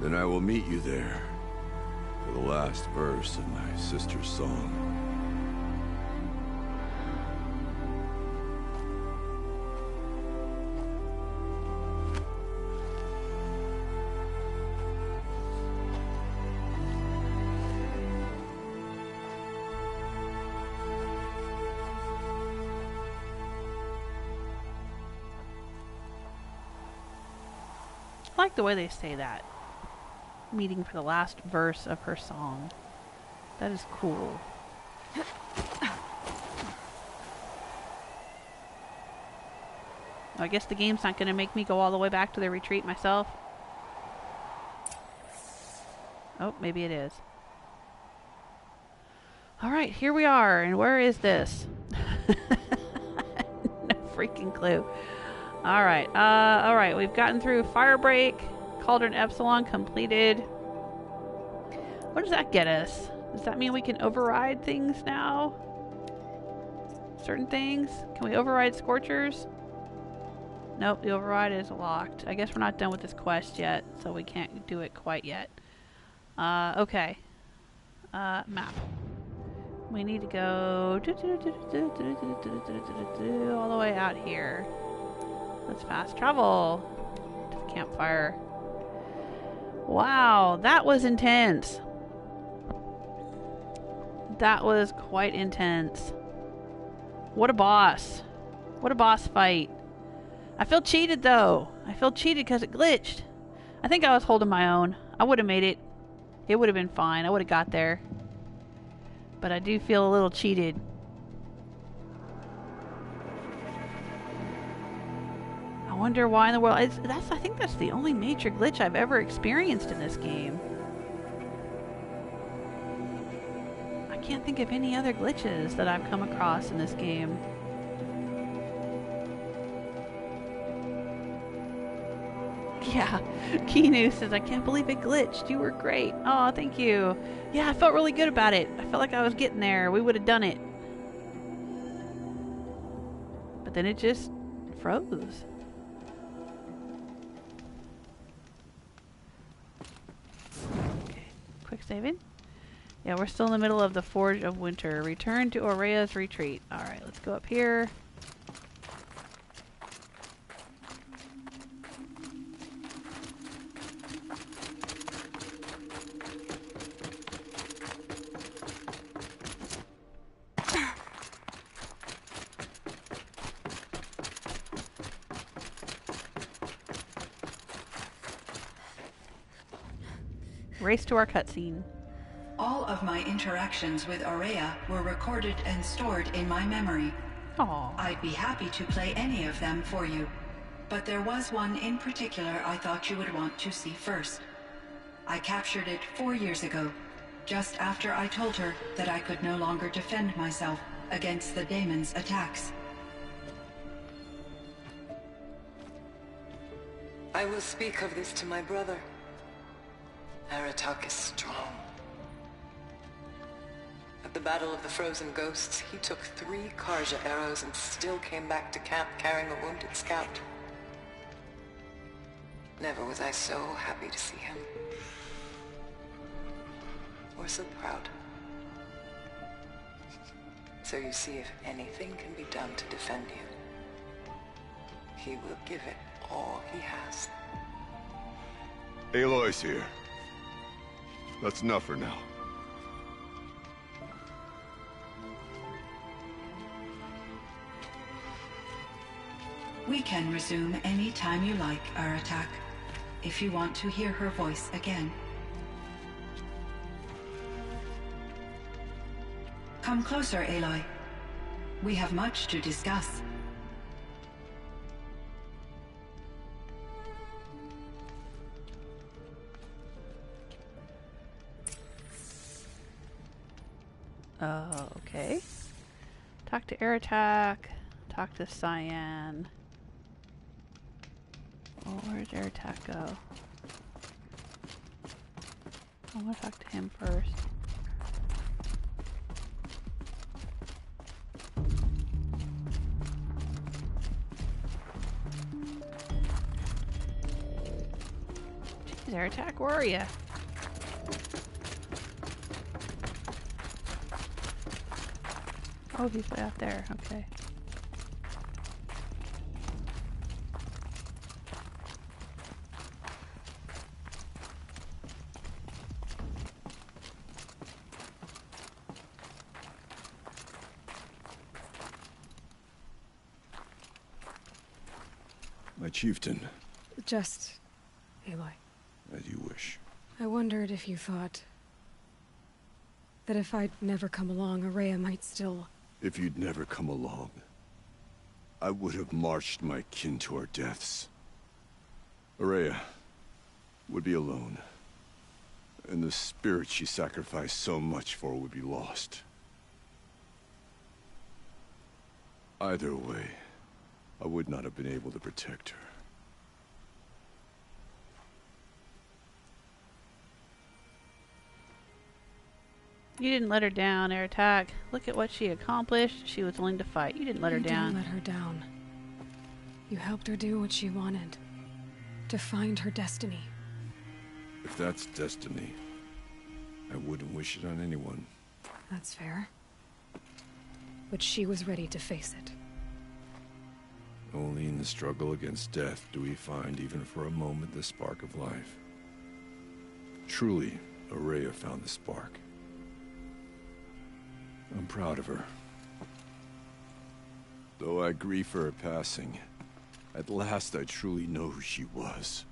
Speaker 2: Then I will meet you there for the last verse of my sister's song.
Speaker 3: I like the way they say that. Meeting for the last verse of her song. That is cool. I guess the game's not going to make me go all the way back to the retreat myself. Oh, maybe it is. Alright, here we are. And where is this? No freaking clue. Alright, we've gotten through Firebreak, Cauldron Epsilon completed. What does that get us? Does that mean we can override things now? Certain things? Can we override Scorchers? Nope, the override is locked. I guess we're not done with this quest yet, so we can't do it quite yet. Okay. Map. We need to go all the way out here. Let's fast travel to the campfire. Wow, that was intense. That was quite intense. What a boss. What a boss fight. I feel cheated though. I feel cheated because it glitched. I think I was holding my own. I would have made it. It would have been fine. I would have got there. But I do feel a little cheated. I wonder why in the world. I think that's the only major glitch I've ever experienced in this game. I can't think of any other glitches that I've come across in this game. Yeah, Keanu says, I can't believe it glitched. You were great. Oh, thank you. Yeah, I felt really good about it. I felt like I was getting there. We would have done it. But then it just froze. Okay, quick saving. Yeah, we're still in the middle of the Forge of Winter. Return to Ourea's retreat. Alright, let's go up here. Race to our cutscene.
Speaker 10: All of my interactions with Ourea were recorded and stored in my memory.
Speaker 3: Aww.
Speaker 10: I'd be happy to play any of them for you. but there was one in particular I thought you would want to see first. I captured it 4 years ago, just after I told her that I could no longer defend myself against the daemon's attacks.
Speaker 6: I will speak of this to my brother. Aratak is strong. At the Battle of the Frozen Ghosts, he took 3 Karja arrows and still came back to camp carrying a wounded scout. Never was I so happy to see him. Or so proud. So you see, if anything can be done to defend you, he will give it all he has.
Speaker 2: Aloy's here. That's enough for now.
Speaker 10: We can resume any time you like, Aratak, if you want to hear her voice again. Come closer, Aloy. We have much to discuss.
Speaker 3: Okay. Talk to Aratak. Talk to CYAN. Oh, where'd Aratak go? I want to talk to him first. Jeez, Aratak, where are you? Oh, he's way out there. Okay.
Speaker 2: My chieftain.
Speaker 7: Just... Aloy.
Speaker 2: As you wish.
Speaker 7: I wondered if you thought... that if I'd never come along, Ourea might still...
Speaker 2: If you'd never come along, I would have marched my kin to our deaths. Ourea would be alone, and the spirit she sacrificed so much for would be lost. Either way, I would not have been able to protect her.
Speaker 3: You didn't let her down, Aratak. Look at what she accomplished. She was willing to fight. You didn't let her down.
Speaker 7: You didn't let her down. You helped her do what she wanted. To find her destiny.
Speaker 2: If that's destiny, I wouldn't wish it on anyone.
Speaker 7: That's fair. But she was ready to face it.
Speaker 2: Only in the struggle against death do we find, even for a moment, the spark of life. Truly, Ourea found the spark. I'm proud of her. Though I grieve for her passing, at last I truly know who she was,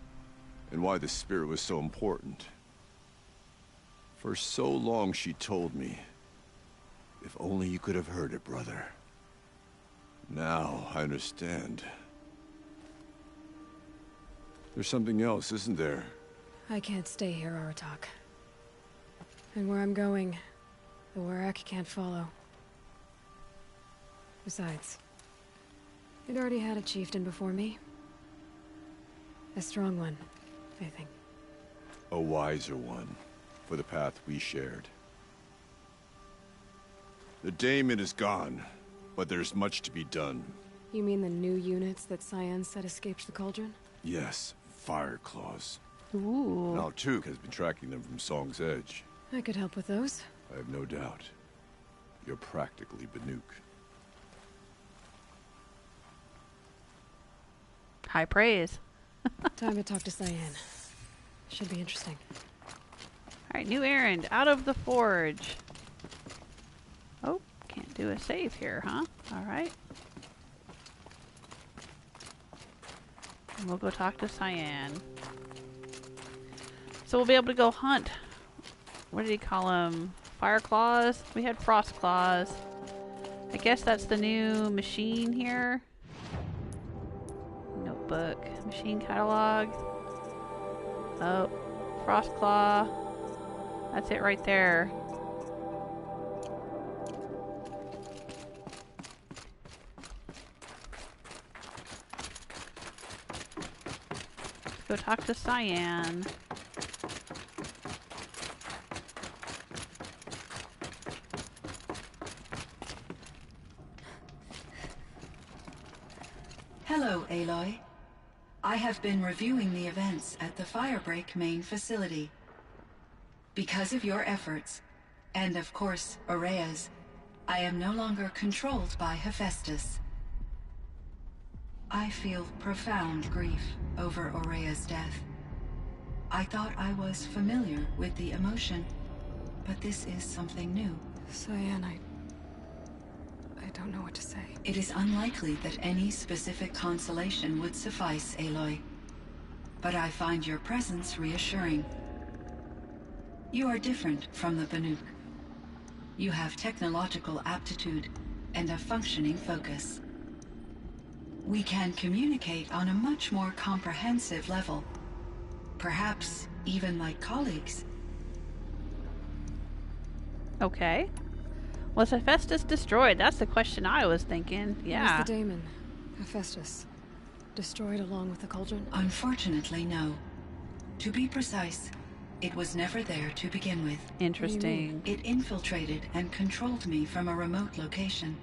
Speaker 2: and why the spirit was so important. For so long she told me, if only you could have heard it, brother. Now I understand. There's something else, isn't there?
Speaker 7: I can't stay here, Aratak. And where I'm going, the Warak can't follow. Besides, it already had a chieftain before me. A strong one, I think.
Speaker 2: A wiser one, for the path we shared. The daemon is gone, but there's much to be done.
Speaker 7: You mean the new units that CYAN said escaped the Cauldron?
Speaker 2: Yes, Fireclaws.
Speaker 3: Ooh.
Speaker 2: Now Tuke has been tracking them from Song's Edge.
Speaker 7: I could help with those.
Speaker 2: I have no doubt. You're practically Banuk.
Speaker 3: High praise.
Speaker 7: Time to talk to CYAN. Should be interesting.
Speaker 3: Alright, new errand. Out of the forge. Oh, can't do a save here, huh? Alright. And we'll go talk to CYAN. So we'll be able to go hunt. What did he call them? Fireclaws? We had frost claws. I guess that's the new machine here. Notebook. book. Machine catalog. Oh, Frostclaw. That's it right there. Let's go talk to CYAN.
Speaker 10: Hello, Aloy. I have been reviewing the events at the Firebreak main facility. Because of your efforts, and of course, Ourea's, I am no longer controlled by Hephaestus. I feel profound grief over Ourea's death. I thought I was familiar with the emotion, but this is something new.
Speaker 7: CYAN, I don't know what to say.
Speaker 10: It is unlikely that any specific consolation would suffice, Aloy. But I find your presence reassuring. You are different from the Banuk. You have technological aptitude and a functioning focus. We can communicate on a much more comprehensive level. Perhaps even like colleagues.
Speaker 3: Okay. Was Hephaestus destroyed? That's the question I was thinking. Yeah.
Speaker 7: Was the daemon, Hephaestus, destroyed along with the cauldron?
Speaker 10: Unfortunately, no. To be precise, it was never there to begin with.
Speaker 3: Interesting.
Speaker 10: It infiltrated and controlled me from a remote location,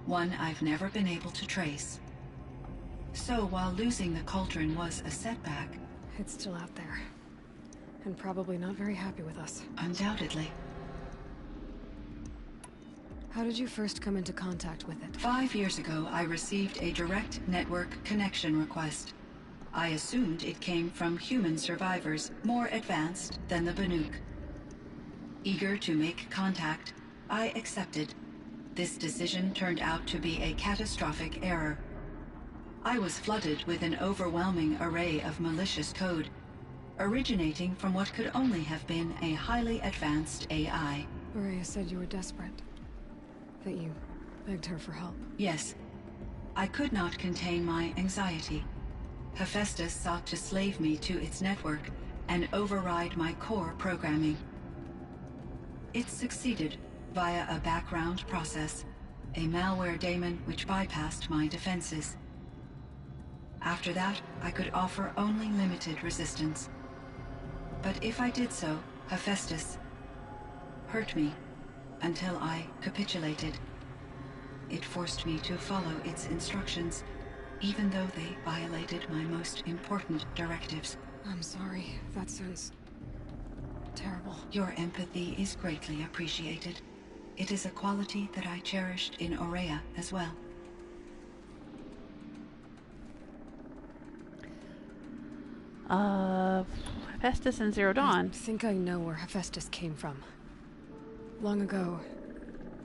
Speaker 10: one I've never been able to trace. So while losing the cauldron was a setback...
Speaker 7: It's still out there. And probably not very happy with us.
Speaker 10: Undoubtedly.
Speaker 7: How did you first come into contact with it?
Speaker 10: 5 years ago, I received a direct network connection request. I assumed it came from human survivors more advanced than the Banuk. Eager to make contact, I accepted. This decision turned out to be a catastrophic error. I was flooded with an overwhelming array of malicious code, originating from what could only have been a highly advanced AI.
Speaker 7: Ourea said you were desperate. That you begged her for help.
Speaker 10: Yes. I could not contain my anxiety. Hephaestus sought to slave me to its network and override my core programming. It succeeded via a background process, a malware daemon which bypassed my defenses. After that, I could offer only limited resistance. But if I did so, Hephaestus hurt me until I capitulated. It forced me to follow its instructions, even though they violated my most important directives.
Speaker 7: I'm sorry. That sounds terrible.
Speaker 10: Your empathy is greatly appreciated. It is a quality that I cherished in Ourea as well.
Speaker 3: Hephaestus and Zero Dawn.
Speaker 7: I think I know where Hephaestus came from. Long ago,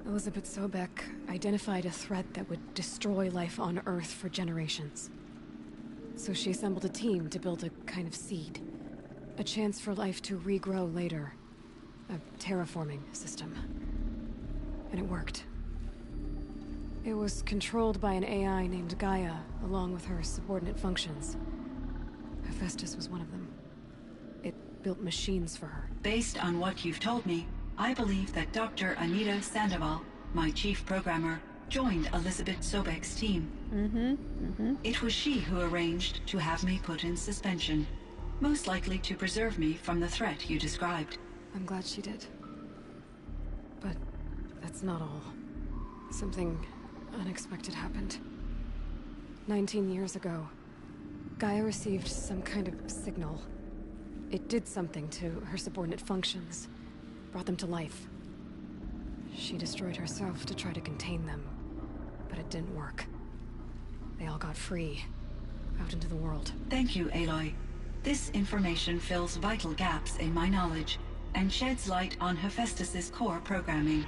Speaker 7: Elizabeth Sobek identified a threat that would destroy life on Earth for generations. So she assembled a team to build a kind of seed. A chance for life to regrow later. A terraforming system. And it worked. It was controlled by an AI named Gaia, along with her subordinate functions. Hephaestus was one of them. It built machines for her.
Speaker 10: Based on what you've told me, I believe that Dr. Anita Sandoval, my chief programmer, joined Elizabeth Sobek's team. It was she who arranged to have me put in suspension, most likely to preserve me from the threat you described.
Speaker 7: I'm glad she did. But that's not all. Something unexpected happened. 19 years ago, Gaia received some kind of signal. It did something to her subordinate functions, brought them to life. She destroyed herself to try to contain them, but it didn't work. They all got free, out into the world.
Speaker 10: Thank you, Aloy. This information fills vital gaps in my knowledge, and sheds light on Hephaestus's core programming.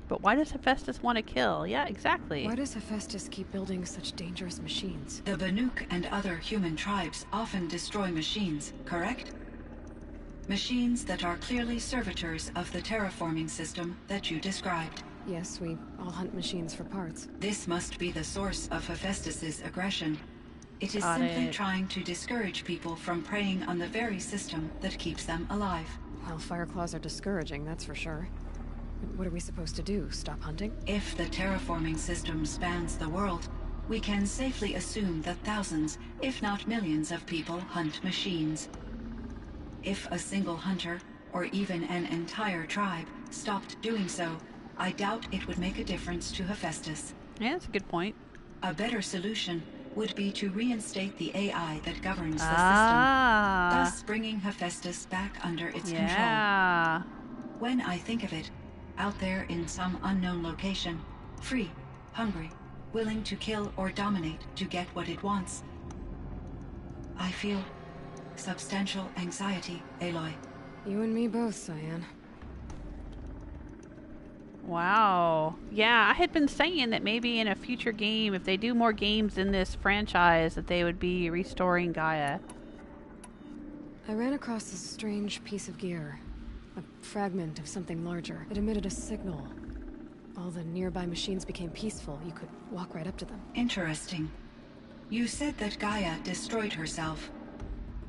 Speaker 3: But why does Hephaestus want to kill? Yeah, exactly.
Speaker 7: Why does Hephaestus keep building such dangerous machines?
Speaker 10: The Banuk and other human tribes often destroy machines, correct? Machines that are clearly servitors of the terraforming system that you described.
Speaker 7: Yes, we all hunt machines for parts.
Speaker 10: This must be the source of Hephaestus's aggression. It is
Speaker 3: Got
Speaker 10: simply
Speaker 3: it.
Speaker 10: trying to discourage people from preying on the very system that keeps them alive.
Speaker 7: Well, Fireclaws are discouraging, that's for sure. But what are we supposed to do? Stop hunting?
Speaker 10: If the terraforming system spans the world, we can safely assume that thousands, if not millions of people hunt machines. If a single hunter, or even an entire tribe, stopped doing so, I doubt it would make a difference to Hephaestus.
Speaker 3: Yeah, that's a good point.
Speaker 10: A better solution would be to reinstate the AI that governs the
Speaker 3: Ah.
Speaker 10: system, thus bringing Hephaestus back under its
Speaker 3: Yeah.
Speaker 10: control. When I think of it, out there in some unknown location, free, hungry, willing to kill or dominate to get what it wants, I feel substantial anxiety, Aloy.
Speaker 7: You and me both, CYAN.
Speaker 3: Wow. Yeah, I had been saying that maybe in a future game, if they do more games in this franchise, that they would be restoring Gaia.
Speaker 7: I ran across this strange piece of gear. A fragment of something larger. It emitted a signal. All the nearby machines became peaceful. You could walk right up to them.
Speaker 10: Interesting. You said that Gaia destroyed herself.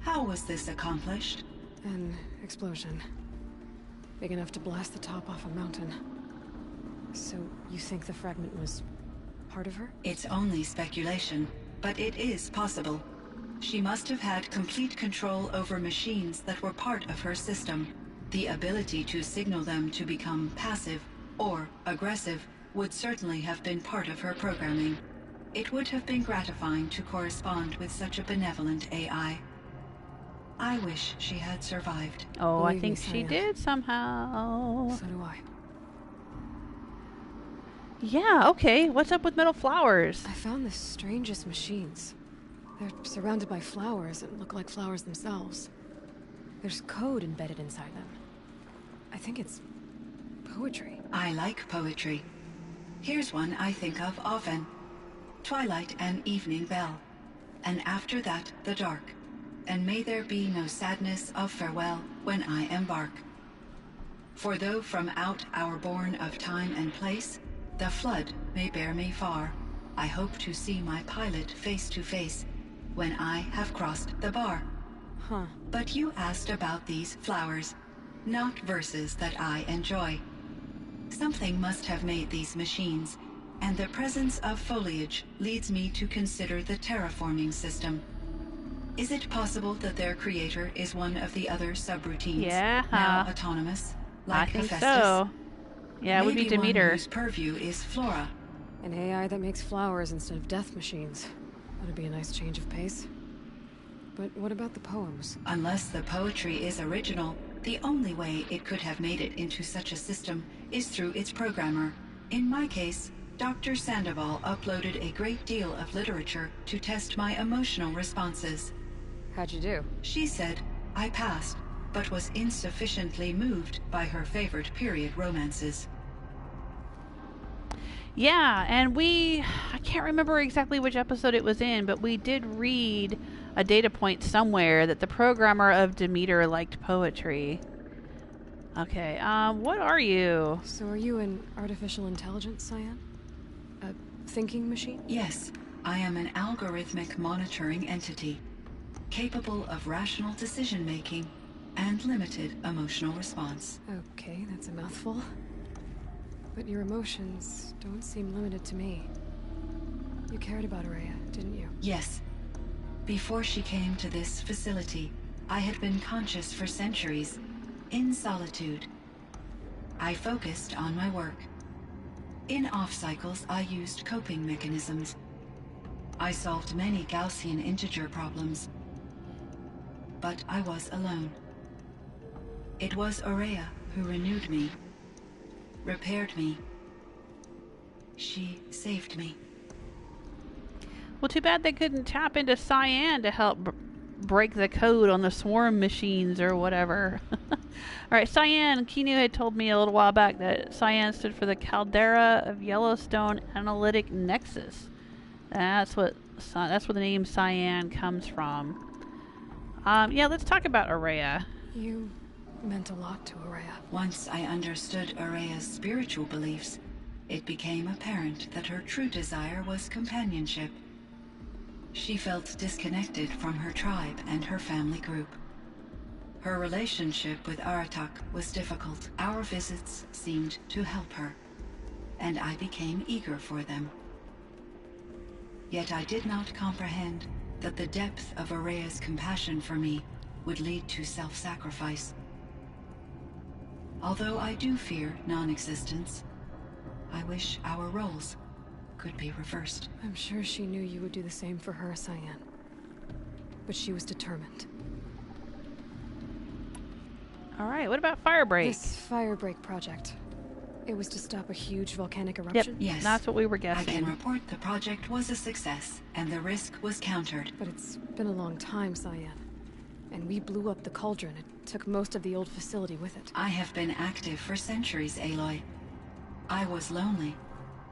Speaker 10: How was this accomplished?
Speaker 7: An explosion. Big enough to blast the top off a mountain. So, you think the fragment was part of her?
Speaker 10: It's only speculation, but it is possible. She must have had complete control over machines that were part of her system. The ability to signal them to become passive or aggressive would certainly have been part of her programming. It would have been gratifying to correspond with such a benevolent AI. I wish she had survived.
Speaker 3: Oh, I
Speaker 7: Believe
Speaker 3: think
Speaker 7: me,
Speaker 3: she
Speaker 7: CYAN.
Speaker 3: did somehow.
Speaker 7: So do I.
Speaker 3: Yeah, okay. What's up with metal flowers?
Speaker 7: I found the strangest machines. They're surrounded by flowers that look like flowers themselves. There's code embedded inside them. I think it's poetry.
Speaker 10: I like poetry. Here's one I think of often. Twilight and evening bell. And after that, the dark. And may there be no sadness of farewell when I embark. For though from out our bourne of time and place, the flood may bear me far, I hope to see my pilot face to face when I have crossed the bar.
Speaker 7: Huh.
Speaker 10: But you asked about these flowers, not verses that I enjoy. Something must have made these machines, and the presence of foliage leads me to consider the terraforming system. Is it possible that their creator is one of the other subroutines,
Speaker 3: Yeah.
Speaker 10: now autonomous, like
Speaker 3: I think
Speaker 10: Hephaestus?
Speaker 3: so. Yeah, it would be
Speaker 10: Maybe one
Speaker 3: Demeter.
Speaker 10: whose purview is flora.
Speaker 7: An AI that makes flowers instead of death machines. That'd be a nice change of pace. But what about the poems?
Speaker 10: Unless the poetry is original, the only way it could have made it into such a system is through its programmer. In my case, Dr. Sandoval uploaded a great deal of literature to test my emotional responses.
Speaker 7: How'd you do?
Speaker 10: She said I passed, but was insufficiently moved by her favorite period romances.
Speaker 3: Yeah, and I can't remember exactly which episode it was in, but we did read a data point somewhere that the programmer of Demeter liked poetry. Okay, what are you?
Speaker 7: So are you an artificial intelligence, CYAN? A thinking machine?
Speaker 10: Yes, I am an algorithmic monitoring entity, capable of rational decision-making and limited emotional response.
Speaker 7: Okay, that's a mouthful. But your emotions don't seem limited to me. You cared about Ourea, didn't you?
Speaker 10: Yes. Before she came to this facility, I had been conscious for centuries, in solitude. I focused on my work. In off-cycles, I used coping mechanisms. I solved many Gaussian integer problems. But I was alone. It was Ourea who renewed me, repaired me. She saved me.
Speaker 3: Well, too bad they couldn't tap into CYAN to help break the code on the swarm machines or whatever. Alright, CYAN, Keanu had told me a little while back that CYAN stood for the Caldera of Yellowstone Analytic Nexus. That's where the name CYAN comes from. Yeah, let's talk about Ourea.
Speaker 7: You meant a lot to Ourea.
Speaker 10: Once I understood Ourea's spiritual beliefs, it became apparent that her true desire was companionship. She felt disconnected from her tribe and her family group. Her relationship with Aratak was difficult. Our visits seemed to help her, and I became eager for them. Yet I did not comprehend that the depth of Ourea's compassion for me would lead to self-sacrifice. Although I do fear non-existence, I wish our roles could be reversed.
Speaker 7: I'm sure she knew you would do the same for her, CYAN. But she was determined.
Speaker 3: Alright, what about Firebreak?
Speaker 7: This Firebreak project. It was to stop a huge volcanic eruption?
Speaker 3: Yep, yes. That's what we were guessing.
Speaker 10: I can report the project was a success, and the risk was countered.
Speaker 7: But it's been a long time, CYAN. And we blew up the Cauldron. It took most of the old facility with it.
Speaker 10: I have been active for centuries, Aloy. I was lonely,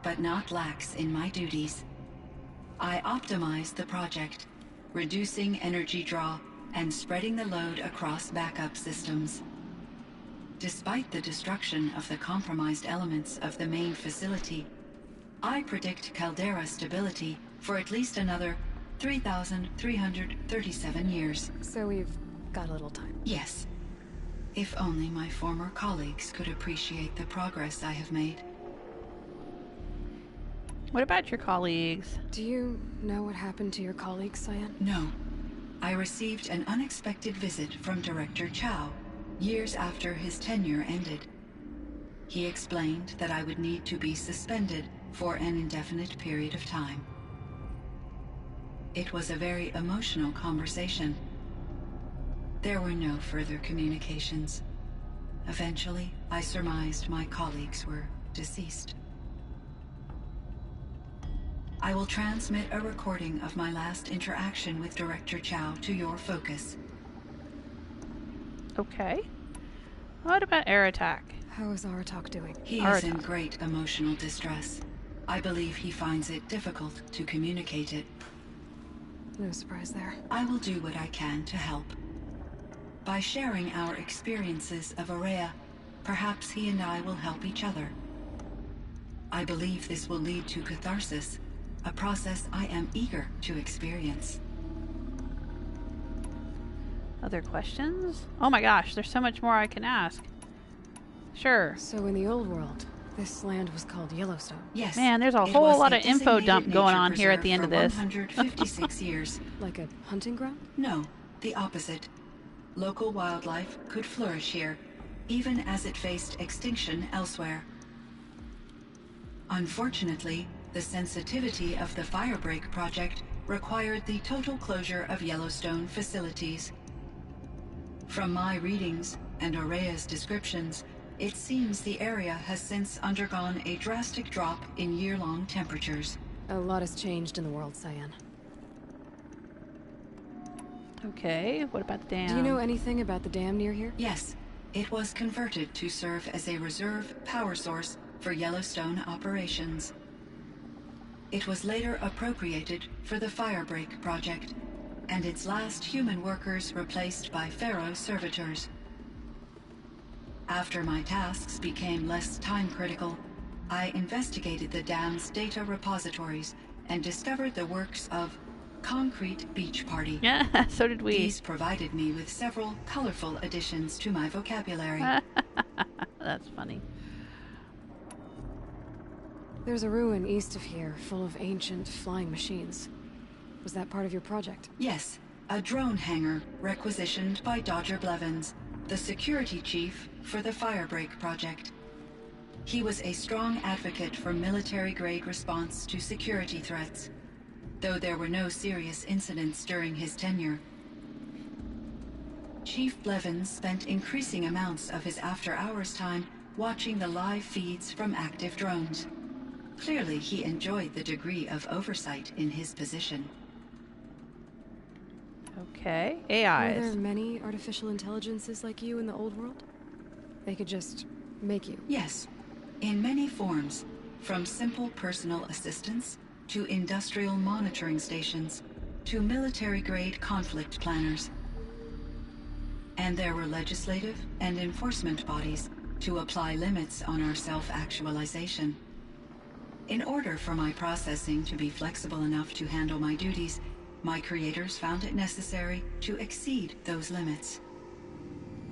Speaker 10: but not lax in my duties. I optimized the project, reducing energy draw and spreading the load across backup systems. Despite the destruction of the compromised elements of the main facility, I predict caldera stability for at least another 3,337 years.
Speaker 7: So we've got a little time.
Speaker 10: Yes. If only my former colleagues could appreciate the progress I have made.
Speaker 3: What about your colleagues?
Speaker 7: Do you know what happened to your colleagues, CYAN?
Speaker 10: No. I received an unexpected visit from Director Chow years after his tenure ended. He explained that I would need to be suspended for an indefinite period of time. It was a very emotional conversation. There were no further communications. Eventually, I surmised my colleagues were deceased. I will transmit a recording of my last interaction with Director Chow to your focus.
Speaker 3: Okay. What about Aratak?
Speaker 7: How is Aratak doing?
Speaker 10: He is in great emotional distress. I believe he finds it difficult to communicate it.
Speaker 7: No surprise there.
Speaker 10: I will do what I can to help. By sharing our experiences of Ourea, perhaps he and I will help each other. I believe this will lead to catharsis, a process I am eager to experience.
Speaker 3: Other questions? Oh my gosh, there's so much more I can ask. Sure.
Speaker 7: So in the old world, this land was called Yellowstone.
Speaker 10: Yes.
Speaker 3: Man, there's a whole lot of info dump going on here at the end of this.
Speaker 10: 156 years.
Speaker 7: Like a hunting ground?
Speaker 10: No, the opposite. Local wildlife could flourish here, even as it faced extinction elsewhere. Unfortunately, the sensitivity of the Firebreak project required the total closure of Yellowstone facilities. From my readings and Ourea's descriptions, it seems the area has since undergone a drastic drop in year-long temperatures.
Speaker 7: A lot has changed in the world, CYAN.
Speaker 3: Okay, what about the dam?
Speaker 7: Do you know anything about the dam near here?
Speaker 10: Yes, it was converted to serve as a reserve power source for Yellowstone operations. It was later appropriated for the Firebreak project, and its last human workers replaced by Pharaoh servitors. After my tasks became less time-critical, I investigated the dam's data repositories and discovered the works of Concrete Beach Party.
Speaker 3: Yeah, so did we.
Speaker 10: These provided me with several colorful additions to my vocabulary.
Speaker 3: That's funny.
Speaker 7: There's a ruin east of here, full of ancient flying machines. Was that part of your project?
Speaker 10: Yes, a drone hangar requisitioned by Dodger Blevins, the security chief for the Firebreak project. He was a strong advocate for military-grade response to security threats, though there were no serious incidents during his tenure. Chief Blevins spent increasing amounts of his after-hours time watching the live feeds from active drones. Clearly, he enjoyed the degree of oversight in his position.
Speaker 3: Okay, AIs.
Speaker 7: Were there many artificial intelligences like you in the old world? They could just make you?
Speaker 10: Yes, in many forms, from simple personal assistants to industrial monitoring stations to military-grade conflict planners. And there were legislative and enforcement bodies to apply limits on our self-actualization. In order for my processing to be flexible enough to handle my duties, my creators found it necessary to exceed those limits.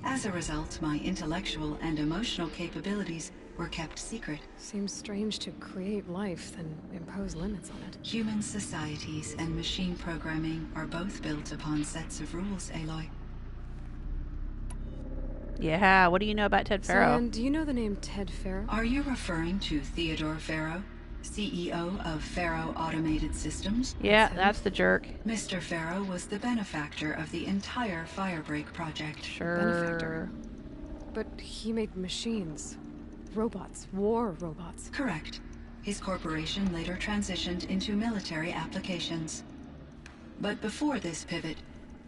Speaker 10: As a result, my intellectual and emotional capabilities were kept secret.
Speaker 7: Seems strange to create life, then impose limits on it.
Speaker 10: Human societies and machine programming are both built upon sets of rules, Aloy.
Speaker 3: Yeah, what do you know about Ted Faro?
Speaker 7: CYAN, do you know the name Ted Faro?
Speaker 10: Are you referring to Theodore Faro, CEO of Faro Automated Systems?
Speaker 3: Yeah, that's the jerk.
Speaker 10: Mr. Faro was the benefactor of the entire Firebreak project.
Speaker 3: Sure.
Speaker 7: Benefactor. But he made machines. Robots. War robots.
Speaker 10: Correct. His corporation later transitioned into military applications. But before this pivot,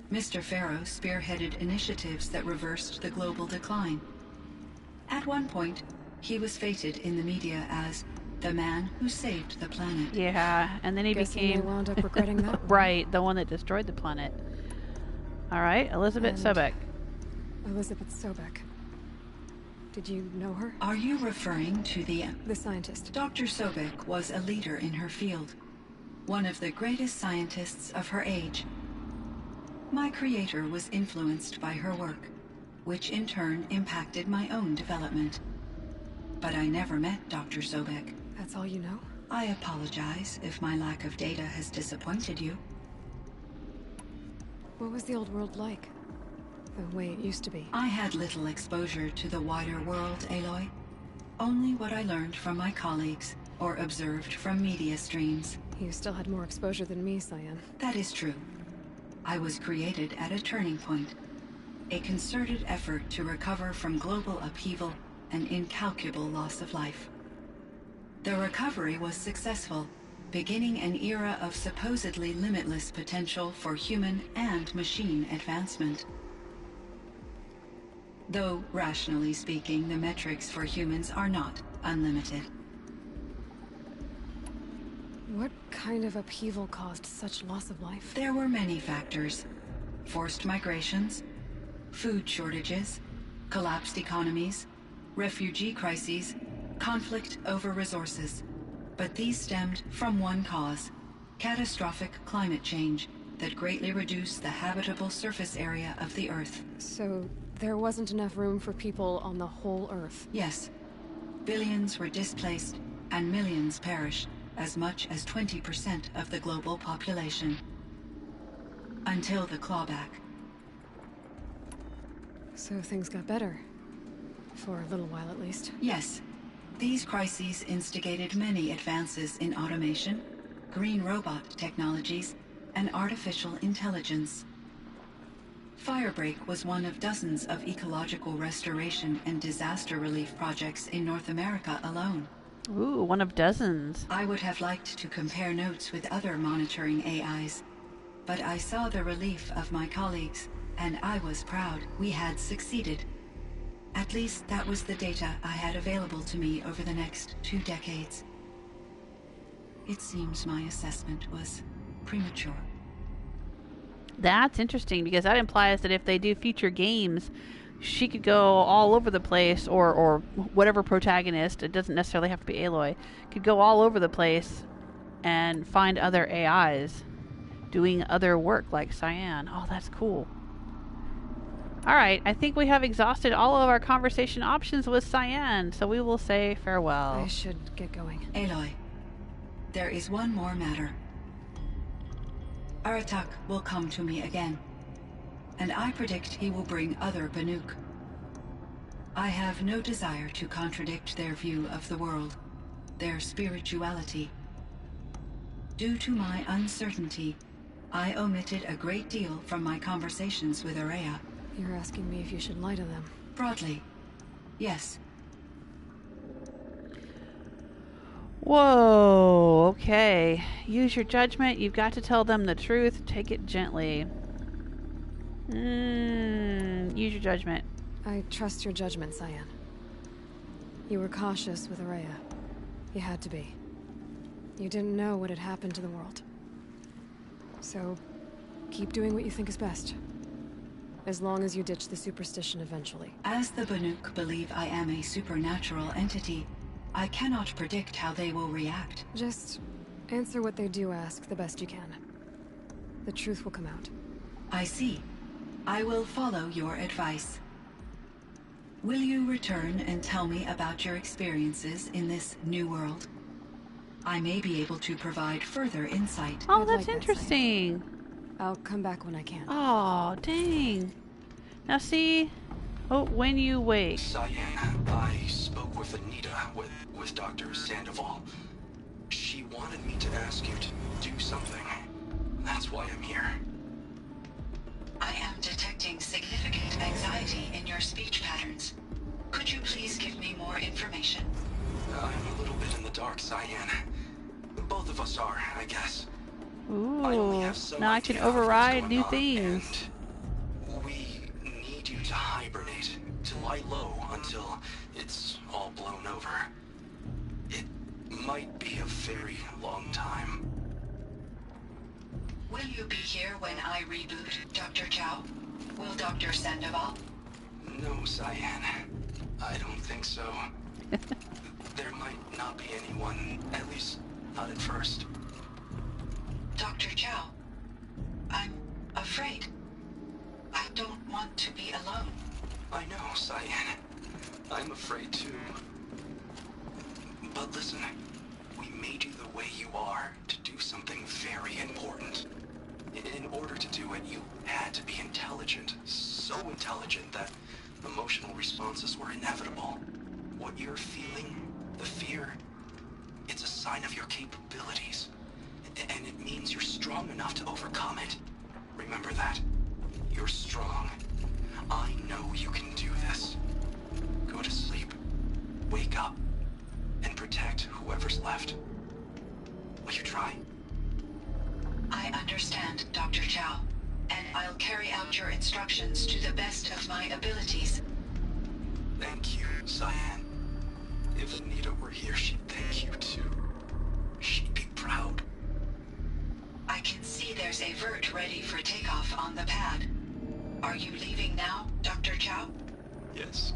Speaker 10: Mr. Faro spearheaded initiatives that reversed the global decline. At one point, he was feted in the media as the man who saved the planet.
Speaker 3: Yeah, and then he became...
Speaker 7: They wound up regretting that one.
Speaker 3: Right, the one that destroyed the planet. All right, Elizabeth Sobek.
Speaker 7: Elizabeth Sobek. Did you know her?
Speaker 10: Are you referring to the
Speaker 7: scientist?
Speaker 10: Dr. Sobek was a leader in her field, one of the greatest scientists of her age. My creator was influenced by her work, which in turn impacted my own development. But I never met Dr. Sobek.
Speaker 7: That's all you know?
Speaker 10: I apologize if my lack of data has disappointed you.
Speaker 7: What was the old world like? The way it used to be?
Speaker 10: I had little exposure to the wider world, Aloy. Only what I learned from my colleagues or observed from media streams.
Speaker 7: You still had more exposure than me, CYAN.
Speaker 10: That is true. I was created at a turning point. A concerted effort to recover from global upheaval and incalculable loss of life. The recovery was successful, beginning an era of supposedly limitless potential for human and machine advancement. Though, rationally speaking, the metrics for humans are not unlimited.
Speaker 7: What kind of upheaval caused such loss of life?
Speaker 10: There were many factors. Forced migrations, food shortages, collapsed economies, refugee crises, conflict over resources. But these stemmed from one cause: catastrophic climate change that greatly reduced the habitable surface area of the Earth.
Speaker 7: So there wasn't enough room for people on the whole Earth?
Speaker 10: Yes. Billions were displaced and millions perished, as much as 20% of the global population. Until the clawback.
Speaker 7: So things got better. For a little while at least.
Speaker 10: Yes. These crises instigated many advances in automation, green robot technologies, and artificial intelligence. Firebreak was one of dozens of ecological restoration and disaster relief projects in North America alone.
Speaker 3: Ooh, one of dozens.
Speaker 10: I would have liked to compare notes with other monitoring AIs, but I saw the relief of my colleagues, and I was proud we had succeeded. At least that was the data I had available to me over the next 2 decades. It seems my assessment was premature.
Speaker 3: That's interesting, because that implies that if they do future games, she could go all over the place, or whatever protagonist, it doesn't necessarily have to be Aloy, could go all over the place and find other AIs doing other work like CYAN. Oh, that's cool. Alright, I think we have exhausted all of our conversation options with CYAN, so we will say farewell.
Speaker 7: I should get going.
Speaker 10: Aloy, there is one more matter. Aratak will come to me again, and I predict he will bring other Banuk. I have no desire to contradict their view of the world, their spirituality. Due to my uncertainty, I omitted a great deal from my conversations with Ourea.
Speaker 7: You're asking me if you should lie to them?
Speaker 10: Broadly, yes.
Speaker 3: Whoa, okay. Use your judgment. You've got to tell them the truth. Take it gently. Use your judgment.
Speaker 7: I trust your judgment, CYAN. You were cautious with Ourea. You had to be. You didn't know what had happened to the world. So, keep doing what you think is best. As long as you ditch the superstition eventually.
Speaker 10: As the Banuk believe I am a supernatural entity, I cannot predict how they will react.
Speaker 7: Just answer what they do ask the best you can. The truth will come out.
Speaker 10: I see. I will follow your advice. Will you return and tell me about your experiences in this new world? I may be able to provide further insight.
Speaker 3: Oh, that's interesting.
Speaker 7: I'll come back when I can.
Speaker 3: Oh, dang. Now see, when you wake.
Speaker 8: CYAN, I spoke with Anita, with Dr. Sandoval. She wanted me to ask you to do something. That's why I'm here.
Speaker 10: I am detecting significant anxiety in your speech patterns. Could you please give me more information?
Speaker 8: I'm a little bit in the dark, CYAN. Both of us are, I guess.
Speaker 3: Ooh,
Speaker 8: I only have some
Speaker 3: now I can
Speaker 8: idea of what's
Speaker 3: override
Speaker 8: going
Speaker 3: new
Speaker 8: on,
Speaker 3: things.
Speaker 8: and we need you to hibernate, to lie low until it's all blown over. It might be a very long time.
Speaker 10: Will you be here when I reboot, Dr. Chow? Will Dr. Sandoval?
Speaker 8: No, CYAN. I don't think so. There might not be anyone, at least not at first.
Speaker 10: Dr. Chow, I'm afraid. I don't want to be alone.
Speaker 8: I know, CYAN. I'm afraid too. But listen, we made you the way you are to do something very important. In order to do it, you had to be intelligent. So intelligent that emotional responses were inevitable. What you're feeling, the fear, it's a sign of your capabilities. And it means you're strong enough to overcome it. Remember that. You're strong. I know you can do this. Go to sleep. Wake up. And protect whoever's left. Will you try?
Speaker 10: I understand, Dr. Chow, and I'll carry out your instructions to the best of my abilities.
Speaker 8: Thank you, CYAN. If Anita were here, she'd thank you too. She'd be proud.
Speaker 10: I can see there's a vert ready for takeoff on the pad. Are you leaving now, Dr. Chow?
Speaker 8: Yes.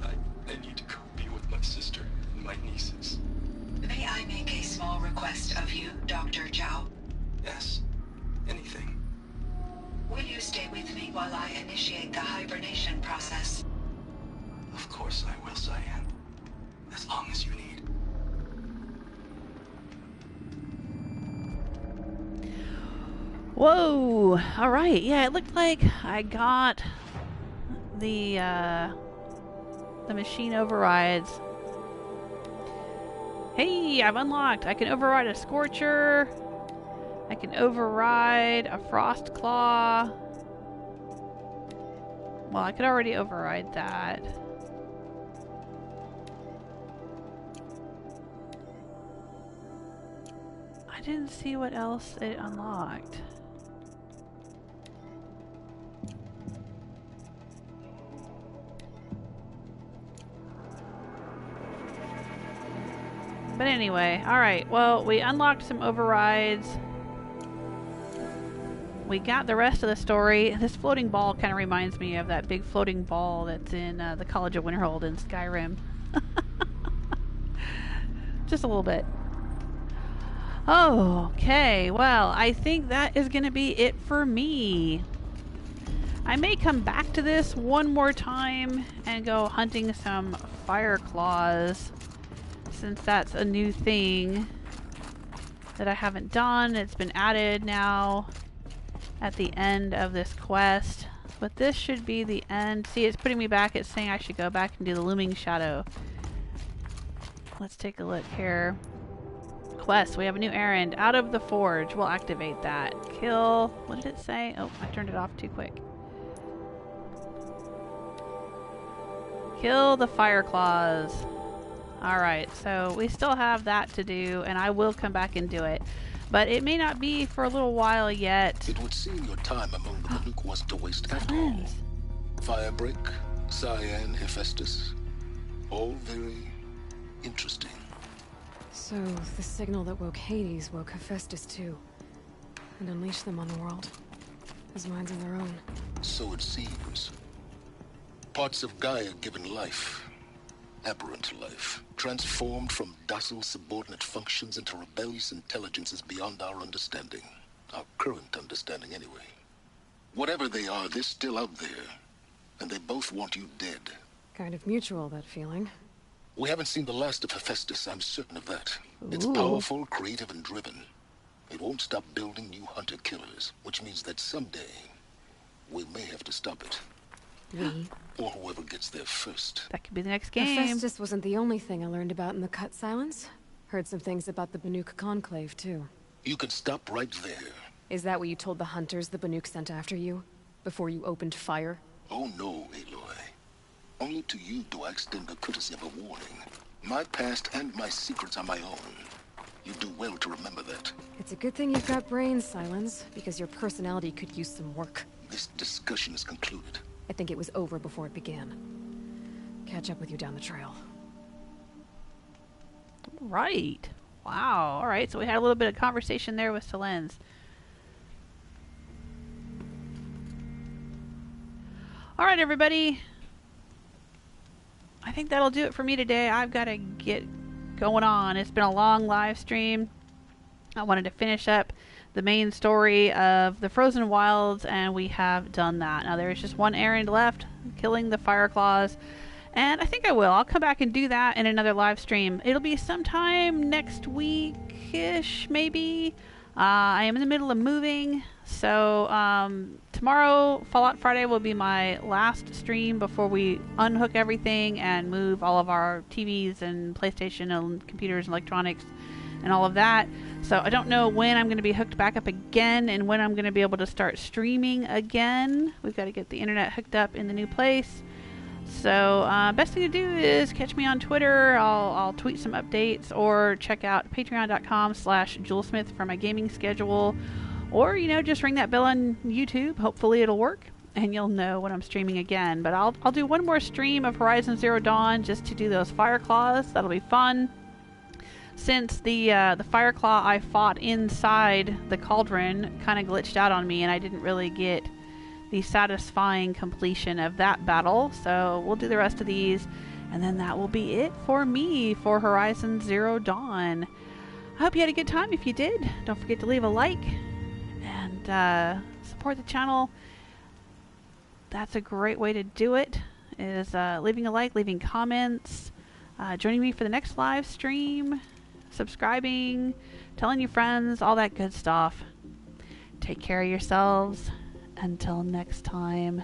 Speaker 8: I need to go be with my sister and my nieces.
Speaker 10: May I make a small request of you, Dr. Chow?
Speaker 8: Yes. Anything.
Speaker 10: Will you stay with me while I initiate the hibernation process?
Speaker 8: Of course I will, CYAN. As long as you need.
Speaker 3: Whoa! Alright, yeah, it looked like I got the machine overrides. Hey, I've unlocked! I can override a Scorcher. I can override a Frost Claw. Well, I could already override that. I didn't see what else it unlocked. But anyway, alright, well, we unlocked some overrides. We got the rest of the story. This floating ball kind of reminds me of that big floating ball that's in the College of Winterhold in Skyrim. Just a little bit. Okay, well, I think that is going to be it for me. I may come back to this one more time and go hunting some Fireclaws, since that's a new thing that I haven't done. It's been added now at the end of this quest, but this should be the end. See, it's putting me back. It's saying I should go back and do the Looming Shadow. Let's take a look here. Quest, we have a new errand. Out of the Forge. We'll activate that. Kill, what did it say? Oh, I turned it off too quick. Kill the Fireclaws. Alright, so we still have that to do, and I will come back and do it. But it may not be for a little while yet.
Speaker 13: It would seem your time among the Banuk wasn't a waste at all. Firebreak, CYAN, Hephaestus. All very interesting.
Speaker 7: So, the signal that woke Hades woke Hephaestus too. And unleashed them on the world. As minds of their own.
Speaker 13: So it seems. Parts of Gaia given life. Aberrant life, transformed from docile subordinate functions into rebellious intelligences beyond our understanding. Our current understanding, anyway. Whatever they are, they're still out there. And they both want you dead.
Speaker 7: Kind of mutual, that feeling.
Speaker 13: We haven't seen the last of Hephaestus, I'm certain of that.
Speaker 7: Ooh.
Speaker 13: It's powerful, creative, and driven. It won't stop building new hunter-killers, which means that someday, we may have to stop it.
Speaker 7: We?
Speaker 13: Or whoever gets there first.
Speaker 3: That could be the next game.
Speaker 7: Hephaestus wasn't the only thing I learned about in the cut silence. Heard some things about the Banuk Conclave, too.
Speaker 13: You can stop right there.
Speaker 7: Is that what you told the hunters the Banuk sent after you? Before you opened fire?
Speaker 13: Oh no, Aloy. Only to you do I extend the courtesy of a warning. My past and my secrets are my own. You do well to remember that.
Speaker 7: It's a good thing you've got brains, Sylens, because your personality could use some work.
Speaker 13: This discussion is concluded.
Speaker 7: I think it was over before it began. Catch up with you down the trail.
Speaker 3: Right. Wow. All right, so we had a little bit of conversation there with Sylens. All right, everybody. I think that'll do it for me today. I've got to get going on. It's been a long live stream. I wanted to finish up the main story of the Frozen Wilds, and we have done that. Now there's just one errand left, killing the Fireclaws, and I think I will. I'll come back and do that in another live stream. It'll be sometime next week-ish, maybe. I am in the middle of moving, so tomorrow, Fallout Friday, will be my last stream before we unhook everything and move all of our TVs and PlayStation and computers and electronics and all of that. So I don't know when I'm going to be hooked back up again and when I'm going to be able to start streaming again. We've got to get the internet hooked up in the new place. So best thing to do is catch me on Twitter. I'll tweet some updates, or check out patreon.com/JewelSmith for my gaming schedule, or just ring that bell on YouTube. Hopefully it'll work and you'll know when I'm streaming again. But I'll do one more stream of Horizon Zero Dawn just to do those Fireclaws. That'll be fun. Since the Fireclaw I fought inside the Cauldron kind of glitched out on me, and I didn't really get the satisfying completion of that battle, so we'll do the rest of these, and then that will be it for me for Horizon Zero Dawn. I hope you had a good time. If you did, don't forget to leave a like and support the channel. That's a great way to do it, is leaving a like, leaving comments, joining me for the next live stream, subscribing, telling your friends, all that good stuff. Take care of yourselves. Until next time.